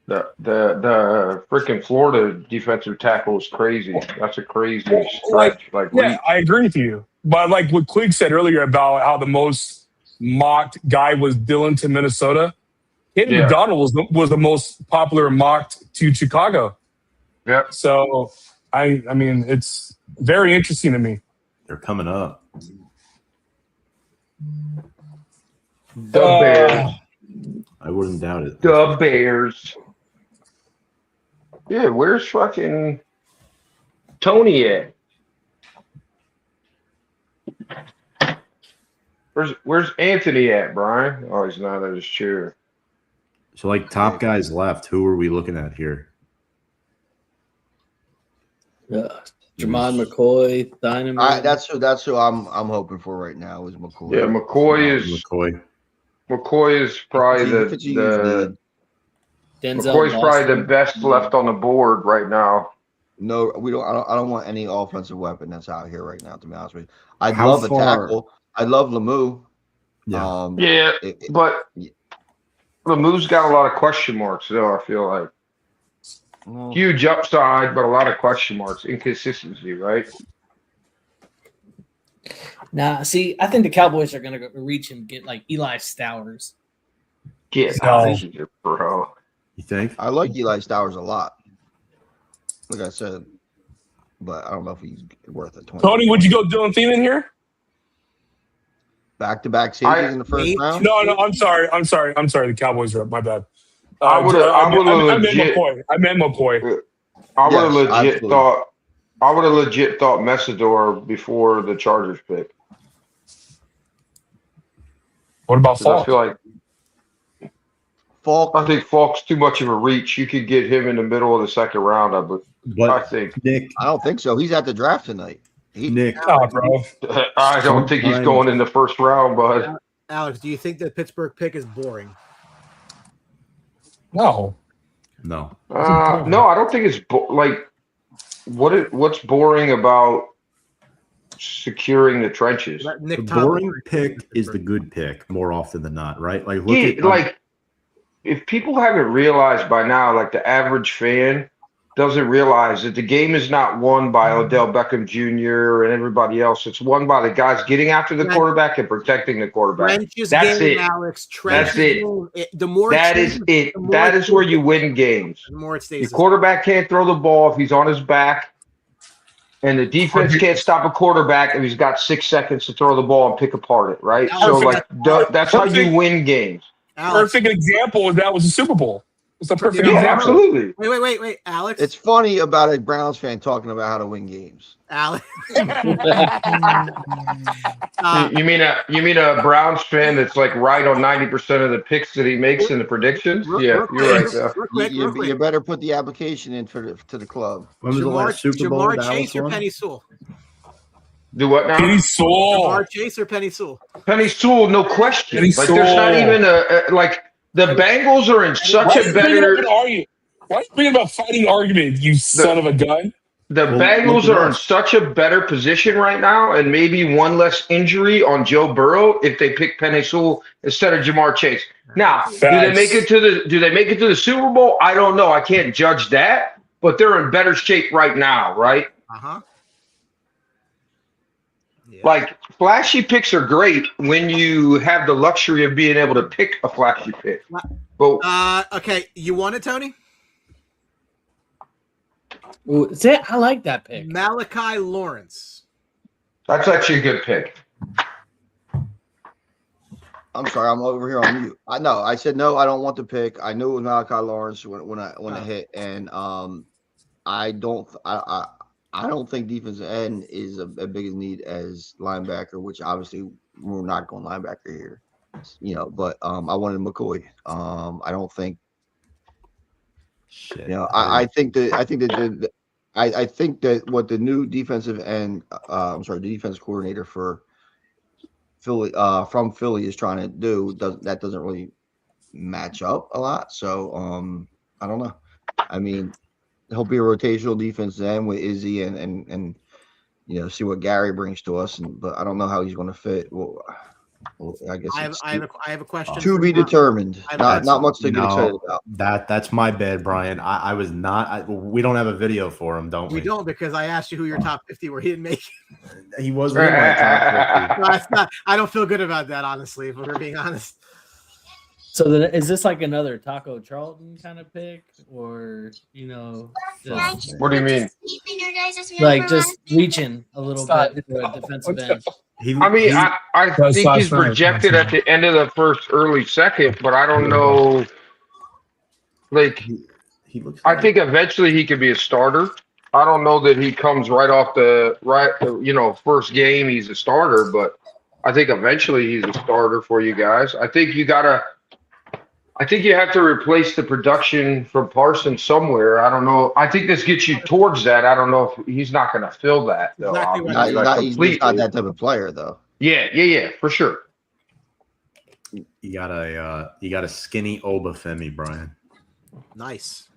the freaking Florida defensive tackle is crazy. That's a crazy stretch. Yeah, I agree with you. But like what Quigg said earlier about how the most mocked guy was Dylan to Minnesota, Hayden McDonald was the most popular mocked to Chicago. Yeah. So I mean, it's very interesting to me. They're coming up. The Bears. I wouldn't doubt it. The Bears. Yeah, where's fucking Tony at? Where's Anthony at, Brian? Oh, he's not at his chair. So, like, top guys left. Who are we looking at here? Jermod McCoy, Dynamite. That's who I'm hoping for right now is McCoy. Yeah, McCoy is probably the McCoy's probably the best left on the board right now. No, we don't. I don't want any offensive weapon that's out here right now. To be honest with you, I'd love a tackle. I love Lemieux. Yeah, but Lemieux's got a lot of question marks, though. I feel like huge upside, but a lot of question marks, inconsistency, right? Nah, see, I think the Cowboys are going to reach and get like Eli Stowers. Get out of here, bro. You think? I like Eli Stowers a lot. Like I said, but I don't know if he's worth it. Tony, would you go Dylan Thielen here? Back-to-back safeties in the first round? No, I'm sorry. The Cowboys are up. My bad. I would have legit. I meant McCoy. I would have legit thought. I would have legit thought Messidor before the Chargers pick. What about Falk? I feel like I think Falk's too much of a reach. You could get him in the middle of the second round. I think. Nick, I don't think so. He's at the draft tonight. Nick, bro. I don't think he's going in the first round, bud. Alex, do you think the Pittsburgh pick is boring? No. No, I don't think it's what's boring about securing the trenches. the boring pick is the good pick more often than not, right? Like, look at if people haven't realized by now, like the average fan doesn't realize that the game is not won by Odell Beckham Jr. and everybody else. It's won by the guys getting after the quarterback and protecting the quarterback. That's it. Alex. That's it. That is it. That is where you win games. The more it stays. The quarterback can't throw the ball if he's on his back, and the defense can't stop a quarterback if he's got 6 seconds to throw the ball and pick apart it. Right. So like that's how you win games. Alex. perfect example of that was the Super Bowl. It's a perfect Yeah, example. absolutely. Wait, Alex. It's funny about a Browns fan talking about how to win games. Alex. You mean a Browns fan that's like right on 90% of the picks that he makes in the predictions? Yeah, you're right. There. You better put the application in to the club. When was the last Super Bowl Jamar Dallas Chase or won? Penny Sewell? Do what now? Penny Sewell. Jamar Chase or Penny Sewell? Penny Sewell, no question. Penny Like there's not Sewell. even like the Bengals are in such a better. Why are you bringing up fighting argument, you son of a gun? The Bengals are in such a better position right now, and maybe one less injury on Joe Burrow if they pick Penny Sewell instead of Jamar Chase. Now, do they make it to the Super Bowl? I don't know. I can't judge that, but they're in better shape right now, right? Uh-huh. Yeah. Like flashy picks are great when you have the luxury of being able to pick a flashy pick. But okay, you want it, Tony? Ooh, I like that pick. Malachi Lawrence. That's actually a good pick. I'm sorry, I'm over here on mute. I said no, I don't want the pick. I knew it was Malachi Lawrence when it hit, and I don't think defensive end is a big need as linebacker, which obviously we're not going linebacker here, But I wanted McCoy. I don't think. Shit. I think that what the new defensive end, the defense coordinator for Philly from Philly is trying to do doesn't really match up a lot. So I don't know. I mean, he'll be a rotational defensive end with Izzy and see what Gary brings to us. But I don't know how he's going to fit. Well, I guess I have a question. To be determined. Not much to get excited about. That's my bad, Brian. I was not. We don't have a video for him, don't we? We don't, because I asked you who your top 50 were. He didn't make it. He wasn't in my top 50. No, that's not. I don't feel good about that, honestly, if we're being honest. So then, is this like another Taco Charlton kind of pick, or just, What do you mean? like just reaching a little bit for a defensive end? I think he's projected at the end of the first, early second, but I don't know. Like, I think eventually he could be a starter. I don't know that he comes right off first game he's a starter, but I think eventually he's a starter for you guys. I think you have to replace the production from Parsons somewhere. I don't know. I think this gets you towards that. I don't know if he's not going to fill that though. He's not that type of player though. Yeah, for sure. You got a skinny Obafemi, Brian. Nice.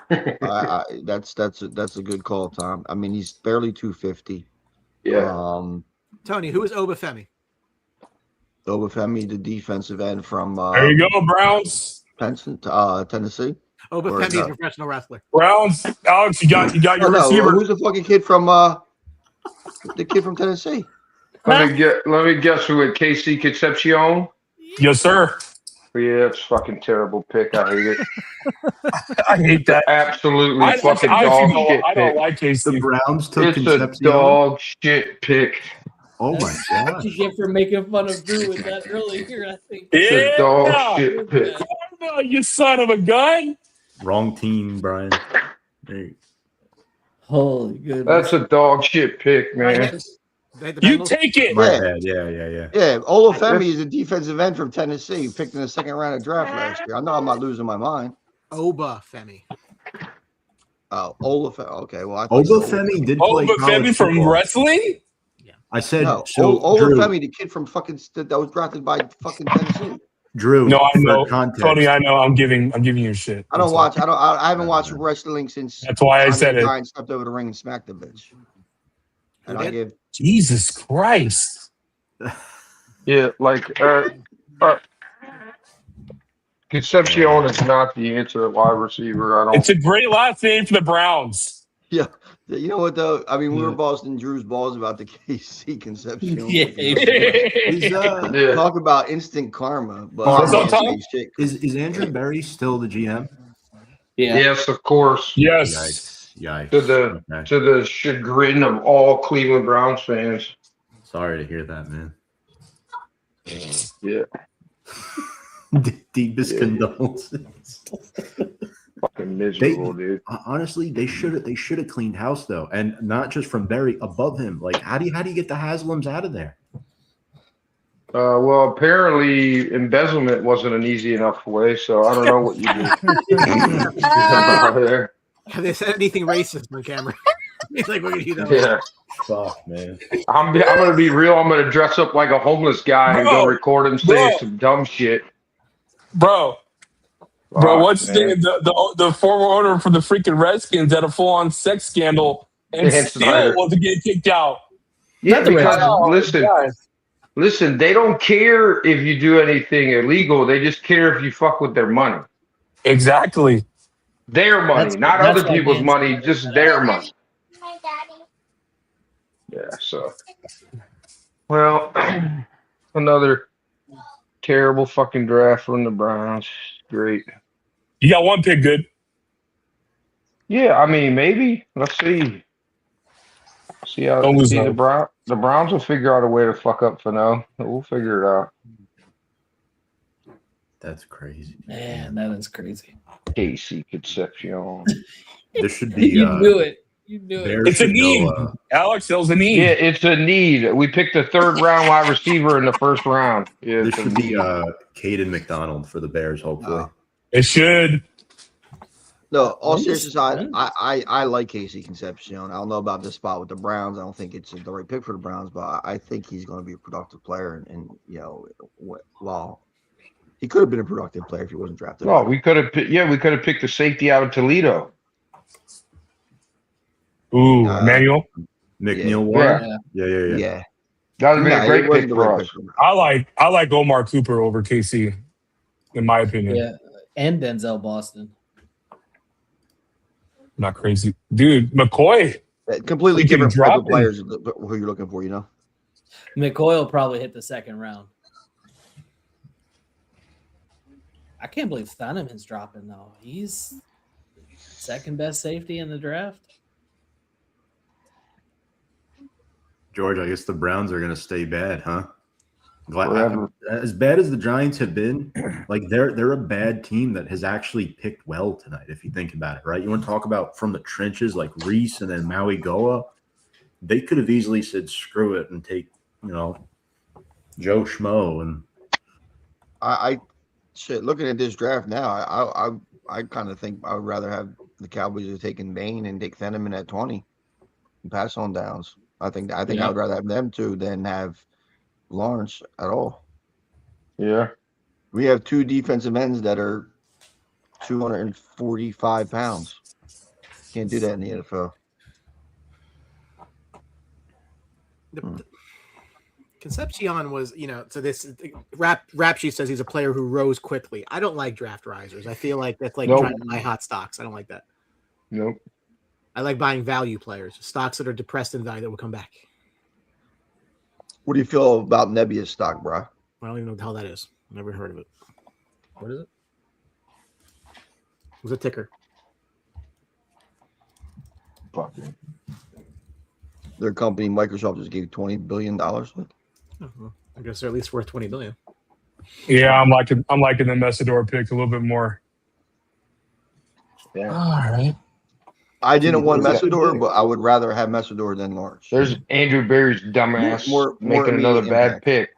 That's a good call, Tom. I mean, he's barely 250. Yeah. Tony, who is Obafemi? Obafemi, the defensive end from there you go, Browns. Tennessee. Obafemi is a professional wrestler. Browns, Alex, you got your receiver. Who's the fucking kid from Tennessee? Let me guess who it. KC Concepcion. Yes, sir. Yeah, it's fucking terrible pick. I hate it. I hate that. Absolutely fucking dog shit. I don't like KC. The Browns took It's Concepcion. a dog shit pick. Oh my god! You get for making fun of Drew with that earlier, I think. It's a dog shit pick. Oh, you son of a gun! Wrong team, Brian. Hey. Holy goodness! That's a dog shit pick, man. You take it. My bad. Yeah. Yeah, Olafemi is a defensive end from Tennessee, picked in the second round of draft last year. I know I'm not losing my mind. Obafemi. Oh, Olafemi. Okay, well, Obafemi did play Obafemi from football. wrestling. I said no. so. Olafemi, the kid from that was drafted by fucking Tennessee. Drew. No, I know. Context. Tony, I know. I'm giving you shit. I don't watch. I haven't watched wrestling since. That's why I said it. Giant stepped over the ring and smacked the bitch. And I give. Jesus Christ. Yeah, like Concepcion is not the answer at wide receiver. I don't. It's a great last name for the Browns. Yeah. You know what though? I mean, we were busting Drew's balls about the KC Concepcion. Talk about instant karma. But is Andrew Berry still the GM? Yeah. Yes, of course. Yes. Yikes. To the chagrin of all Cleveland Browns fans. Sorry to hear that, man. Yeah. Deepest condolences. Fucking miserable, dude. Honestly, they should have cleaned house though, and not just from Barry above him. Like, how do you get the Haslams out of there? Well, apparently embezzlement wasn't an easy enough way, so I don't know what you do. Out of there. Have they said anything racist on camera? He's like, we're gonna do that. Yeah. Fuck, man. I'm gonna be real. I'm gonna dress up like a homeless guy and go record him saying some dumb shit. Bro, what's the former owner for the freaking Redskins had a full-on sex scandal and Dan still Snyder. wasn't getting kicked out? Yeah, because listen, they don't care if you do anything illegal. They just care if you fuck with their money. Exactly. Their money, not other people's money, just their money. Yeah, so. Well, another terrible fucking draft from the Browns. Great. You got one pick good. Yeah, I mean, maybe. Let's see. See how the Browns will figure out a way to fuck up for now. We'll figure it out. That's crazy. Man, that is crazy. Casey Concepcion. There should be. You knew it. You knew it. It's a need. Alex, it was a need. Yeah, it's a need. We picked a third-round wide receiver in the first round. Yeah, There should be Caden McDonald for the Bears, hopefully. It should. No, all seriousness aside, I like Casey Concepcion. I don't know about this spot with the Browns. I don't think it's the right pick for the Browns, but I think he's going to be a productive player. And well, he could have been a productive player if he wasn't drafted. No, we could have. We could have picked the safety out of Toledo. Ooh, Manuel. McNeil Warren. Yeah. That would have been a great pick for us. I like Omar Cooper over KC, in my opinion. Yeah, and Denzel Boston. Not crazy, dude. McCoy. Completely different type of players who you're looking for, McCoy will probably hit the second round. I can't believe Thunderman's dropping though. He's second best safety in the draft. George, I guess the Browns are going to stay bad, huh? Forever. As bad as the Giants have been, like they're a bad team that has actually picked well tonight, if you think about it, right? You want to talk about from the trenches like Reese and then Maui Goa. They could have easily said, screw it and take, Joe Schmo. And looking at this draft now, I kind of think I would rather have the Cowboys have taken Bain and take Thunderman at 20 and pass on downs. I think I would rather have them two than have Lawrence at all. Yeah. We have two defensive ends that are 245 pounds. Can't do that in the NFL. Concepcion was, so this rap sheet says he's a player who rose quickly. I don't like draft risers. I feel like that's like trying to buy hot stocks. I don't like that. Nope. I like buying value players, stocks that are depressed in value that will come back. What do you feel about Nebbia's stock, bro? I don't even know what the hell that is. Never heard of it. What is it? What's a ticker? Fucking. Their company, Microsoft, just gave $20 billion. Oh, well, I guess they're at least worth $20 billion. Yeah, I'm liking the Messidor pick a little bit more. Yeah. All right. I didn't want Messidor, but I would rather have Messidor than Lawrence. There's Andrew Berry's dumbass making another bad pick.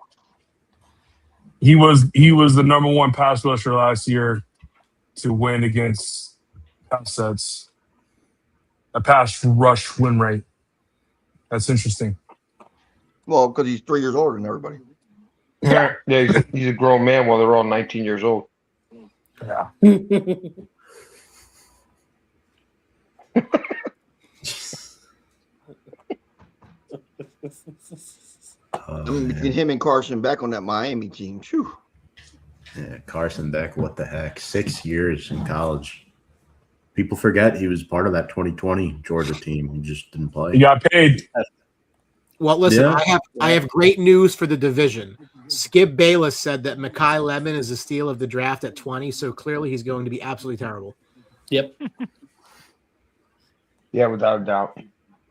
He was the number one pass rusher last year to win against pass sets. A pass rush win rate. That's interesting. Well, because he's 3 years older than everybody. Yeah, he's a grown man while they're all 19 years old. Yeah. Between him and Carson Beck on that Miami team. Whew. Yeah, Carson Beck, what the heck? 6 years in college. People forget he was part of that 2020 Georgia team. He just didn't play. He got paid. Well, listen, Yeah. I have great news for the division. Skip Bayless said that Mekhi Lemon is the steal of the draft at 20, so clearly he's going to be absolutely terrible. Yep. Yeah, without a doubt.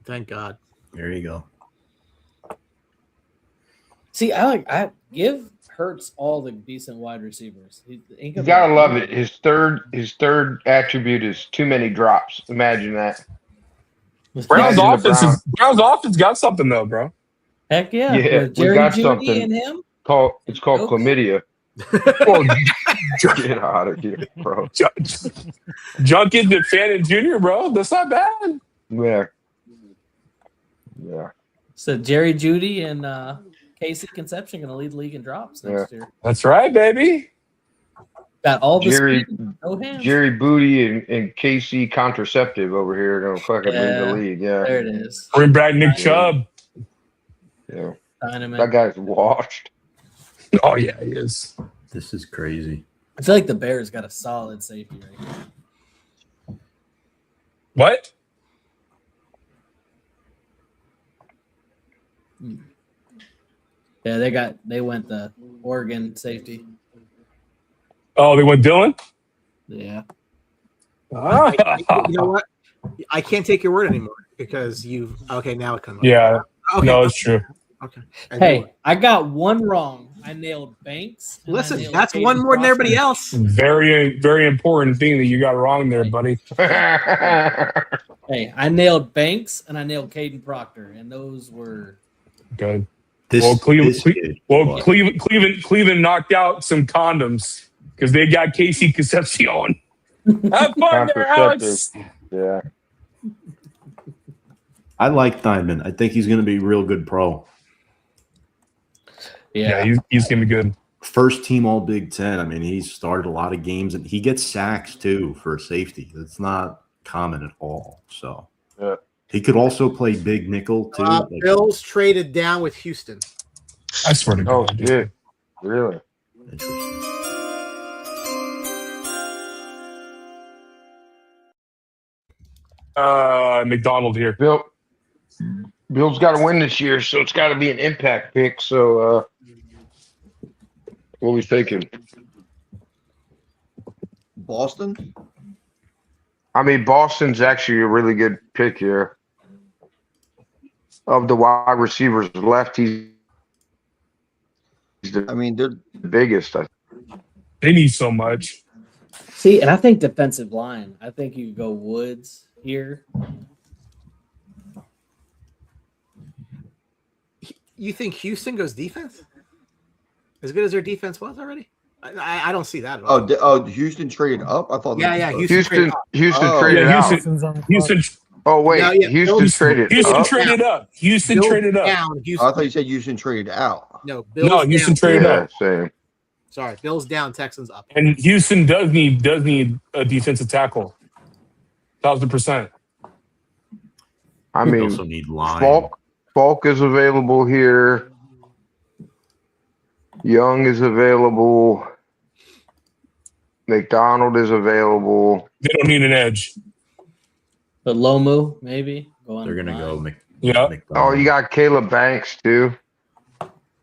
Thank God. There you go. See, I give Hurts all the decent wide receivers. You gotta love it. His third attribute is too many drops. Imagine that. Brown's Imagine the offense Brown's offense got something though, bro. Heck yeah. Yeah, With we Jerry got Jeudy something. and him. It's called Okay. chlamydia. Well, Get out of here, bro. Junkin to Fannin Jr., bro. That's not bad. Yeah. Yeah. So Jerry Jeudy and Casey Conception going to lead the league in drops next year. That's right, baby. Got all the Jerry speed, no hands. Jerry Booty and Casey Contraceptive over here gonna fucking lead the league. Yeah. There it is. Bring back Nick Chubb. Yeah. Dynamite. That guy's washed. Oh yeah, he is. This is crazy. I feel like the Bears got a solid safety right now. What? Yeah, they went the Oregon safety. Oh, they went Dylan? Yeah. Ah. You know what? I can't take your word anymore because you. Okay, now it comes. Yeah. Okay. No, it's true. Okay. Hey, I got one wrong. I nailed Banks. and I Listen, nailed that's Caden one more than Proctor. everybody else. Very, very important thing that you got wrong there, buddy. Hey, I nailed Banks and I nailed Caden Proctor, and those were Good. This, Well, Cleveland, this kid, but- Cleveland knocked out some condoms because they got Casey Concepcion. Have fun there, Alex. Yeah. I like Diamond. I think he's going to be a real good pro. Yeah, he's gonna be good. First team All Big Ten. I mean, he's started a lot of games and he gets sacks too for a safety. That's not common at all. So Yeah. he could also play big nickel too. Like, Bills traded down with Houston. I swear to Oh God. dude. shit. Really? interesting. McDonald here. Bill's got to win this year, so it's got to be an impact pick. So, what are we thinking? Boston. I mean, Boston's actually a really good pick here. Of the wide receivers left, he's the I mean, they're biggest. They need so much. See, and I think defensive line. I think you could go Woods here. You think Houston goes defense? As good as their defense was already? I don't see that at all. Houston traded up. I thought. Yeah, Houston Oh. traded Yeah, out. Houston's on the clock. Houston Oh wait, No, yeah, Houston Bills- traded Houston up. traded up. Houston Bills traded up. down. I Houston, thought you said Houston traded out. no, Bills No, Houston down. traded Yeah, up. same. Sorry, Bills down, Texans up. And Houston does need a defensive tackle. 1,000%. I We mean, also need line. Falk is available here. Young is available. McDonald is available. They don't need an edge. But Lomu, maybe. Go They're going to go. Yeah. Oh, you got Caleb Banks too.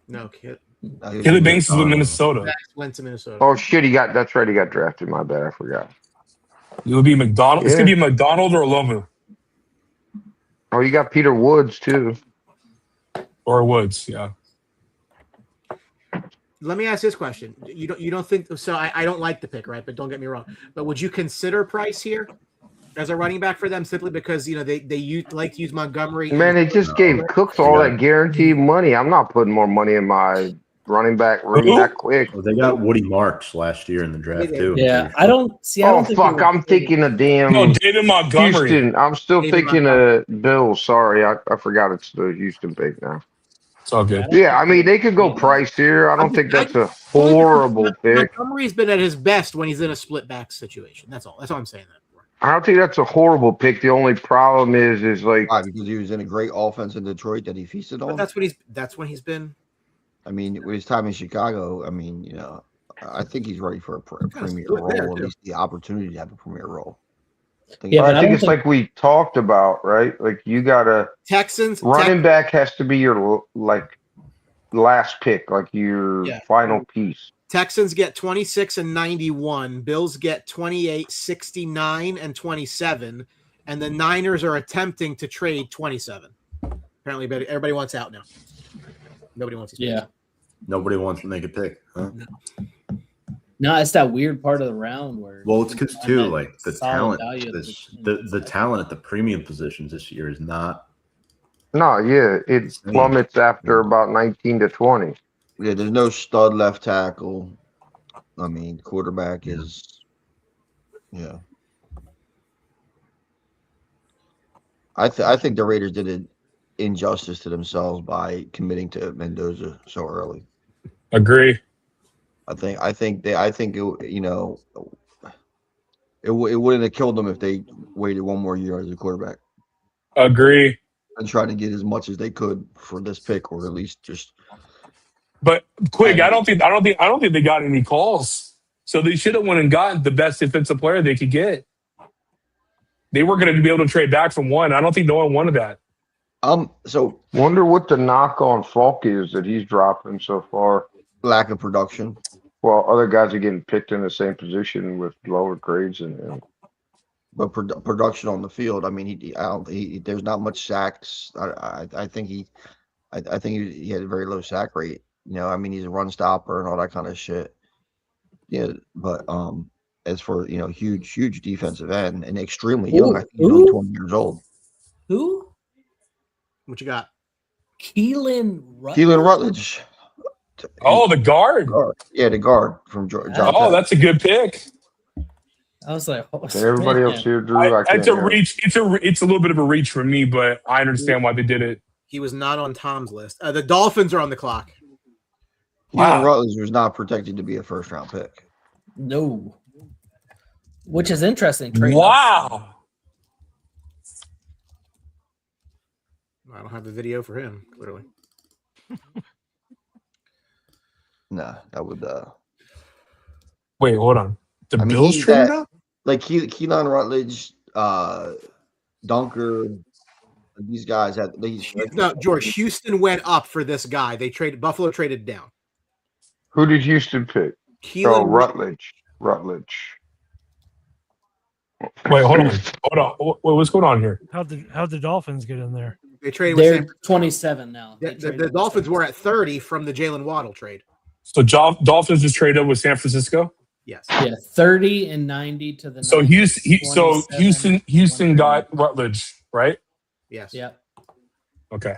No, kid. Caleb Banks is with Minnesota. Max went to Minnesota. Oh shit, that's right. He got drafted. My bad, I forgot. It would be McDonald. It's Yeah. gonna be McDonald or Lomu Oh, you got Peter Woods too. or Woods. Yeah. Let me ask this question. You don't think so? I don't like the pick, right? But don't get me wrong. But would you consider Price here as a running back for them simply because they like to use Montgomery? Man, they just gave Cooks all that guaranteed money. I'm not putting more money in my running back room that quick. They got Woody Marks last year in the draft too. Yeah, I don't see. I Oh don't think fuck, they I'm were- thinking of damn No, David Montgomery. Houston. I'm still David thinking of Bills. Sorry, I forgot it's the Houston pick now. It's all good. Yeah, I mean they could go Price here. I don't think that's a horrible pick. Montgomery's been at his best when he's in a split back situation. That's all. That's all I'm saying that for. I don't think that's a horrible pick. The only problem is like Why? Because he was in a great offense in Detroit that he feasted But on. that's when he's been. I mean, with his time in Chicago, I mean, you know, I think he's ready for a premier good role, there, or at too. least the opportunity to have a premier role. Yeah, but I think it's like we talked about, right? Like you gotta Texans running back has to be your like last pick, like your Yeah. final piece. Texans get 26 and 91. Bills get 28, 69, and 27. And the Niners are attempting to trade 27. Apparently, everybody wants out now. Nobody wants these. Yeah. Nobody wants to make a pick, huh? No, it's that weird part of the round where. Well, it's because too, like the solid talent, value the talent at the premium positions this year is not. No, yeah, it Insane. plummets after about 19 to 20. Yeah, there's no stud left tackle. I mean, quarterback is, yeah. I think the Raiders did an injustice to themselves by committing to Mendoza so early. Agree. I think it, you know, it wouldn't have killed them if they waited one more year as a quarterback Agree. and tried to get as much as they could for this pick, or at least just. But quick, I don't think they got any calls. So they should have went and gotten the best defensive player they could get. They were going to be able to trade back from one. I don't think no one wanted that. So Wonder what the knock on Falk is that he's dropping so far. lack of production. Well, other guys are getting picked in the same position with lower grades and But production on the field, I mean, there's not much sacks. I think he had a very low sack rate. You know, I mean, he's a run stopper and all that kind of shit. Yeah, but as for, you know, huge defensive end and extremely young, I think he's only 20 years old. Who? What you got? Keelan Rutledge. Keelan Rutledge. Oh, the guard. Yeah, the guard from Georgia. Oh, that's a good pick. I was like, oh, Can everybody else here, Drew? I can't It's a hear. reach. It's a little bit of a reach for me, but I understand why they did it. He was not on Tom's list. The Dolphins are on the clock. Keelan Rutledge was not protected to be a first-round pick. No. Which is interesting. Trade Wow. I don't have the video for him, clearly. Nah, that would. Wait, hold on. The I mean, Bills he's traded that- up? Like Keelan Rutledge, Dunker, these guys had. No, George, Houston went up for this guy. They traded. Buffalo traded down. Who did Houston pick? Keelan Rutledge. Wait, hold on. What's going on here? How'd the Dolphins get in there? They traded with They're San 27 now. The Dolphins were at 30 from the Jalen Waddle trade. So Dolphins just traded up with San Francisco. Yes. Yeah, 30 and 90 to the. So Niners, Houston got Rutledge, right? Yes. Yep. Okay.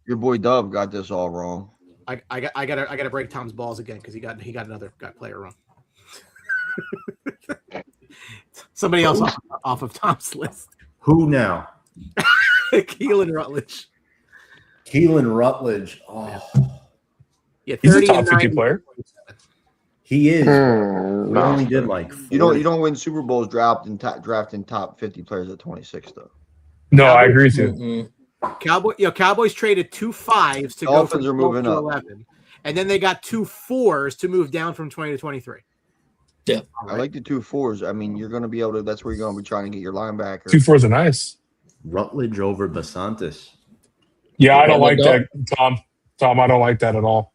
Your boy Dove got this all wrong. I gotta break Tom's balls again because he got another player wrong. Somebody else off of Tom's list. Who now? Keelan Rutledge. Keelan Rutledge. Oh, Yeah, He's a 30 top and 50 90. player. he is. Hmm, We only did like 40. You don't win Super Bowls drafting top 50 players at 26 though. No, I agree with you. Cowboys traded 2 5s to go from Dolphins are 12 moving to up. 11, and then they got 2 4s to move down from 20 to 23. Yeah. I like the 2 4s. I mean, you're going to be able to. That's where you're going to be trying to get your linebacker. 2 4s are nice. Rutledge over Basantis. Yeah, I don't Yeah, like the that, Tom. Tom, I don't like that at all.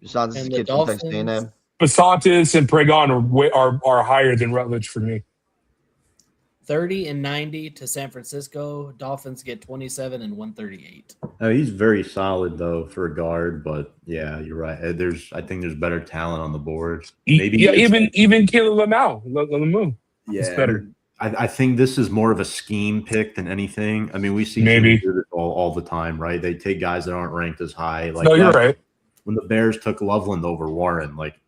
Besides And the the kid from Texas Dolphins- A&M. Basantis and Pregon are higher than Rutledge for me. 30 and 90 to San Francisco. Dolphins get 27 and 138. Oh, he's very solid though for a guard, but yeah, you're right. I think there's better talent on the board. Maybe even Caleb Lamou. It's yeah, better. I think this is more of a scheme pick than anything. I mean, we see Maybe. teams do this all the time, right? They take guys that aren't ranked as high. Like No, you're that- right. When the Bears took Loveland over Warren, like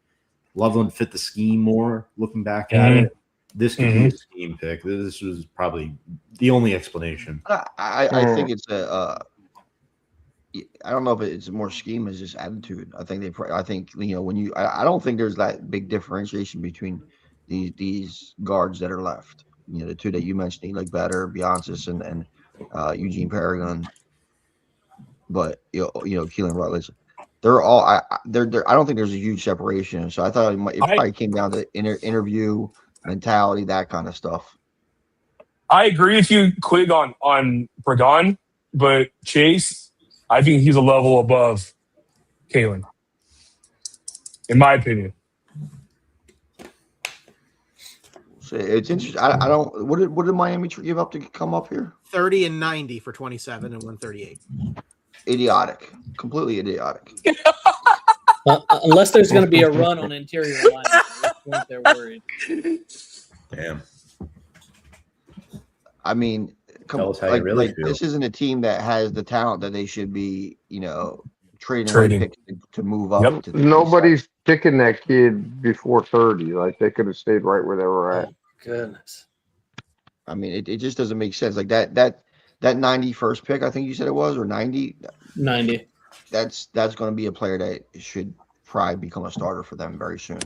Loveland fit the scheme more. Looking back at Mhm. it, this could be a scheme pick. This was probably the only explanation. I think it's a. I don't know if it's more scheme as just attitude. I think when you. I don't think there's that big differentiation between these guards that are left. You know, the two that you mentioned, like Batter, Beyonce, and Eugene Paragon. But you know, Keelan Rutledge. They're all. I don't think there's a huge separation. So I thought it probably came down to interview mentality, that kind of stuff. I agree with you, Quig, on Pregon, but Chase, I think he's a level above Kalen, in my opinion. So it's interesting. I don't. What did Miami give up to come up here? 30 and 90 for 27 and 138. idiotic, completely idiotic. Unless there's going to be a run on interior line, at this point they're worried. Damn. I mean, Tell us how you really feel. this isn't a team that has the talent that they should be, trading Trading. picks to move up. Yep. To the Nobody's picking that kid before 30. Like they could have stayed right where they were at. Goodness. I mean, it just doesn't make sense. Like that 91st pick, I think you said it was, or 90. 90. That's going to be a player that should probably become a starter for them very soon.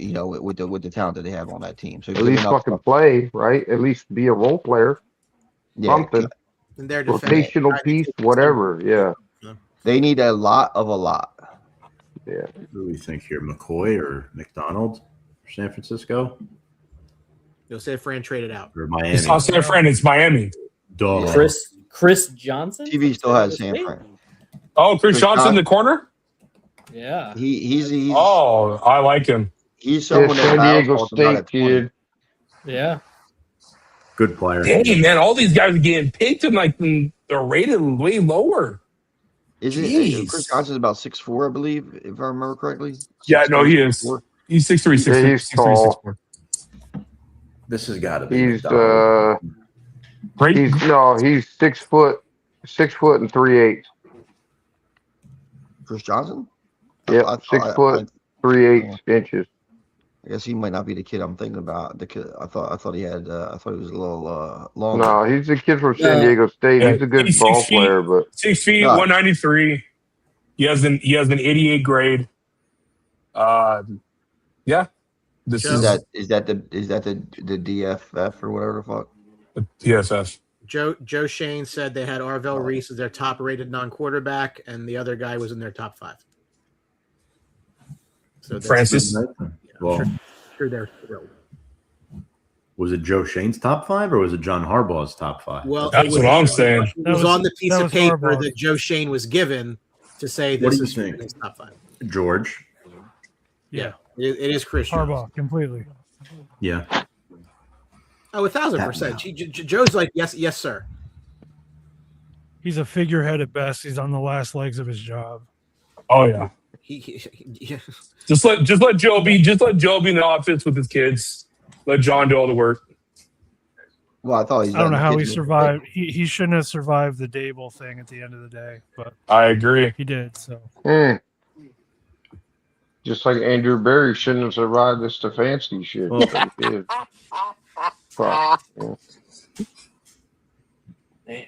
With the talent that they have on that team. So At least fucking play, right? At least be a role player. yeah, Something. In their defense, Rotational piece, whatever. Yeah. they need a lot of a lot. Yeah. Who do we think here? McCoy or McDonald for San Francisco? Jose Fran traded out. Or Miami? It's not San Fran. It's Miami. Duh. Yeah. Chris Johnson. TV still has San Fran. Oh, Chris Johnson in the corner. Yeah. He's Oh, I like him. he's Yeah, someone that San Miles Diego talked about State at 20. kid. Yeah. Good player. Dang, man, all these guys are getting picked and they're rated way lower. Is Jeez. it Chris Johnson's about 6'4", I believe, if I remember correctly? Yeah, no, he is. 6'4". He's 6'3", 6'3", Yeah, he's 6'3", tall. 6'4". This has got to be. He's McDonald. Great. he's 6 foot, 6 foot and 3/8. Chris Johnson? Yep, I- 6 I- foot 3/8 inches. I guess he might not be the kid I'm thinking about. The kid I thought he had. I thought he was a little longer. No, he's a kid from San Diego State. Yeah, He's a good he's ball 6 feet. player, but 6 feet, Gosh. 193. He has an 88 grade. Yeah. This Is that the DFF or whatever the fuck? the PSF. Joe Shane said they had Arvell Reese as their top-rated non-quarterback, and the other guy was in their top 5. So that's- Francis. Well, sure they're thrilled. was it Joe Shane's top 5 or was it John Harbaugh's top 5? Well, That's what I'm saying. It was on the piece that of was paper Harbaugh. that Joe Shane was given to say What this do you is think? his top 5. George. Yeah. It is Chris Jones. Harbaugh completely. Yeah. Oh, 1,000%. Joe's like, yes, sir. He's a figurehead at best. He's on the last legs of his job. Oh yeah. He Just let Joe be in the office with his kids. Let John do all the work. Well, I thought he's. I don't know how he kids- survived. He shouldn't have survived the Dable thing at the end of the day, but I agree. he did. So just like Andrew Berry shouldn't have survived the Stefanski shit. Well- but he did. Fuck. Man.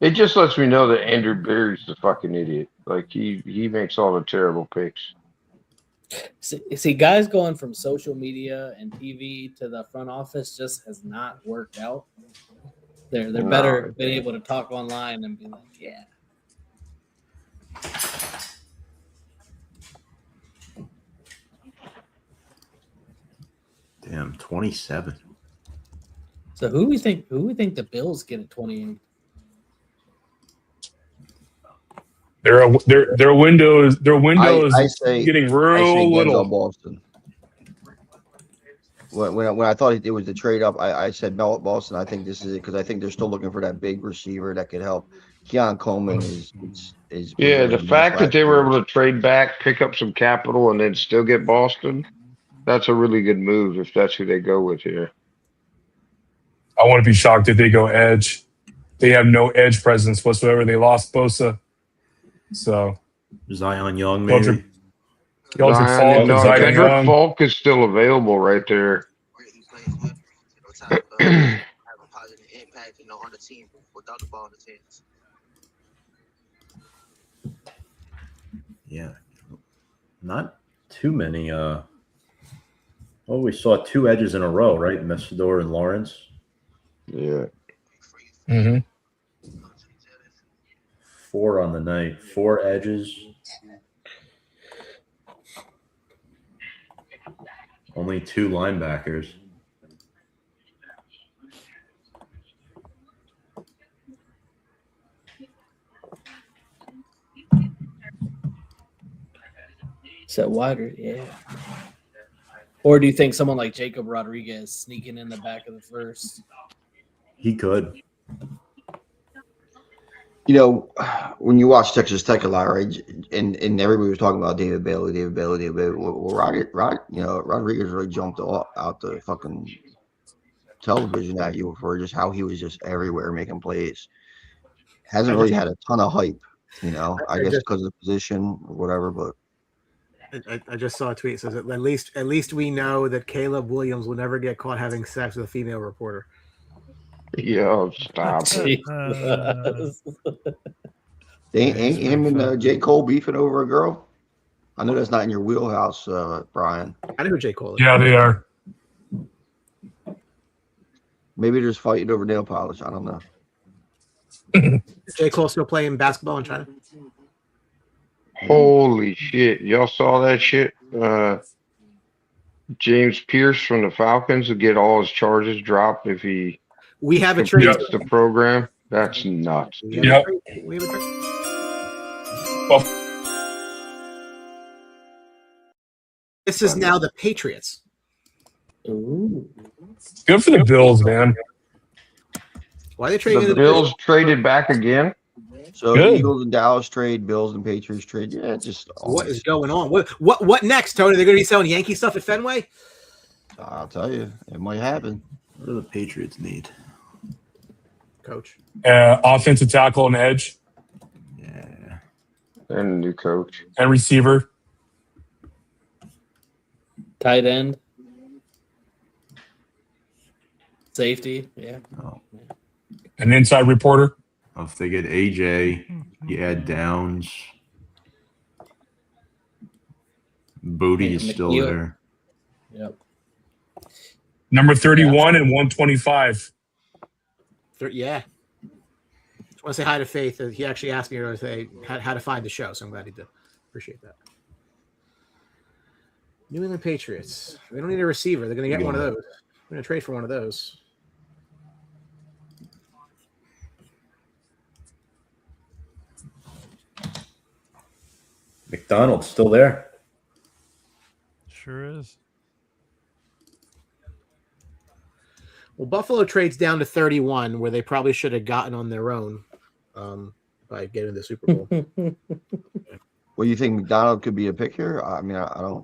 It just lets me know that Andrew Berry's the fucking idiot. Like he makes all the terrible picks. See, guys going from social media and TV to the front office just has not worked out. They're No. better being able to talk online and be like, yeah. Damn, 27. So who we think the Bills get at 28? Their window is I say getting I say real Denzel little. Boston. When I thought it was the trade up, I said Boston. I think this is it because I think they're still looking for that big receiver that could help. Keon Coleman is Yeah, the fact that they were able to trade back, pick up some capital, and then still get Boston, that's a really good move if that's who they go with here. I wouldn't be shocked if they go edge. They have no edge presence whatsoever. They lost Bosa. So Zion Young, Kendrick maybe. Kendrick Falk is still available right there. Yeah. Not too many. We saw 2 edges in a row, right? Messidor and Lawrence. Yeah. Mm-hmm. 4 on the night. 4 edges. Only 2 linebackers. So wider, yeah. Or do you think someone like Jacob Rodriguez sneaking in the back of the first? He could. You know, when you watch Texas Tech a lot, right, and everybody was talking about David Bailey. Well, Rodriguez really jumped out the fucking television at you for just how he was just everywhere making plays. Hasn't really had a ton of hype, you know. I guess because of the position or whatever, but. I just saw a tweet that says that at least we know that Caleb Williams will never get caught having sex with a female reporter. Yo, stop it. Ain't him and J. Cole beefing over a girl? I know that's not in your wheelhouse, Brian. I know who J. Cole is. Yeah, they are. Maybe they're just fighting over nail polish. I don't know. J. Cole still playing basketball in China? Holy shit. Y'all saw that shit? James Pierce from the Falcons will get all his charges dropped if he We have a trade. completes the program. That's nuts. We have a Yep. trade. We have a trade. Well, This is now the Patriots. Ooh. good for the Bills, man. Why are they trading The the Bills traded back again. So Good. Eagles and Dallas trade, Bills and Patriots trade. Yeah, just What is going on? What next, Tony? They're going to be selling Yankee stuff at Fenway? I'll tell you, it might happen. What do the Patriots need? Coach. Offensive tackle and edge Yeah. And a new coach. and receiver. Tight end. Safety. Yeah. Oh. An inside reporter. If they get AJ, you add Downs. Booty is still McNeil. there. Yep. Number 31 and 125. Yeah. Just want to say hi to Faith. He actually asked me to say how to find the show, so I'm glad he did. Appreciate that. New England Patriots. They don't need a receiver. They're going to get one of those. We're going to trade for one of those. McDonald's still there. Sure is. Well, Buffalo trades down to 31, where they probably should have gotten on their own by getting the Super Bowl. Well, you think McDonald could be a pick here? I mean, I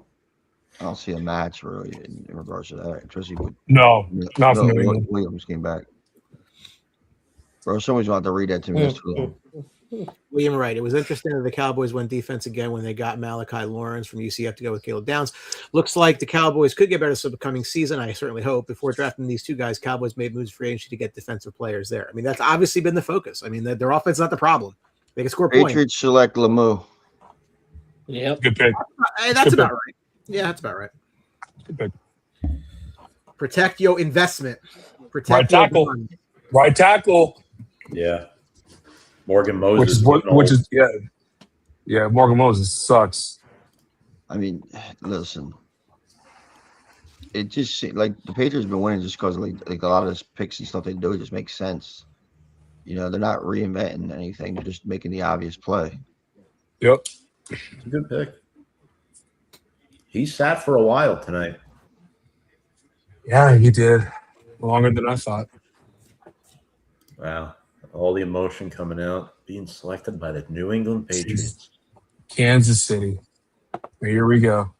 don't see a match really in regards to that, especially with No, not from New England. Williams came back. Bro, somebody's going to have to read that to me. That's too long. William, right. It was interesting that the Cowboys went defense again when they got Malachi Lawrence from UCF to go with Caleb Downs. Looks like the Cowboys could get better this upcoming season. I certainly hope. Before drafting these two guys, Cowboys made moves for agency to get defensive players there. I mean, that's obviously been the focus. I mean, their offense is not the problem. They can score points. Patriots select Lemieux. Yep. Good pick. That's Good about pick. right. Yeah, that's about right. Good pick. Protect your investment. Protect Right your tackle. money. Right tackle. Yeah. Morgan Which Moses. is yeah. Morgan Moses sucks. I mean, listen. It just like the Patriots have been winning just because like a lot of this picks and stuff they do just makes sense. You know, they're not reinventing anything; they're just making the obvious play. Yep. It's a good pick. He sat for a while tonight. Yeah, he did. Longer than I thought. Wow. All the emotion coming out, being selected by the New England Patriots. Kansas City. Here we go.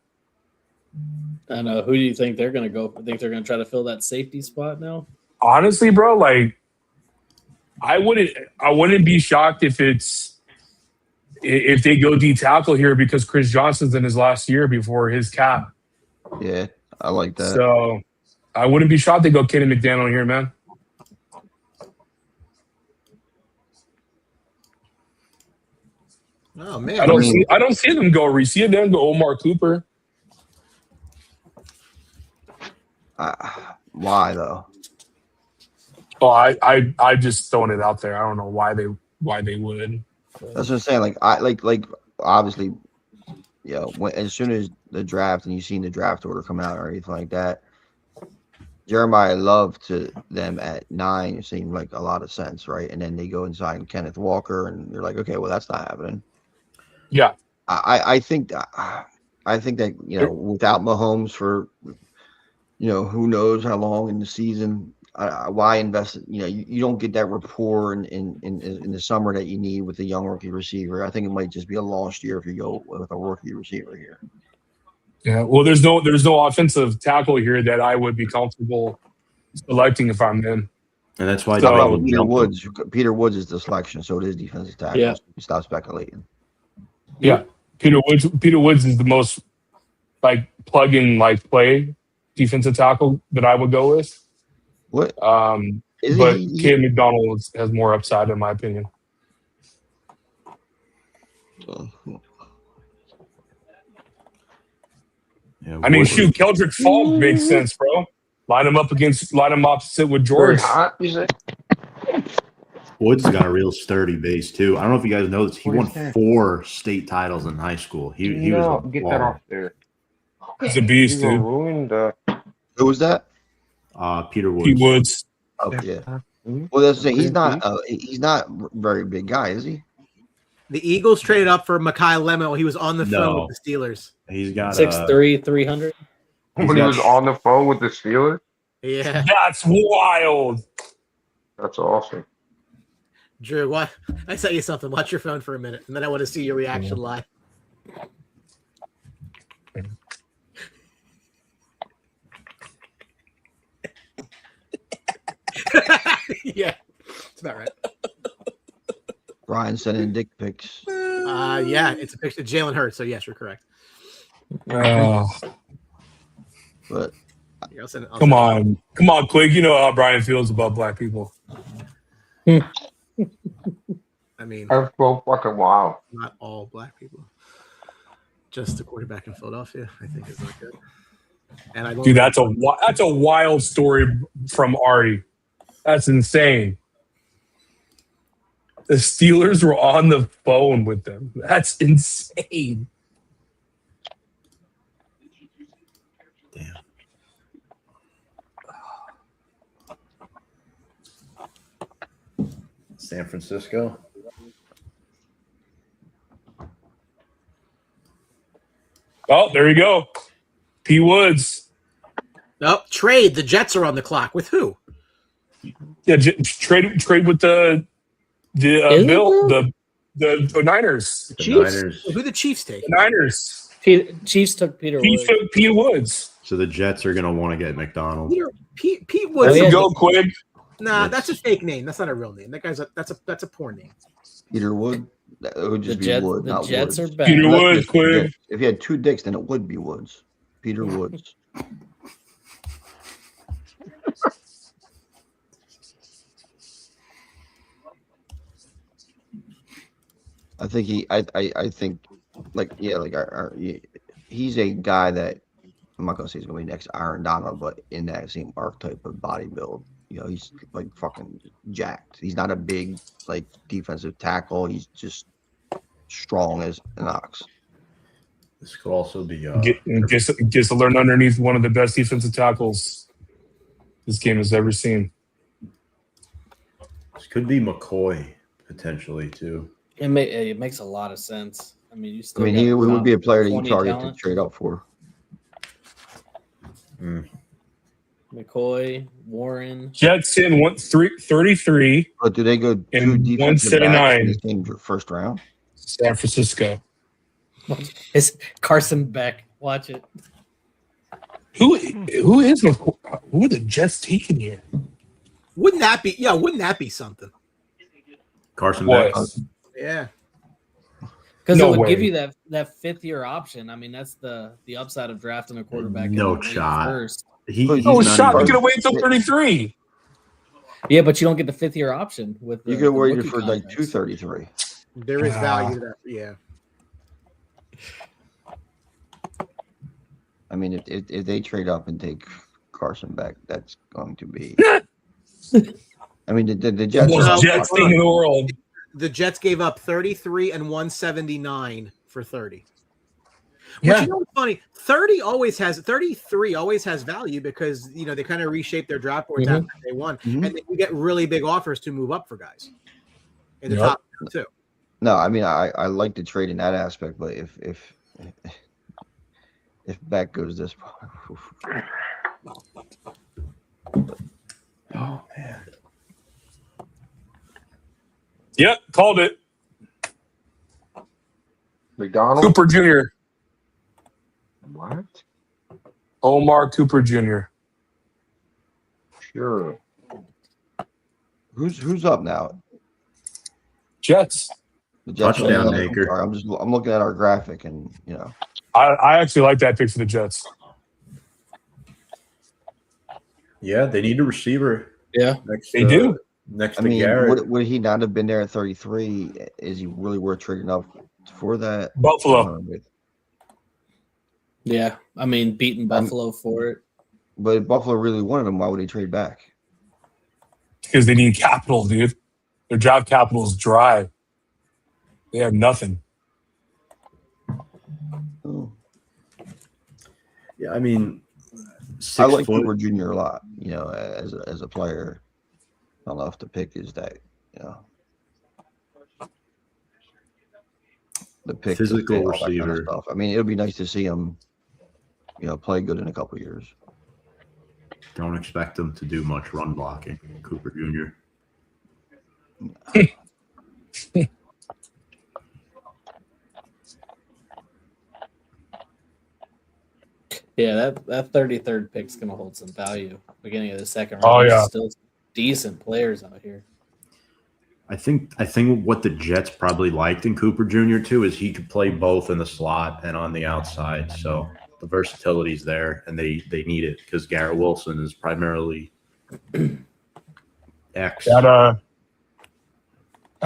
I know. Who do you think they're going to go? Think they're going to try to fill that safety spot now? Honestly, bro, like I wouldn't be shocked if they go D tackle here because Chris Johnson's in his last year before his cap. Yeah, I like that. So I wouldn't be shocked they go Kenny McDaniel here, man. Oh man, I don't see them go Reese. See them go Omar Cooper. Why though? Oh, I just throwing it out there. I don't know why they would. That's what I'm saying. Like like obviously, you know, as soon as the draft and you've seen the draft order come out or anything like that, Jeremiah Love to them at 9 seemed like a lot of sense, right? And then they go and sign Kenneth Walker, and you're like, okay, well that's not happening. Yeah, I think that you know, without Mahomes for, you know, who knows how long in the season, why invest? You don't get that rapport in the summer that you need with a young rookie receiver. I think it might just be a lost year if you go with a rookie receiver here. Yeah, well, there's no offensive tackle here that I would be comfortable selecting if I'm in. And that's why So- Peter Woods is the selection, so it is defensive tackle. Yeah. Stop speculating. Yeah, Peter Woods is the most like plug-in like play defensive tackle that I would go with. What? Is But he- Cam McDonald has more upside in my opinion. Yeah, I mean, Woods- shoot, Keldrick Falk makes sense, bro. Line him opposite with Very George. hot, you say? Woods has got a real sturdy base too. I don't know if you guys know this. He What won is that? 4 state titles in high school. He No, was a get baller. that off there. He's a beast, You gonna dude. ruin the. Who was that? Peter Woods. Pete Woods. Oh yeah. Well, that's the thing. He's not a very big guy, is he? The Eagles traded up for Mekhi Lemon. He was on the phone No. with the Steelers. He's got 6'3", 300. When he was on the phone with the Steelers? Yeah. That's wild. That's awesome. Drew, what? I tell you something. Watch your phone for a minute, and then I want to see your reaction live. Yeah, it's about right. Brian sending dick pics. Yeah, it's a picture of Jalen Hurts. So yes, you're correct. But Here, I'll send it. Come on, Quig. You know how Brian feels about black people. I mean, That's so fucking wild. not all black people. Just the quarterback in Philadelphia, I think, is not good. And I don't Dude, that's a wild story from Ari. That's insane. The Steelers were on the phone with them. That's insane. Damn. San Francisco. Oh, there you go. P. Woods. Oh, trade. The Jets are on the clock. With who? Yeah, trade with the Is Bill, it the Niners. The Chiefs? Niners. Who the Chiefs take? The Niners. Chiefs took Peter He Woods. took P. Woods. So the Jets are going to want to get McDonald. Pete Oh, Woods. yeah. Go, Quig. Nah, that's a fake name. That's not a real name. That's a poor name. Peter Wood. That would The just be Jets, Wood, the not Jets Woods. are back. Peter Unless Woods, there's two Quig. dicks. If he had 2 dicks, then it would be Woods. Peter Woods. I think he's a guy that I'm not gonna say he's gonna be next Aaron Donald, but in that same archetype of body build. He's like fucking jacked. He's not a big like defensive tackle. He's just strong as an ox. This could also be Gets to learn underneath one of the best defensive tackles this game has ever seen. this could be McCoy potentially too. It makes a lot of sense. I mean, He would be a player that you 20 target talent. to trade up for. McCoy, Warren. Jets in 33 But do they go 2 And defensive backs 179. in the same first round? San Francisco. It's Carson Beck. Watch it. Who is McCoy? Who are the Jets taking here? Wouldn't that be something? Carson What? Beck. Yeah. Because No it would give way. you that 5th-year option. I mean, that's the upside of drafting a quarterback. No in the late shot. First. He's Oh, not shot. even- You're going to wait until 33. Yeah, but you don't get the 5th-year option with. You the could wait rookie for like contracts. 233. There is value to that. Yeah. I mean, if they trade up and take Carson back, that's going to be. I mean, the The Jets. most No, Jets hold thing on. in the world. The Jets gave up 33 and 179 for 30. Yeah. Which, you know what's funny? 33 always has value because they kind of reshape their draft boards after they won, Mhm. and then you get really big offers to move up for guys in the Yep. top two. No, I mean, I like the trade in that aspect, but if Beck goes this far, Oh man. Yep, called it. McDonald. Cooper Jr. What? Omar Cooper Jr. Sure. Who's up now? Jets. The Jets. Touchdown I'm maker. sorry, I'm looking at our graphic, and I actually like that pick for the Jets. Yeah, they need a receiver. Yeah, They do. Next I to mean, Garrett. would he not have been there at 33? Is he really worth trading up for that? Buffalo. yeah. I mean, beating Buffalo for it. But if Buffalo really wanted him, why would he trade back? Because they need capital, dude. Their draft capital is dry. They have nothing. Oh. Yeah, I mean, I like 6 foot. Cooper Jr. a lot, as a player. I don't know if the pick is that, the pick, Physical all that kind of receiver. stuff. I mean, it would be nice to see him, play good in a couple years. Don't expect him to do much run blocking, Cooper Jr. Yeah, that 33rd pick's gonna hold some value. Beginning of the second round. Oh, yeah. There's still decent players out here. I think what the Jets probably liked in Cooper Jr. too is he could play both in the slot and on the outside. So the versatility's there, and they need it because Garrett Wilson is primarily X. I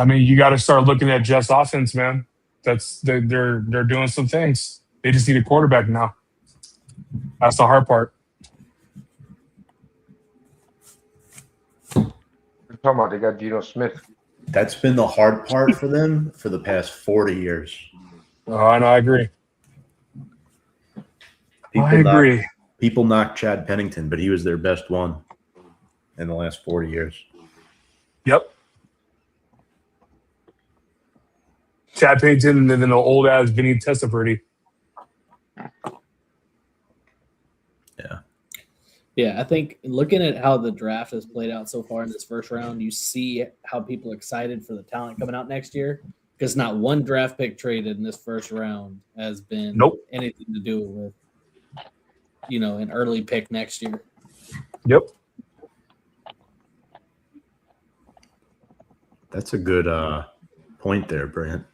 mean, you got to start looking at Jets offense, man. They're doing some things. They just need a quarterback now. That's the hard part. What are you talking about? They got Geno Smith. That's been the hard part for them for the past 40 years. Oh, I agree. People knock Chad Pennington, but he was their best one in the last 40 years. Yep. Chad Pennington and then the old ass Vinny Testaverde. Yeah, I think looking at how the draft has played out so far in this first round, you see how people are excited for the talent coming out next year. Because not one draft pick traded in this first round has been anything to do with, an early pick next year. Yep. That's a good point there, Brant.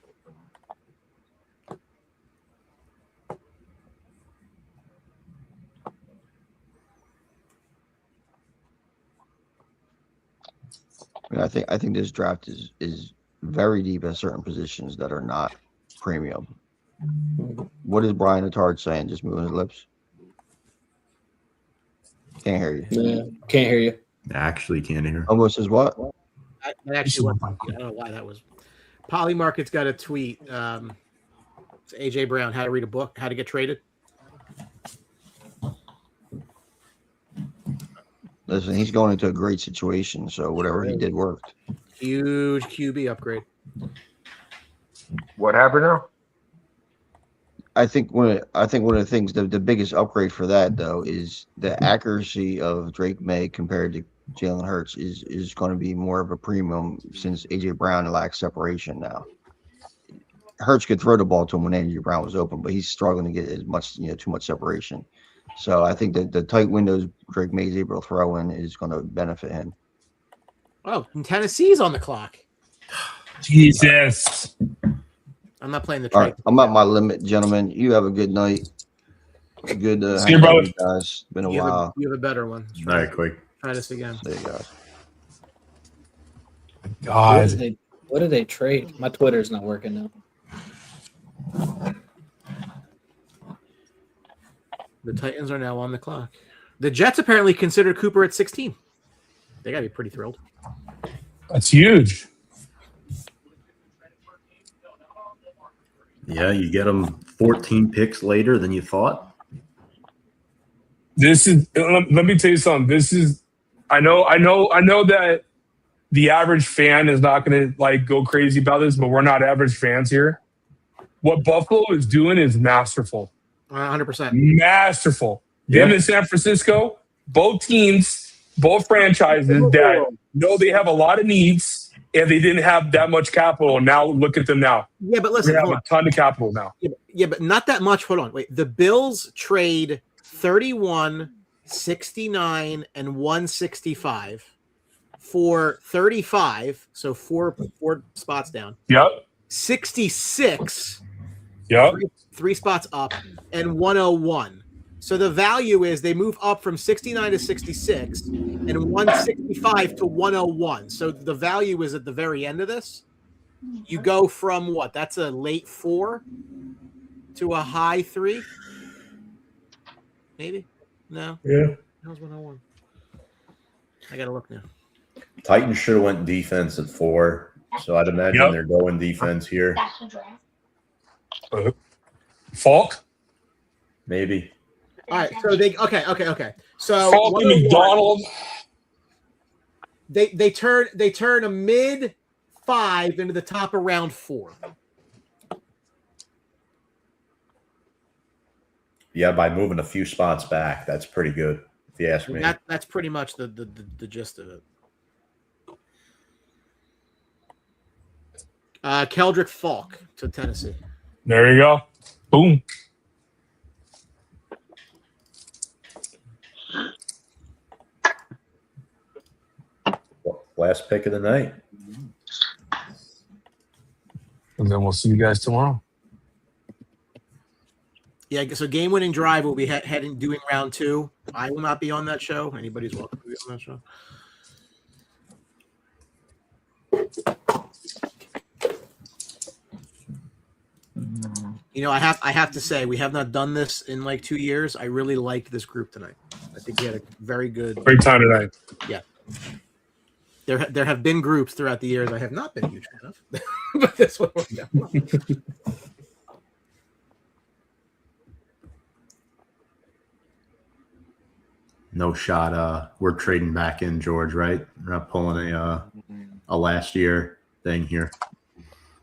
I think this draft is very deep at certain positions that are not premium. What is Brian Attard saying? Just moving his lips. Can't hear you. Yeah, can't hear you. Actually, can't hear. Almost says what? I don't know why that was. Polymarket's got a tweet. It's AJ Brown, how to read a book, how to get traded. Listen, he's going into a great situation, so whatever he did worked. Huge QB upgrade. What happened now? I think one of the things, the biggest upgrade for that though is the accuracy of Drake May compared to Jalen Hurts is going to be more of a premium since AJ Brown lacks separation now. Hurts could throw the ball to him when AJ Brown was open, but he's struggling to get as much, too much separation. So I think that the tight windows Drake May is able to throw in is going to benefit him. Oh, and Tennessee's on the clock. Jesus. I'm not playing the All trade. right, I'm at my limit, gentlemen. You have a good night. Good to See you, hang out brother. with you guys. Been a while. You have a better one. All right, quick. Try this again. There you go. God. What did they trade? My Twitter's not working now. The Titans are now on the clock. The Jets apparently consider Cooper at 16. They got to be pretty thrilled. That's huge. Yeah, you get them 14 picks later than you thought. This is. Let me tell you something. I know that the average fan is not going to go crazy about this, but we're not average fans here. What Buffalo is doing is masterful. 100%. Masterful. Yeah. Them in San Francisco, both teams both franchises that know they have a lot of needs and they didn't have that much capital. Now look at them now. Yeah, but They listen, have hold a on. ton of capital now. Yeah, but not that much. Hold on. Wait. The Bills trade 31, 69, and 165 for 35. So four spots down. Yep. 66. Yep. Three spots up, and 101. So the value is they move up from 69 to 66 and 165 to 101. So the value is at the very end of this. You go from what? That's a late 4 to a high 3? Maybe? No. Yeah. How's 101? I got to look now. Titans should have went defense at 4. So I'd imagine Yep. they're going defense here. Falk? Maybe. All right. So they okay. So Falk and 101, McDonald. They turn a mid 5 into the top of round 4. Yeah, by moving a few spots back, that's pretty good, if you ask me. That's pretty much the gist of it. Keldrick Falk to Tennessee. There you go. Boom. Last pick of the night. And then we'll see you guys tomorrow. Yeah, so game-winning drive will be heading doing round 2. I will not be on that show. Anybody's welcome to be on that show. You know, I have to say we have not done this in like 2 years. I really liked this group tonight. I think we had a very good Great time tonight. Yeah. There have been groups throughout the years I have not been a huge fan of, but this one worked out. No shot. We're trading back in, George, right? We're not pulling a last year thing here.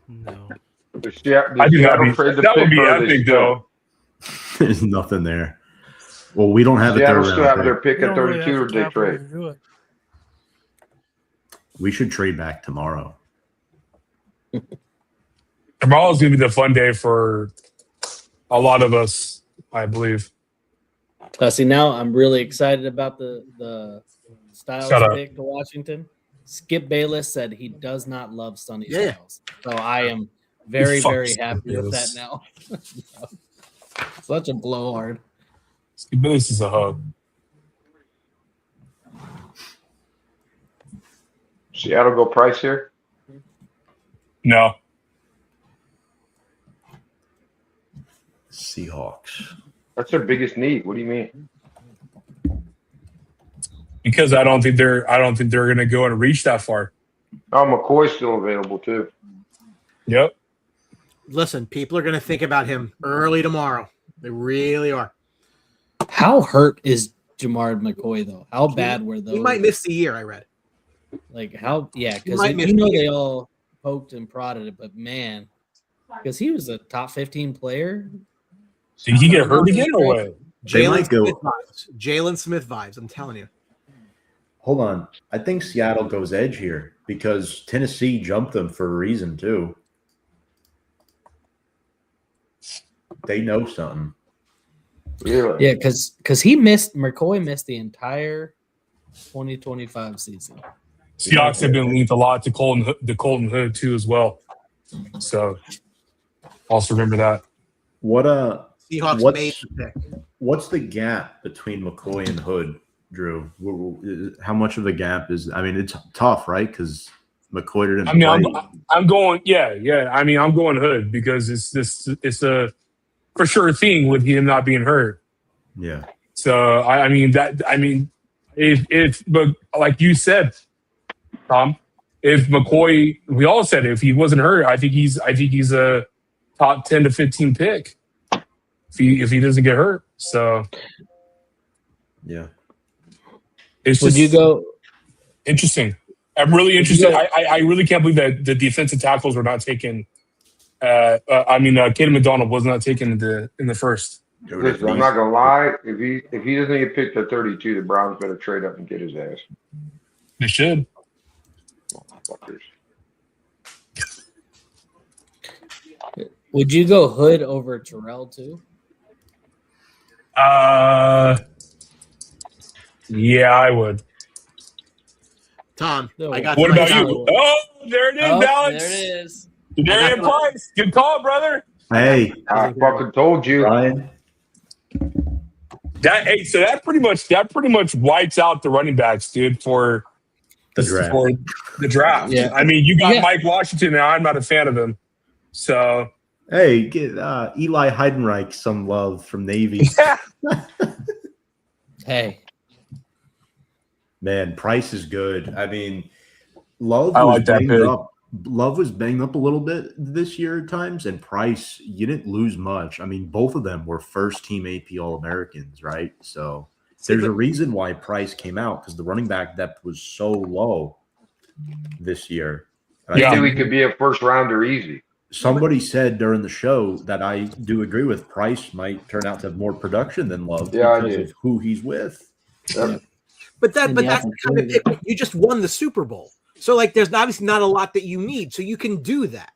No. I do not be, that would be epic, though. There's nothing there. Well, we don't have it there. Seattle still have their pick You at don't really 32 have or the they capital trade. to do it. We should trade back tomorrow. Tomorrow's going to be the fun day for a lot of us, I believe. See, now I'm really excited about the Styles Shut up. pick to Washington. Skip Bayless said he does not love Sonny Yeah. Styles. So I am very, Fuck very Skip happy with that Bayless. now. Such a blowhard. This is a hub. Seattle go price here. No. Seahawks. That's their biggest need. What do you mean? Because I don't think they're going to go and reach that far. Oh, McCoy's still available too. Yep. Listen, people are going to think about him early tomorrow. They really are. How hurt is Jamard McCoy though? How bad were those? He might miss the year, I read. Like how? Yeah, because might miss you know the year. they all poked and prodded it, but man, because he was a top 15 player. Did he get hurt again or what? They might go. Jalen Smith vibes. I'm telling you. Hold on. I think Seattle goes edge here because Tennessee jumped them for a reason too. They know something. Really? Yeah, because McCoy missed the entire 2025 season. Seahawks have been linked a lot to Colton Hood too as well. So also remember that. What Seahawks made the pick. What's the gap between McCoy and Hood, Drew? How much of a gap is? I mean, it's tough, right? Because McCoy didn't. I mean, play. I'm going. Yeah. I mean, I'm going Hood because it's a for sure thing with him not being hurt. Yeah. So I mean, if but like you said, Tom, if McCoy, we all said if he wasn't hurt, I think he's a top 10 to 15 pick if he doesn't get hurt. So Yeah. it's Would just you go? interesting. I'm really interested. go- I really can't believe that the defensive tackles were not taken. Caden McDonald was not taken in the first. Dude, Listen, I'm not gonna lie. If he doesn't get picked at 32, the Browns better trade up and get his ass. They should. Fuckers. Would you go Hood over Terrell too? Yeah, I would. Tom, No. I got What somebody about else. you? Oh, there it is, Oh, Alex. there it is. Darian Price. Good call, brother. Hey, I fucking told you. Ryan. So that pretty much wipes out the running backs, dude, for The draft. For the draft. Yeah. I mean, you got Yeah. Mike Washington, and I'm not a fan of him. So Hey, get Eli Heidenreich some love from Navy. Hey, Man, Price is good. I mean, Love I was like that banged pick. up. Love was banged up a little bit this year at times, and Price, you didn't lose much. I mean, both of them were first-team AP All-Americans, right? So there's a reason why Price came out, because the running back depth was so low this year. And He I knew think he could be a first rounder easy. somebody said during the show that I do agree with. Price might turn out to have more production than Love Yeah, I because did. of who he's with. Yep. But And that's the the kind of pick. You just won the Super Bowl. So, like, there's obviously not a lot that you need. So you can do that.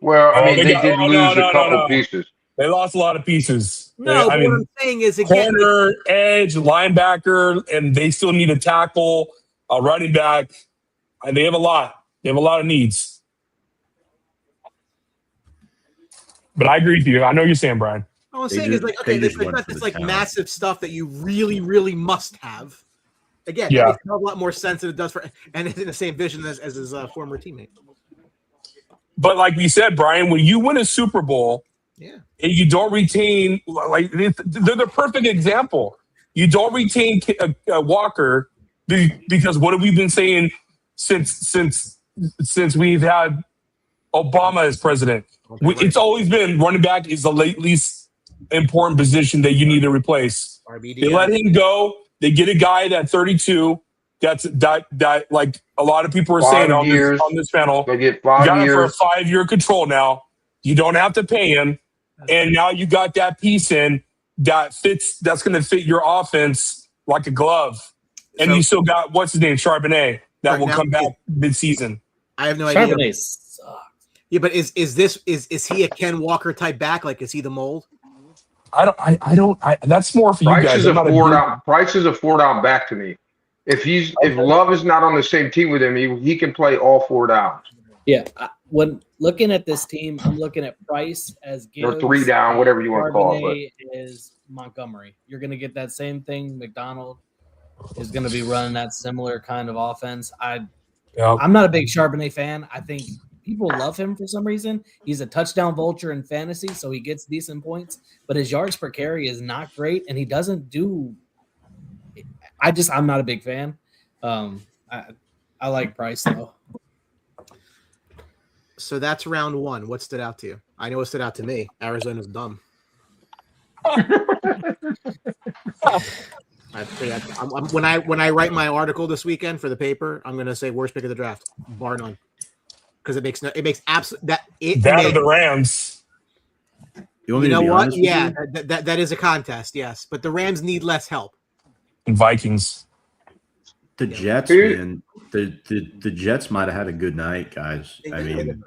Well, I Oh, mean, they they got- did oh, lose no, a couple no. pieces. they lost a lot of pieces. No, I but what I'm mean, saying is, again, corner, edge, linebacker, and they still need a tackle, a running back. And they have a lot. They have a lot of needs. But I agree with you. I know what you're saying, Brian. all I'm They saying just- is, like, they okay, just there's went not for this the like talent. massive stuff that you really, really must have. Again, Yeah. that makes a hell of a lot more sense than it does for, and it's in the same vision as his former teammate. But like we said, Brian, when you win a Super Bowl Yeah. and you don't retain, like they're the perfect example. You don't retain Walker because what have we been saying since we've had Obama as president? It's always been running back is the least important position that you need to replace. RBD. They let him go. They get a guy at 32. That like a lot of people are 5 saying on years. this panel. They get You 5 got him for a years. 5-year control now. You don't have to pay him. And now you got that piece in that fits, that's going to fit your offense like a glove. And So- you still got, what's his name, Charbonnet, that Right, will now- come back mid-season. I have no idea. Charbonnet sucks. Yeah, but is he a Ken Walker type back? Like, is he the mold? I don't. That's more for you Price guys. is a I'm not four big- down. Price is a 4 down back to me. If Love is not on the same team with him, he can play all 4 downs. Yeah, when looking at this team, I'm looking at Price as Or Gibbs, 3 down, whatever you want to call it. Charbonnet is Montgomery. You're going to get that same thing. McDonald is going to be running that similar kind of offense. Yeah. I'm not a big Charbonnet fan. I think people love him for some reason. He's a touchdown vulture in fantasy, so he gets decent points, but his yards per carry is not great, and he doesn't do. I'm not a big fan. I like Price though. So that's round one. What stood out to you? I know what stood out to me. Arizona's dumb. When I write my article this weekend for the paper, I'm going to say worst pick of the draft, bar none, because it makes absolute that it. That makes, of the Rams. You want you me to know be what? honest with Yeah, you? that is a contest. Yes, but the Rams need less help. And Vikings. The Jets, Dude. man. The Jets might have had a good night, guys. I mean,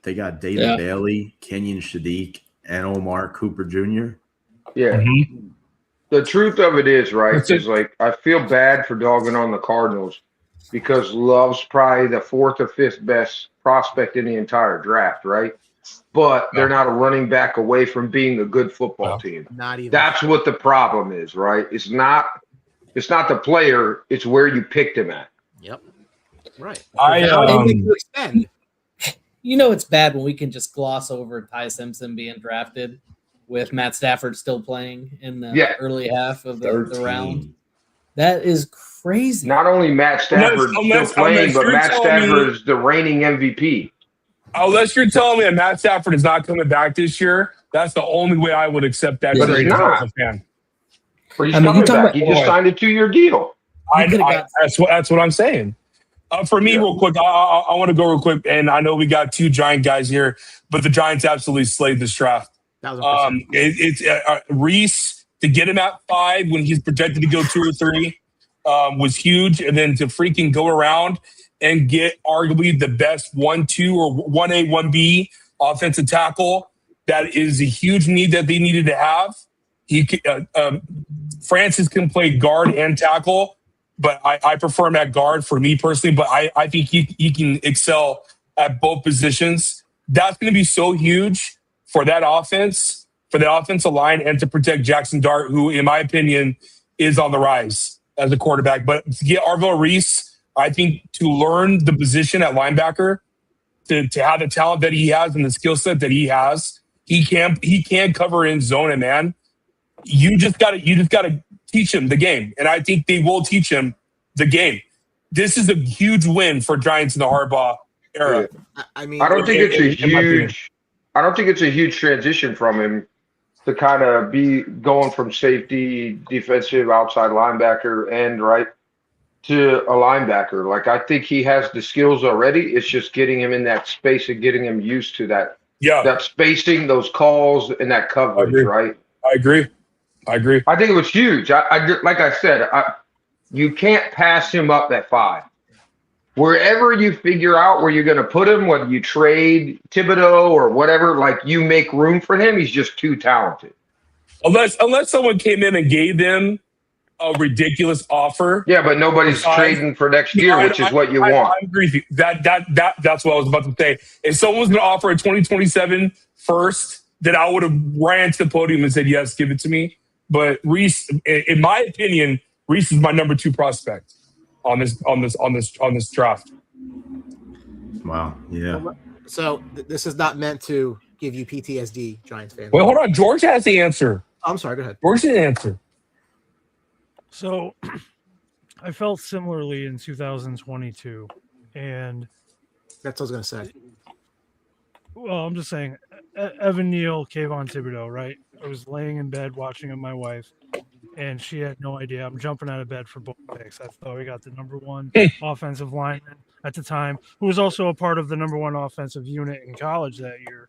they got David Yeah. Bailey, Kenyon Shadiq, and Omar Cooper Jr. Yeah. Mhm. The truth of it is, right, That's it. is like I feel bad for dogging on the Cardinals because Love's probably the 4th or 5th best prospect in the entire draft, right? But they're not a running back away from being a good football No. team. Not even. That's what the problem is, right? It's not the player, it's where you picked him at. Yep. Right. I, They make you extend. You know it's bad when we can just gloss over Ty Simpson being drafted with Matt Stafford still playing in the Yeah. early half of the 13. round. That is crazy. Not only Matt Stafford Unless still playing, but you're Matt telling me- Stafford is the reigning MVP. Unless you're telling me that Matt Stafford is not coming back this year, that's the only way I would accept that But he's trade as not. a fan. But he's I mean, coming you talk back. about- He just signed a 2-year deal. I, could've I- got- that's what I'm saying. For me, real quick, I want to go real quick, and I know we got 2 Giant guys here, but the Giants absolutely slayed this draft. 1,000%. It's Reese to get him at 5 when he's projected to go 2 or 3 was huge, and then to freaking go around and get arguably the best 1-2 or 1A 1B offensive tackle. That is a huge need that they needed to have. Francis can play guard and tackle, but I prefer him at guard for me personally. But I think he can excel at both positions. That's going to be so huge for that offense, for the offensive line, and to protect Jackson Dart, who, in my opinion, is on the rise as a quarterback. But to get Arvell Reese, I think to learn the position at linebacker, to have the talent that he has and the skill set that he has, he can cover in zone and man. You just gotta teach him the game, and I think they will teach him the game. This is a huge win for Giants in the Harbaugh era. I mean, I don't think it's a huge transition from him to kind of be going from safety, defensive, outside linebacker, and right to a linebacker. Like, I think he has the skills already. It's just getting him in that space and getting him used to that. Yeah, that spacing, those calls, and that coverage. Right. I agree. I think it was huge. Like I said, you can't pass him up at 5. Wherever you figure out where you're going to put him, whether you trade Thibodeau or whatever, like, you make room for him. He's just too talented. Unless someone came in and gave them a ridiculous offer. Yeah, but nobody's trading for next year, which is what you want. I agree with you. That's what I was about to say. If someone was going to offer a 2027 first, then I would have ran to the podium and said, yes, give it to me. But Reese, in my opinion, Reese is my number 2 prospect on this draft. Wow. Yeah. So this is not meant to give you PTSD, Giants fans. Wait, hold on. George has the answer. I'm sorry. Go ahead. George has the answer. So I felt similarly in 2022, and that's what I was going to say. Well, I'm just saying, Evan Neal, Kayvon Thibodeau, right? I was laying in bed watching with my wife, and she had no idea. I'm jumping out of bed for both picks. I thought we got the number 1 offensive lineman at the time, who was also a part of the number 1 offensive unit in college that year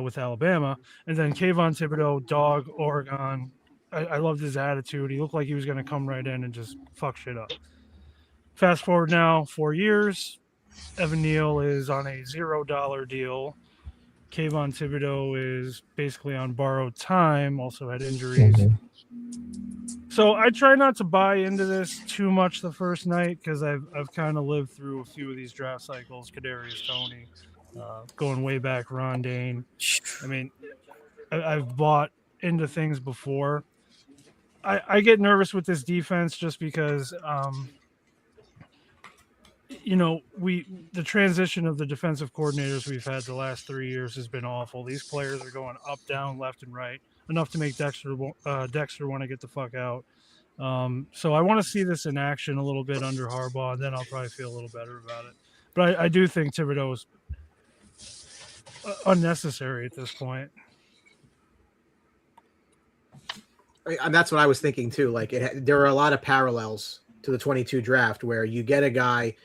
with Alabama. And then Kayvon Thibodeau, dog, Oregon. I loved his attitude. He looked like he was going to come right in and just fuck shit up. Fast forward now 4 years. Evan Neal is on a $0 deal. Kayvon Thibodeau is basically on borrowed time, also had injuries. So I try not to buy into this too much the first night because I've kind of lived through a few of these draft cycles. Kadarius Toney, going way back, Ron Dane. I mean, I've bought into things before. I get nervous with this defense just because, the transition of the defensive coordinators we've had the last 3 years has been awful. These players are going up, down, left, and right, enough to make Dexter want to get the fuck out. So I want to see this in action a little bit under Harbaugh, and then I'll probably feel a little better about it. But I do think Thibodeau is unnecessary at this point. And that's what I was thinking too. Like, there are a lot of parallels to the 22 draft where you get a guy,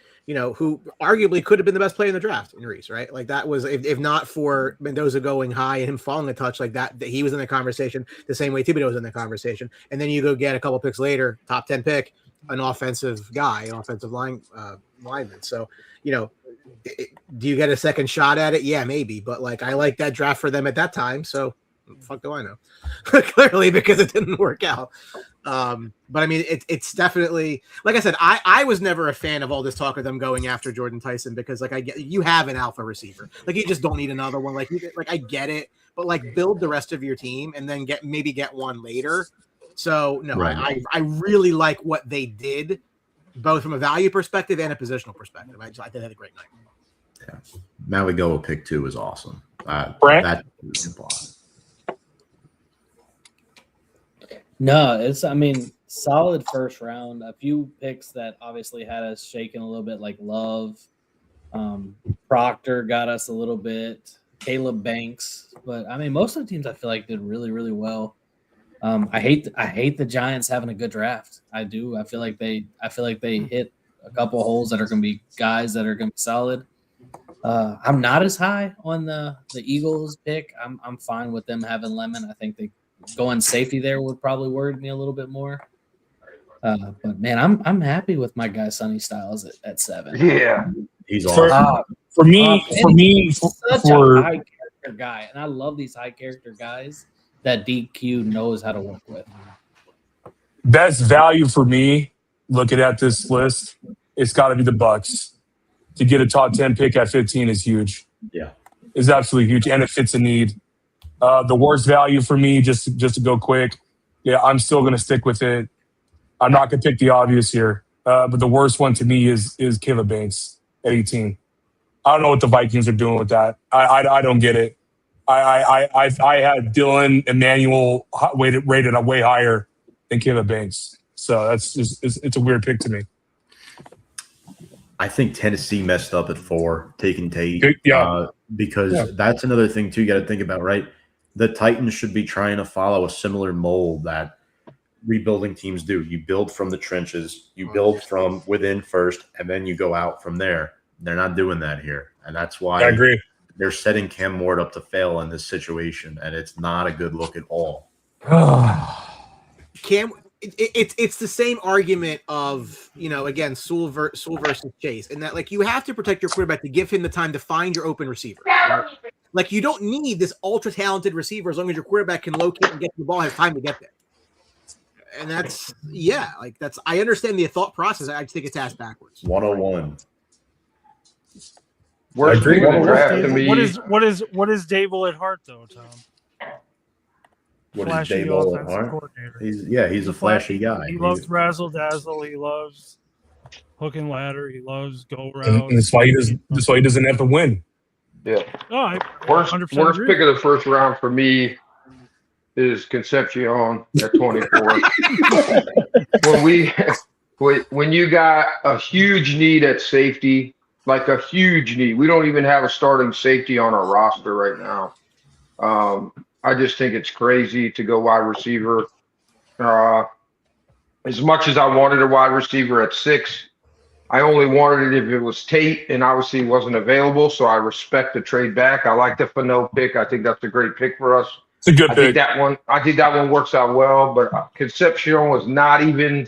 who arguably could have been the best player in the draft in Reese, right? Like, that was, if not for Mendoza going high and him falling a touch like that, he was in the conversation the same way Thibodeau was in the conversation. And then you go get a couple picks later, top 10 pick, an offensive guy, an offensive lineman. So, do you get a second shot at it? Yeah, maybe. But like, I like that draft for them at that time. So fuck do I know? Clearly, because it didn't work out. But I mean, it's definitely, like I said, I was never a fan of all this talk of them going after Jordan Tyson because, like, I get you have an alpha receiver, like you just don't need another one. Like I get it, but like build the rest of your team and then get one later. So no, right. I really like what they did, both from a value perspective and a positional perspective. I think they had a great night. Yeah, Maligoa pick 2 is awesome. Brent? No, it's, solid first round. A few picks that obviously had us shaking a little bit, like Love. Proctor got us a little bit. Caleb Banks. But, most of the teams I feel like did really, really well. I hate the Giants having a good draft. I do. I feel like they hit a couple holes that are going to be guys that are going to be solid. I'm not as high on the Eagles pick. I'm fine with them having Lemon. I think they going safety there would probably worry me a little bit more. But man, I'm happy with my guy Sonny Styles at 7. Yeah, he's awesome. For me, such a high character guy, and I love these high character guys that DQ knows how to work with. Best value for me, looking at this list, it's got to be the Bucks. To get a top 10 pick at 15 is huge. Yeah, is absolutely huge, and it fits a need. The worst value for me, just to go quick, yeah, I'm still going to stick with it. I'm not going to pick the obvious here, but the worst one to me is Caleb Banks at 18. I don't know what the Vikings are doing with that. I don't get it. I had Dylan Emmanuel rated way higher than Caleb Banks, so that's just it's a weird pick to me. I think Tennessee messed up at 4, taking Tate. Because that's another thing too. You got to think about, right? The Titans should be trying to follow a similar mold that rebuilding teams do. You build from the trenches, you build from within first, and then you go out from there. They're not doing that here, and that's why I agree. They're setting Cam Ward up to fail in this situation, and it's not a good look at all. Cam, it's the same argument of, again, Sewell versus Chase, and that like you have to protect your quarterback to give him the time to find your open receiver. Right? Like you don't need this ultra talented receiver as long as your quarterback can locate and get the ball, has time to get there. And I understand the thought process. I just think it's ass backwards. 101. Worst pick of the draft to me. What is Dable at heart though, Tom? What flashy is Dable at offensive heart? coordinator. He's a flashy guy. He loves razzle dazzle. He loves hook and ladder. He loves go routes. And that's why he doesn't have to win. Yeah. Oh, worst pick of the first round for me is Concepcion at 24. when you got a huge need at safety, like a huge need, we don't even have a starting safety on our roster right now. I just think it's crazy to go wide receiver. As much as I wanted a wide receiver at 6, I only wanted it if it was Tate, and obviously wasn't available. So I respect the trade back. I like the Fano pick. I think that's a great pick for us. It's a good pick. I think that one works out well. But Concepcion was not even.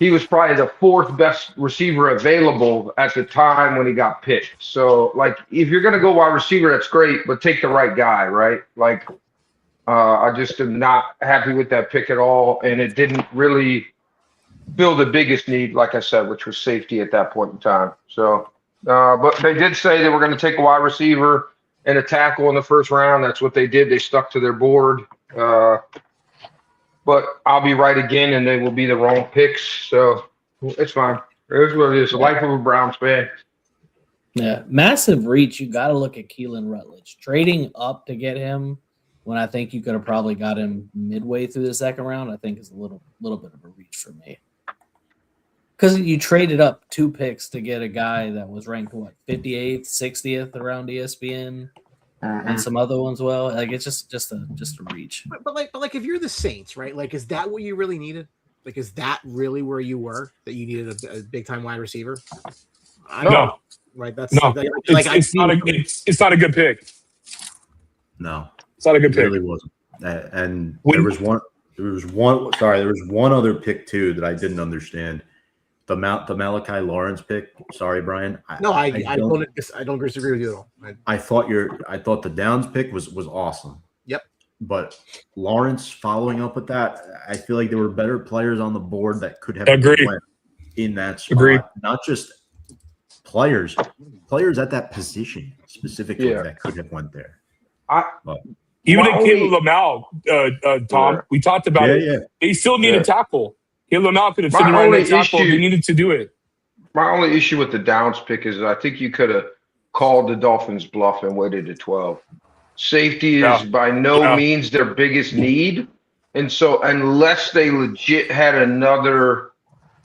He was probably the 4th best receiver available at the time when he got picked. So, like, if you're going to go wide receiver, that's great, but take the right guy, right? Like, I just am not happy with that pick at all, and it didn't really fill the biggest need, like I said, which was safety at that point in time. So, but they did say they were going to take a wide receiver and a tackle in the first round. That's what they did. They stuck to their board. But I'll be right again, and they will be the wrong picks. So it's fine. It's what it is. The life of a Browns fan. Yeah, massive reach. You got to look at Keelan Rutledge. Trading up to get him when I think you could have probably got him midway through the second round, I think is a little bit of a reach for me. Because you traded up 2 picks to get a guy that was ranked, 58th, 60th around ESPN. And some other ones, like it's just a reach. But like if you're the Saints, right? Like, is that what you really needed? Like, is that really where you were, that you needed a big time wide receiver? No, right. That's no. like, it's not a good pick. No, it's not a good pick. It really wasn't. And there was one other pick too that I didn't understand. The Malachi Lawrence pick. Sorry, Brian. I don't disagree with you at all. I thought the Downs pick was awesome. Yep. But Lawrence following up with that, I feel like there were better players on the board that could have went in that spot. Agreed. Not just players at that position specifically that could have went there. Even in Caleb Lamal, Tom, we talked about it. Yeah. They still need a tackle. Caleb Lamal could have sitting right in tackle. They needed to do it. My only issue with the Downs pick is I think you could have called the Dolphins' bluff and waited to 12. Safety is by no means their biggest need. And so unless they legit had another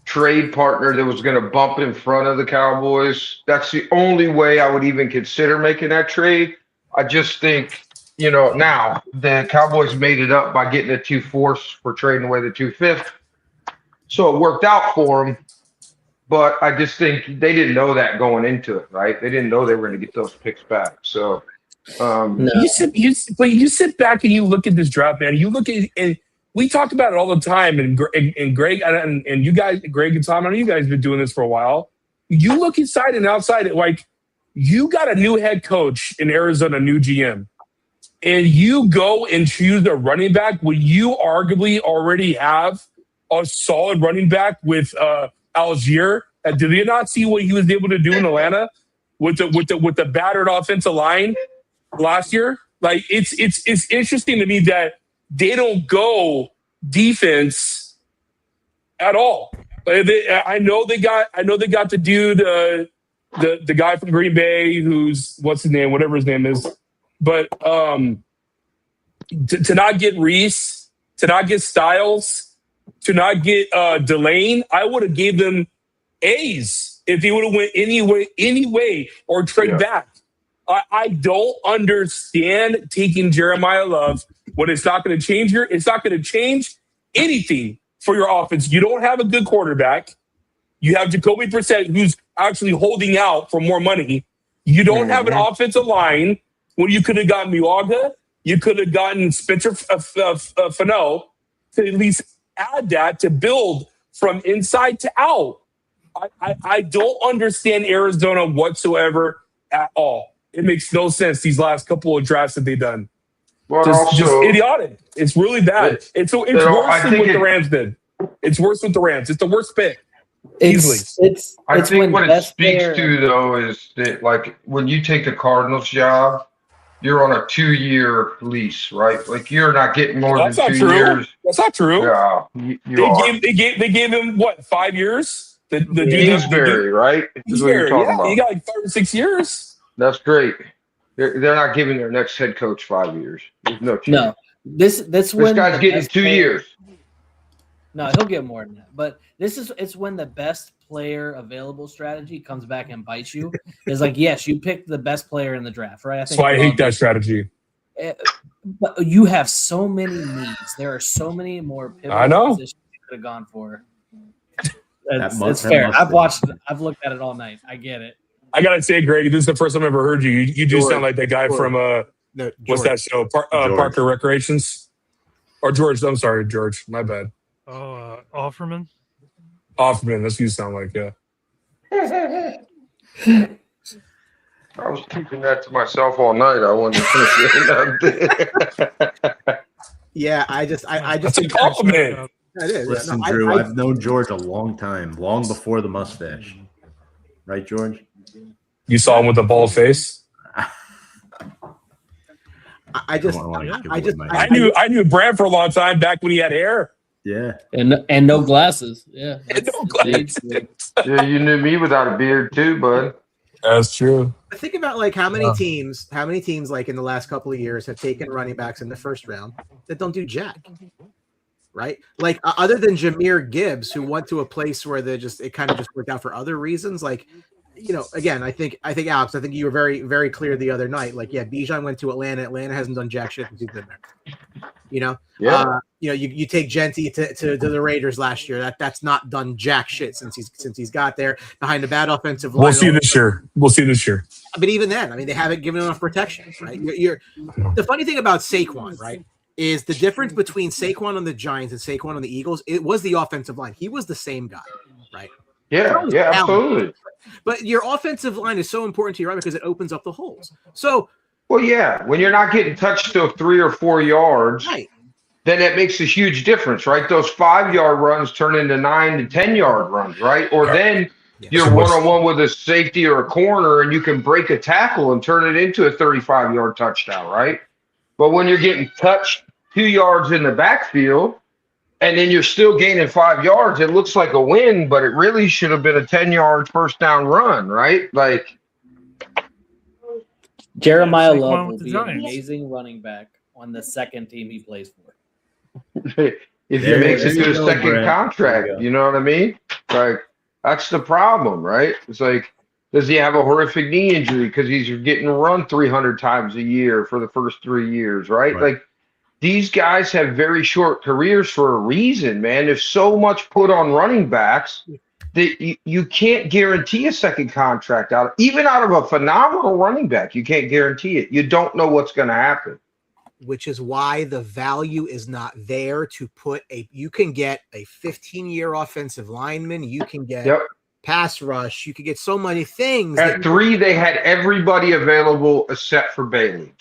trade partner that was going to bump in front of the Cowboys, that's the only way I would even consider making that trade. I just think, now the Cowboys made it up by getting a 2/4 for trading away the 2/5. So it worked out for them. But I just think they didn't know that going into it, right? They didn't know they were going to get those picks back. So, No. you sit back and you look at this draft, man. You look at, and we talk about it all the time. And Greg and you guys, Greg and Tom, I know you guys have been doing this for a while. You look inside and outside, like you got a new head coach in Arizona, new GM, and you go and choose a running back when you arguably already have a solid running back with Algier. Did you not see what he was able to do in Atlanta with the battered offensive line last year? Like it's interesting to me that they don't go defense at all. I know they got the dude, the guy from Green Bay, who's what's his name, whatever his name is, but to not get Reese, to not get Styles, to not get Delane, I would have gave them A's if he would have went any way or trade back. I don't understand taking Jeremiah Love when it's not going to change anything for your offense. You don't have a good quarterback. You have Jacoby Brissett, who's actually holding out for more money. You don't have an offensive line when you could have gotten Miwaga. You could have gotten Spencer Fano to at least add that to build from inside to out. I don't understand Arizona whatsoever at all. It makes no sense, these last couple of drafts that they've done. Well, Just idiotic. It's really bad. It's worse than what the Rams did. It's worse with the Rams. It's the worst pick. Easily. I think what it speaks to, though, is that, like, when you take the Cardinals job, you're on a 2-year lease, right? Like, you're not getting more than 2 years. That's not true. Yeah, they gave him what, 5 years? The Kingsbury, right? Is what you're talking about. He got like 5 or 6 years. That's great. They're not giving their next head coach 5 years. There's no chance. No, this when guy's getting 2 years. No, he'll get more than that. But it's when the best player available strategy comes back and bites you. It's like, yes, you picked the best player in the draft, right? That's why I hate that strategy. But you have so many needs. There are so many more pivotal positions you could have gone for. It's fair. I've looked at it all night. I get it. I gotta say, Greg, this is the first time I've ever heard you. You do sound like that guy from what's that show? Parker Recreations, or George? I'm sorry, George. My bad. Oh, Offerman. Offerman. That's what you sound like. Yeah. I was keeping that to myself all night. I wanted to finish it. Yeah, I just That's a compliment. It is. Listen, Drew, I've known George a long time, long before the mustache. Right, George? You saw him with a bald face. I knew Brad for a long time back when he had hair. Yeah, and no glasses. Yeah, and no glasses. Yeah, you knew me without a beard too, bud. That's true. Think about like how many teams like in the last couple of years have taken running backs in the first round that don't do jack. Right, like other than Jahmyr Gibbs, who went to a place where it kind of just worked out for other reasons. Like, again, I think Alex, I think you were very, very clear the other night. Like, yeah, Bijan went to Atlanta. Atlanta hasn't done jack shit since he's been there. You take Genti to the Raiders last year. That's not done jack shit since he's got there behind a bad offensive line. We'll see this year. But even then, I mean, they haven't given enough protection, right? The funny thing about Saquon, right, is the difference between Saquon on the Giants and Saquon on the Eagles. It was the offensive line. He was the same guy, right? Yeah, absolutely. But your offensive line is so important to you, right? Because it opens up the holes. So, well, yeah, when you're not getting touched to 3 or 4 yards, right, then it makes a huge difference, right? Those 5-yard runs turn into 9 to 10-yard runs, right? Or then you're one-on-one with a safety or a corner, and you can break a tackle and turn it into a 35-yard touchdown, right? But when you're getting touched 2 yards in the backfield, and then you're still gaining 5 yards, it looks like a win, but it really should have been a 10-yard first down run, right? Like Jeremiah Love will be an amazing running back on the second team he plays for. If he makes it to a second contract, you know what I mean? Like, that's the problem, right? It's like, does he have a horrific knee injury because he's getting run 300 times a year for the first 3 years, right? Like, these guys have very short careers for a reason, man. There's so much put on running backs you can't guarantee a second contract even out of a phenomenal running back. You can't guarantee it. You don't know what's going to happen. Which is why the value is not there to put you can get a 15-year offensive lineman. You can get pass rush. You could get so many things. At 3, they had everybody available except for Bailey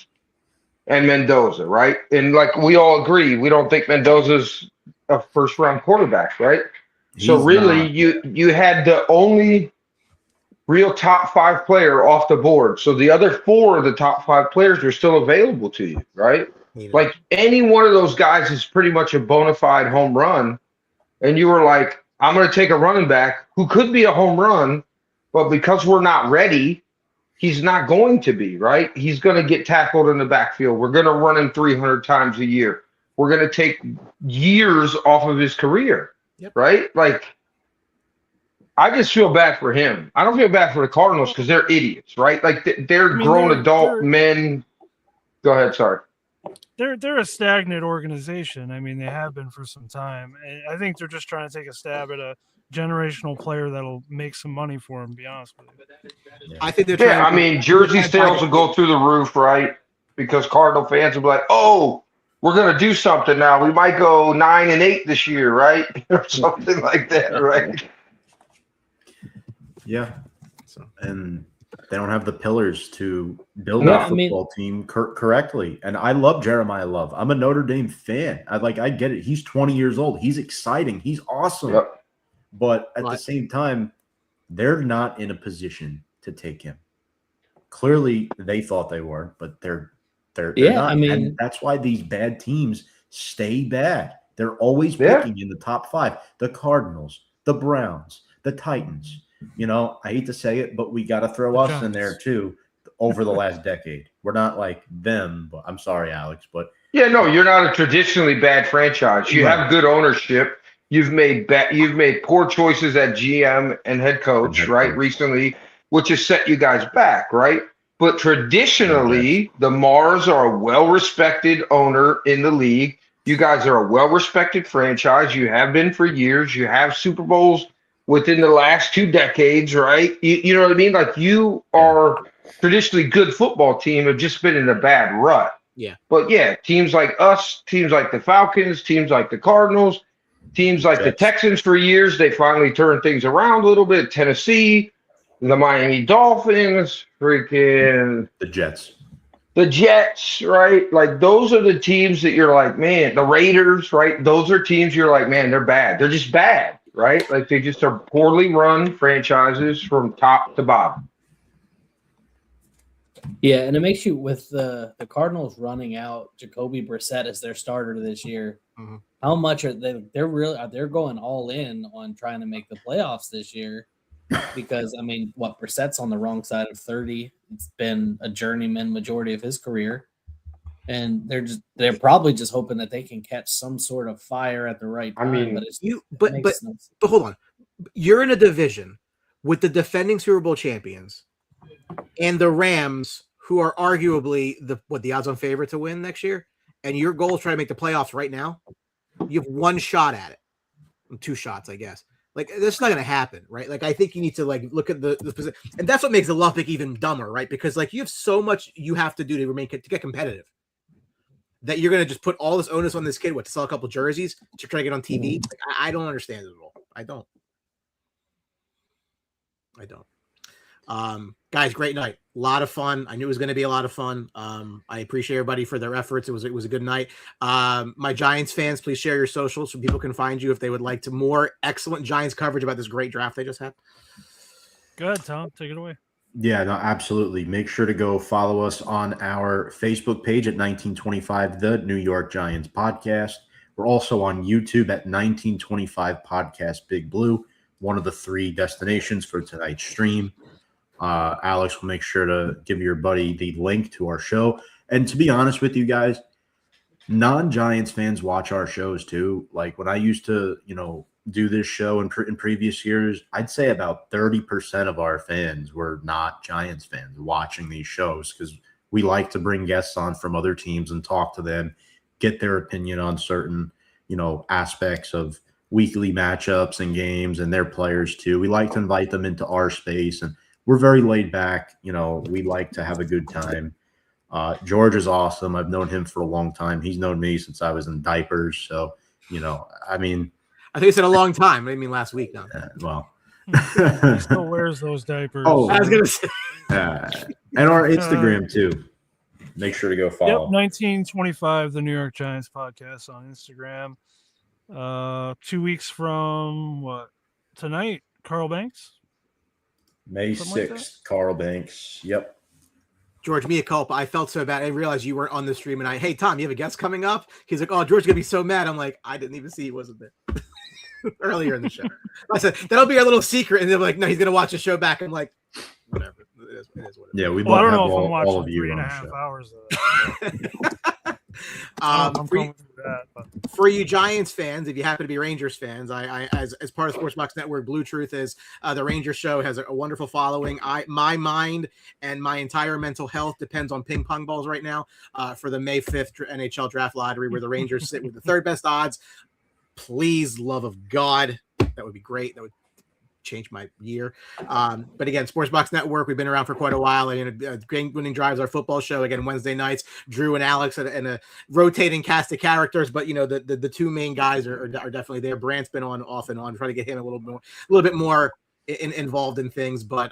and Mendoza, right? And like we all agree, we don't think Mendoza's a first-round quarterback, right? So really, you had the only real top 5 player off the board. So the other 4 of the top 5 players are still available to you, right? Like any one of those guys is pretty much a bona fide home run. And you were like, I'm going to take a running back who could be a home run, but because we're not ready, he's not going to be, right? He's going to get tackled in the backfield. We're going to run him 300 times a year. We're going to take years off of his career. Right? Like, I just feel bad for him. I don't feel bad for the Cardinals because they're idiots, right? Like, they're grown adult men. Go ahead, sorry. They're a stagnant organization. I mean, they have been for some time. I think they're just trying to take a stab at a generational player that'll make some money for them, to be honest with you. I think they're trying I mean, jersey sales will go through the roof, right? Because Cardinal fans will be like, oh, we're going to do something now. We might go 9-8 this year, right? Or something like that, right? Yeah. And they don't have the pillars to build a football team correctly. And I love Jeremiah Love. I'm a Notre Dame fan. I get it. He's 20 years old. He's exciting. He's awesome. Yep. But at the same time, they're not in a position to take him. Clearly, they thought they were, but they're not. I mean, and that's why these bad teams stay bad. They're always picking in the top 5. The Cardinals, the Browns, the Titans. You know, I hate to say it, but we got to throw us in there too over the last decade. We're not like them, but I'm sorry, Alex, but yeah, no, you're not a traditionally bad franchise. You have good ownership. You've made poor choices at GM and head coach, right? Recently, which has set you guys back, right? But traditionally, the Mars are a well-respected owner in the league. You guys are a well-respected franchise. You have been for years. You have Super Bowls within the last 2 decades, right? You know what I mean? Like, you are traditionally good football team, have just been in a bad rut. Yeah. But yeah, teams like us, teams like the Falcons, teams like the Cardinals, teams like the Texans for years, they finally turned things around a little bit. Tennessee, the Miami Dolphins, freaking the Jets. The Jets, right? Like, those are the teams that you're like, man, the Raiders, right? Those are teams you're like, man, they're bad. They're just bad, right? Like, they just are poorly run franchises from top to bottom. Yeah, and it makes you, with the Cardinals running out Jacoby Brissett as their starter this year, how much are they're going all in on trying to make the playoffs this year? Because, I mean, Brissett's on the wrong side of 30. It's been a journeyman majority of his career. And they're probably just hoping that they can catch some sort of fire at the right time. I mean, but hold on. You're in a division with the defending Super Bowl champions and the Rams, who are arguably the odds-on favorite to win next year, and your goal is trying to make the playoffs right now. You have 1 shot at it, 2 shots, I guess. Like, that's not going to happen, right? Like, I think you need to look at the position, and that's what makes the luck pick even dumber, right? Because you have so much you have to do to get competitive that you're going to just put all this onus on this kid to sell a couple jerseys to try to get on TV. Like, I don't understand it at all. I don't. Guys, great night. A lot of fun. I knew it was going to be a lot of fun. I appreciate everybody for their efforts. It was a good night. My Giants fans, please share your socials so people can find you if they would like to more excellent Giants coverage about this great draft they just had. Go ahead, Tom. Take it away. Yeah, no, absolutely. Make sure to go follow us on our Facebook page at 1925, the New York Giants podcast. We're also on YouTube at 1925 Podcast Big Blue, one of the 3 destinations for tonight's stream. Alex will make sure to give your buddy the link to our show. And to be honest with you guys, non-Giants fans watch our shows too. Like, when I used to, do this show in previous years, I'd say about 30% of our fans were not Giants fans watching these shows, because we like to bring guests on from other teams and talk to them, get their opinion on certain, aspects of weekly matchups and games and their players too. We like to invite them into our space, and we're very laid back. You know, we like to have a good time. George is awesome. I've known him for a long time. He's known me since I was in diapers. So, you know, I mean, I think you said a long time. I mean last week now. Well, He still wears those diapers. Oh, I was gonna say. and our Instagram too. Make sure to go Yep, follow. 1925, the New York Giants podcast on Instagram. 2 weeks from what? Tonight, Carl Banks. May Something 6th, like that? Carl Banks. Yep. George, mea culpa. I felt so bad. I realized you weren't on the stream, and hey, Tom, you have a guest coming up? He's like, oh, George's gonna be so mad. I'm like, I didn't even see he wasn't there earlier in the show. I said that'll be our little secret, and they're like, no, he's gonna watch the show back. I'm like, whatever. It is what it is. Yeah, we Well, I both don't have know if I'm all watching of you on the 3.5 show. hours. I'm For going you, through that. But for you Giants fans, if you happen to be Rangers fans, I as part of Sportsbox Network, Blue Truth is the Rangers show has a wonderful following. My mind and my entire mental health depends on ping pong balls right now for the May 5th NHL draft lottery, where the Rangers sit with the third best odds. Please, love of God, that would be great. That would change my year. But again, Sportsbox Network, we've been around for quite a while. And Game Winning Drives, our football show, again, Wednesday nights, Drew and Alex and a rotating cast of characters. But, you know, the two main guys are definitely there. Brant's been on off and on, trying to get him a little bit more involved in things. But,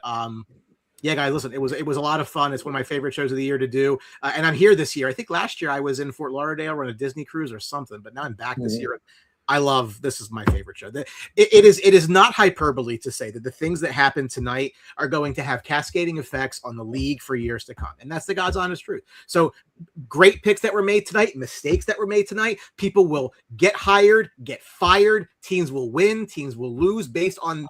yeah, guys, listen, it was a lot of fun. It's one of my favorite shows of the year to do. And I'm here this year. I think last year I was in Fort Lauderdale on a Disney cruise or something, but now I'm back this year. This is my favorite show. It is not hyperbole to say that the things that happen tonight are going to have cascading effects on the league for years to come. And that's the God's honest truth. So great picks that were made tonight, mistakes that were made tonight. People will get hired, get fired. Teams will win, teams will lose based on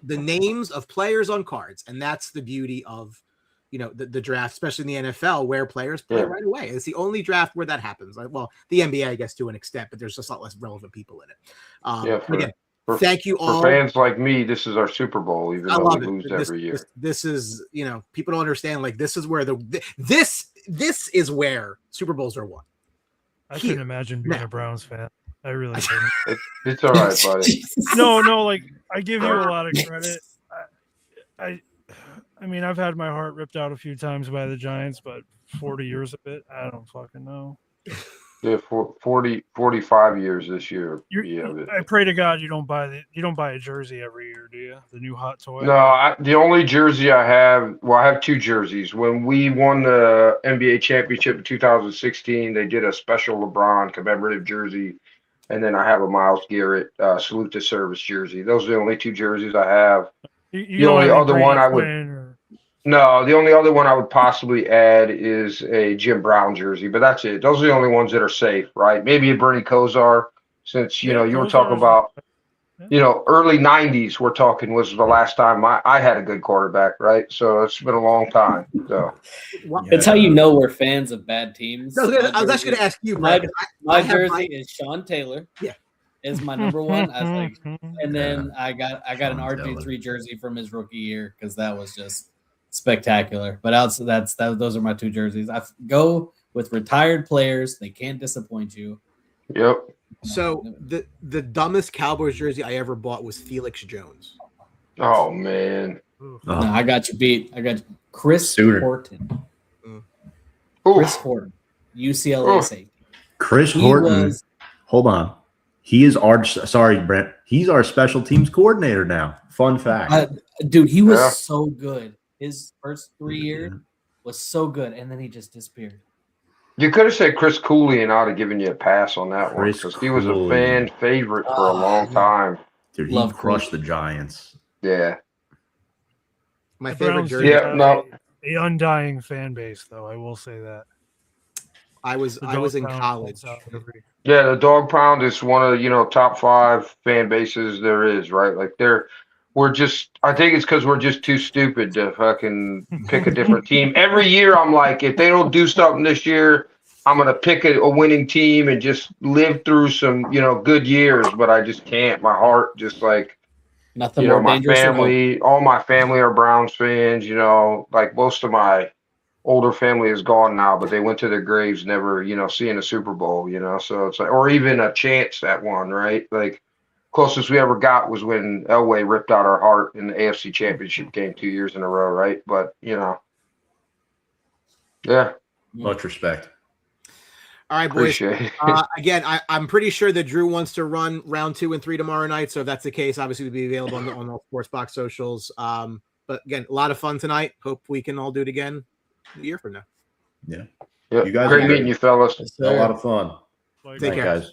the names of players on cards. And that's the beauty of, you know, the draft, especially in the NFL, where players play right away. It's the only draft where that happens. Well, the NBA, I guess, to an extent, but there's just a lot less relevant people in it. Thank you all. For fans like me, this is our Super Bowl, even though we lose every year. This is, you know, people don't understand. Like, this is where this is where Super Bowls are won. I couldn't imagine being a Browns fan. I really couldn't. It's all right, buddy. No, like, I give you a lot of credit. I mean, I've had my heart ripped out a few times by the Giants, but 40 years of it, I don't fucking know. Yeah, 45 years this year. I pray to God you don't buy a jersey every year, do you? The new hot toy. No, the only jersey I have, I have two jerseys. When we won the NBA championship in 2016, they did a special LeBron commemorative jersey, and then I have a Myles Garrett salute to service jersey. Those are the only two jerseys I have. The only other one I would. No, the only other one I would possibly add is a Jim Brown jersey, but that's it. Those are the only ones that are safe, right? Maybe a Bernie Kosar, since, you know, you were talking about, you know, early 90s, we're talking was the last time I had a good quarterback, right? So it's been a long time. So That's how you know we're fans of bad teams. No, I was actually going to ask you, Brad. My jersey my is Sean Taylor. Yeah. Is my number one. I was like, and then I got an RG3 jersey from his rookie year because that was just spectacular. But those are my two jerseys. I go with retired players; they can't disappoint you. Yep. So the dumbest Cowboys jersey I ever bought was Felix Jones. Oh man, No, I got you beat. I got Chris Horton. Chris Horton, UCLA safety. Chris Horton. Hold on. He is Brent. He's our special teams coordinator now. Fun fact. Dude, he was so good. His first 3 years was so good, and then he just disappeared. You could have said Chris Cooley, and I'd have given you a pass on that one because he was a fan favorite for a long time. Dude, he crushed the Giants. Yeah. My favorite jersey. Yeah, no. The undying fan base, though. I will say that. I was in college. Yeah, the Dog Pound is one of the, top 5 fan bases there is, right? Like I think it's because we're just too stupid to fucking pick a different team. Every year I'm like, if they don't do something this year, I'm going to pick a winning team and just live through some, good years, but I just can't. My heart just like, nothing more my dangerous. family, all my family are Browns fans, like most of my older family is gone now, but they went to their graves never, seeing a Super Bowl, so it's like, or even a chance at one, right? Like Closest we ever got was when Elway ripped out our heart in the AFC Championship game 2 years in a row, right? But, yeah. Much respect. All right, boys. Appreciate it. Again, I'm pretty sure that Drew wants to run round 2 and 3 tomorrow night. So if that's the case, obviously we'll be available on the Sports Box socials. But again, a lot of fun tonight. Hope we can all do it again a year from now. Yeah. Yep. You guys Great are meeting you, fellas. a lot of fun. Take care, guys.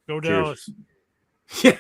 Go Cheers. Dallas. Yeah.